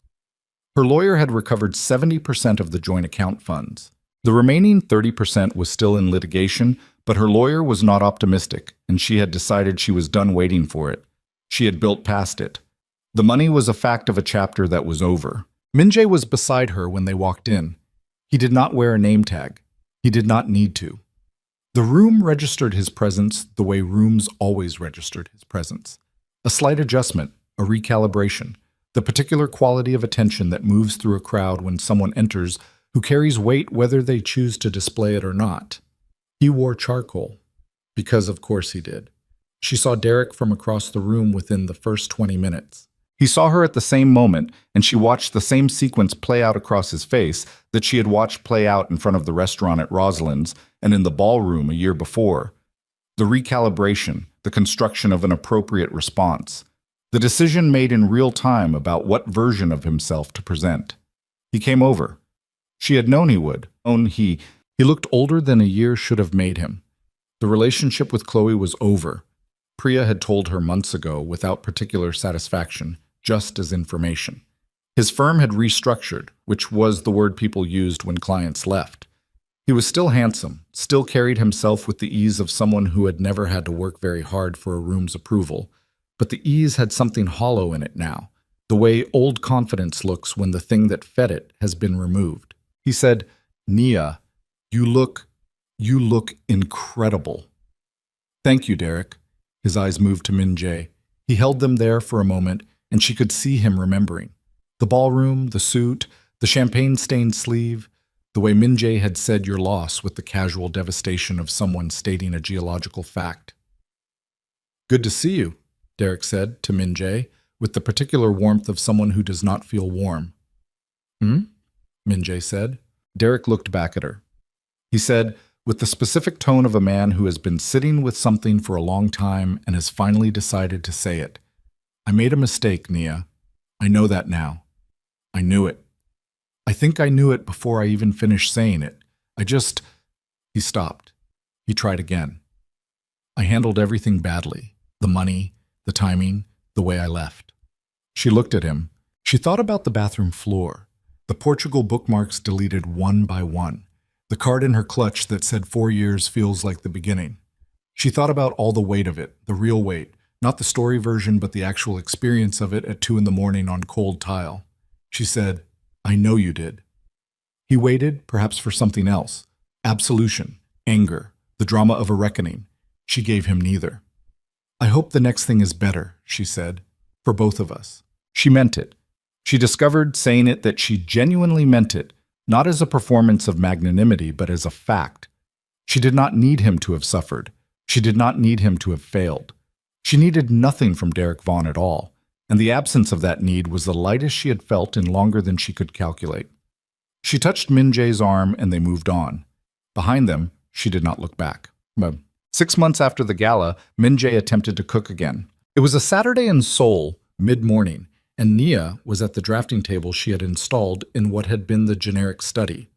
Her lawyer had recovered 70% of the joint account funds. The remaining 30% was still in litigation, but her lawyer was not optimistic, and she had decided she was done waiting for it. She had built past it. The money was a fact of a chapter that was over. Min Jae was beside her when they walked in. He did not wear a name tag. He did not need to. The room registered his presence the way rooms always registered his presence. A slight adjustment, a recalibration, the particular quality of attention that moves through a crowd when someone enters who carries weight whether they choose to display it or not. He wore charcoal, because of course he did. She saw Derek from across the room within the first 20 minutes. He saw her at the same moment, and she watched the same sequence play out across his face that she had watched play out in front of the restaurant at Rosalind's and in the ballroom a year before. The recalibration, the construction of an appropriate response, the decision made in real time about what version of himself to present. He came over. She had known he would. He looked older than a year should have made him. The relationship with Chloe was over. Priya had told her months ago without particular satisfaction, just as information. His firm had restructured, which was the word people used when clients left. He was still handsome, still carried himself with the ease of someone who had never had to work very hard for a room's approval, but the ease had something hollow in it now, the way old confidence looks when the thing that fed it has been removed. He said, "Nia, you look, you look incredible." "Thank you, Derek." His eyes moved to Min Jae. He held them there for a moment, and she could see him remembering. The ballroom, the suit, the champagne-stained sleeve, the way Min Jae had said your loss with the casual devastation of someone stating a geological fact. "Good to see you," Derek said to Min Jae, with the particular warmth of someone who does not feel warm. "Hmm?" Min Jae said. Derek looked back at her. He said, with the specific tone of a man who has been sitting with something for a long time and has finally decided to say it, "I made a mistake, Nia. I know that now. I knew it. I think I knew it before I even finished saying it. I just—" He stopped. He tried again. "I handled everything badly. The money, the timing, the way I left." She looked at him. She thought about the bathroom floor, the Portugal bookmarks deleted one by one, the card in her clutch that said 4 years feels like the beginning. She thought about all the weight of it, the real weight, not the story version but the actual experience of it at 2 a.m. on cold tile. She said, "I know you did." He waited, perhaps for something else. Absolution, anger, the drama of a reckoning. She gave him neither. "I hope the next thing is better," she said, "for both of us." She meant it. She discovered, saying it, that she genuinely meant it, not as a performance of magnanimity, but as a fact. She did not need him to have suffered. She did not need him to have failed. She needed nothing from Derek Vaughn at all, and the absence of that need was the lightest she had felt in longer than she could calculate. She touched Min Jae's arm and they moved on. Behind them, she did not look back. 6 months after the gala, Min Jae attempted to cook again. It was a Saturday in Seoul, mid-morning, and Nia was at the drafting table she had installed in what had been the generic study,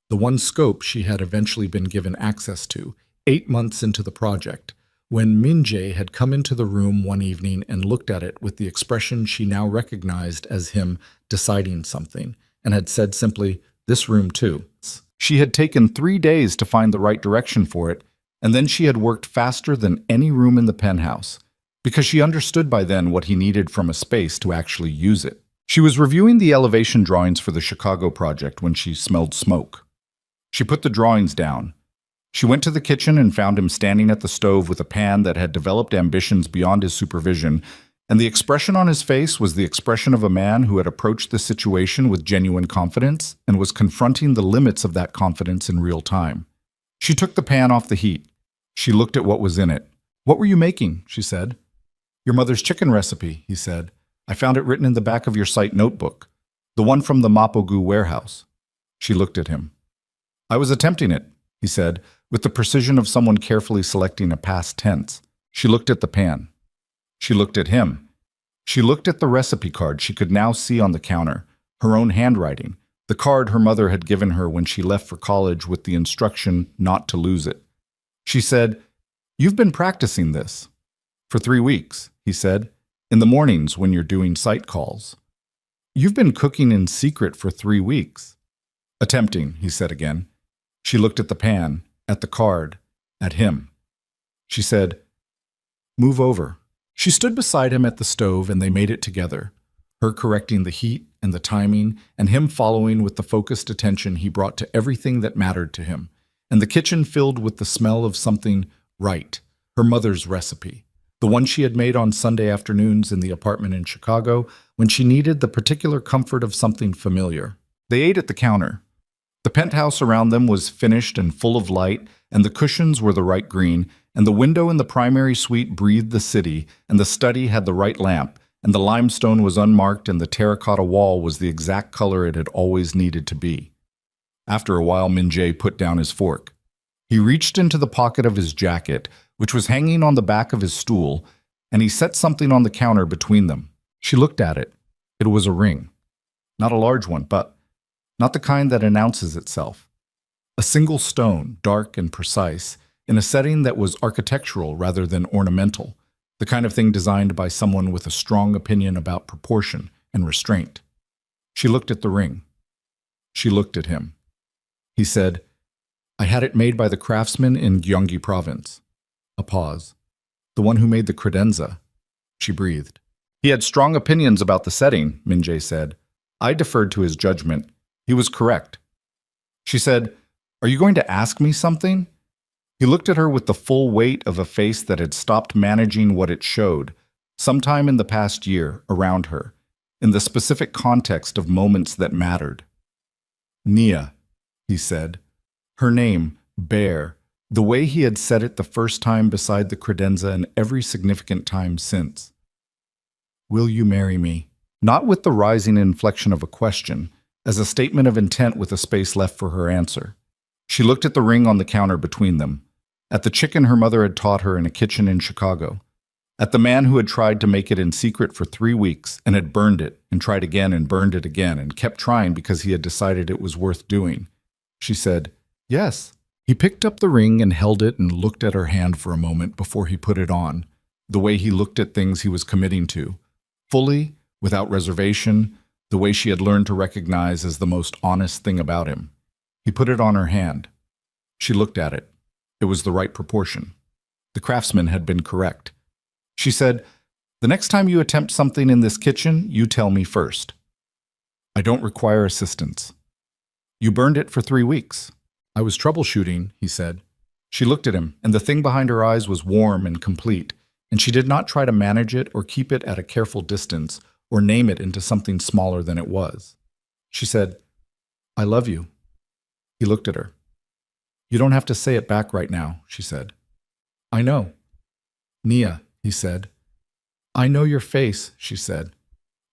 the one scope she had eventually been given access to, 8 months into the project, when Min Jae had come into the room one evening and looked at it with the expression she now recognized as him deciding something, and had said simply, "This room too." She had taken 3 days to find the right direction for it, and then she had worked faster than any room in the penthouse, because she understood by then what he needed from a space to actually use it. She was reviewing the elevation drawings for the Chicago project when she smelled smoke. She put the drawings down. She went to the kitchen and found him standing at the stove with a pan that had developed ambitions beyond his supervision, and the expression on his face was the expression of a man who had approached the situation with genuine confidence and was confronting the limits of that confidence in real time. She took the pan off the heat. She looked at what was in it. "What were you making?" she said. "Your mother's chicken recipe," he said. "I found it written in the back of your site notebook, the one from the Mapogu warehouse." She looked at him. "I was attempting it," he said, with the precision of someone carefully selecting a past tense. She looked at the pan. She looked at him. She looked at the recipe card she could now see on the counter, her own handwriting, the card her mother had given her when she left for college with the instruction not to lose it. She said, "You've been practicing this." "For 3 weeks," he said, "in the mornings when you're doing site calls." "You've been cooking in secret for 3 weeks." "Attempting," he said again. She looked at the pan, at the card, at him. She said, "Move over." She stood beside him at the stove and they made it together, her correcting the heat and the timing, and him following with the focused attention he brought to everything that mattered to him, and the kitchen filled with the smell of something right, her mother's recipe, the one she had made on Sunday afternoons in the apartment in Chicago when she needed the particular comfort of something familiar. They ate at the counter. The penthouse around them was finished and full of light, and the cushions were the right green, and the window in the primary suite breathed the city, and the study had the right lamp, and the limestone was unmarked, and the terracotta wall was the exact color it had always needed to be. After a while, Min Jae put down his fork. He reached into the pocket of his jacket, which was hanging on the back of his stool, and he set something on the counter between them. She looked at it. It was a ring. Not a large one, but not the kind that announces itself. A single stone, dark and precise, in a setting that was architectural rather than ornamental, the kind of thing designed by someone with a strong opinion about proportion and restraint. She looked at the ring. She looked at him. He said, "I had it made by the craftsman in Gyeonggi province." A pause. "The one who made the credenza." She breathed. "He had strong opinions about the setting," Min Jae said. "I deferred to his judgment. He was correct." She said, "Are you going to ask me something?" He looked at her with the full weight of a face that had stopped managing what it showed, sometime in the past year, around her, in the specific context of moments that mattered. "Nia," he said. Her name, Bear, the way he had said it the first time beside the credenza and every significant time since. "Will you marry me?" Not with the rising inflection of a question, as a statement of intent with a space left for her answer. She looked at the ring on the counter between them, at the chicken her mother had taught her in a kitchen in Chicago, at the man who had tried to make it in secret for 3 weeks and had burned it and tried again and burned it again and kept trying because he had decided it was worth doing. She said, "Yes." He picked up the ring and held it and looked at her hand for a moment before he put it on, the way he looked at things he was committing to, fully, without reservation, the way she had learned to recognize as the most honest thing about him. He put it on her hand. She looked at it. It was the right proportion. The craftsman had been correct. She said, "The next time you attempt something in this kitchen, you tell me first. I don't require assistance." "You burned it for 3 weeks." "I was troubleshooting," he said. She looked at him, and the thing behind her eyes was warm and complete, and she did not try to manage it or keep it at a careful distance or name it into something smaller than it was. She said, "I love you." He looked at her. "You don't have to say it back right now," she said. "I know." "Nia," he said. "I know your face," she said.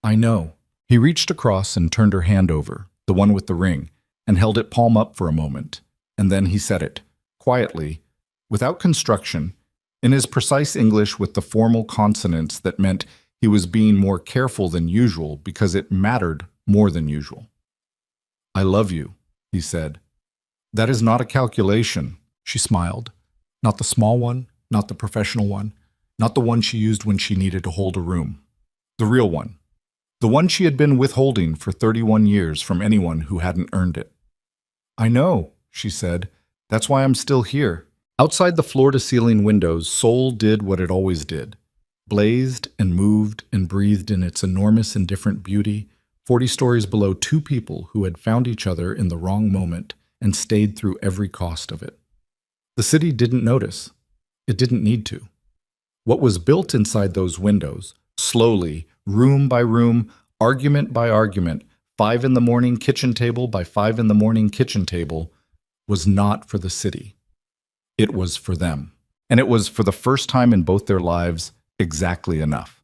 "I know." He reached across and turned her hand over, the one with the ring, and held it palm up for a moment, and then he said it, quietly, without construction, in his precise English with the formal consonants that meant he was being more careful than usual because it mattered more than usual. "I love you," he said. "That is not a calculation," she smiled. Not the small one, not the professional one, not the one she used when she needed to hold a room. The real one. The one she had been withholding for 31 years from anyone who hadn't earned it. "I know," she said. "That's why I'm still here." Outside the floor-to-ceiling windows, Seoul did what it always did. Blazed and moved and breathed in its enormous and different beauty, 40 stories below two people who had found each other in the wrong moment and stayed through every cost of it. The city didn't notice. It didn't need to. What was built inside those windows, slowly, room by room, argument by argument, 5 in the morning kitchen table by 5 in the morning kitchen table, was not for the city. It was for them. And it was, for the first time in both their lives, exactly enough.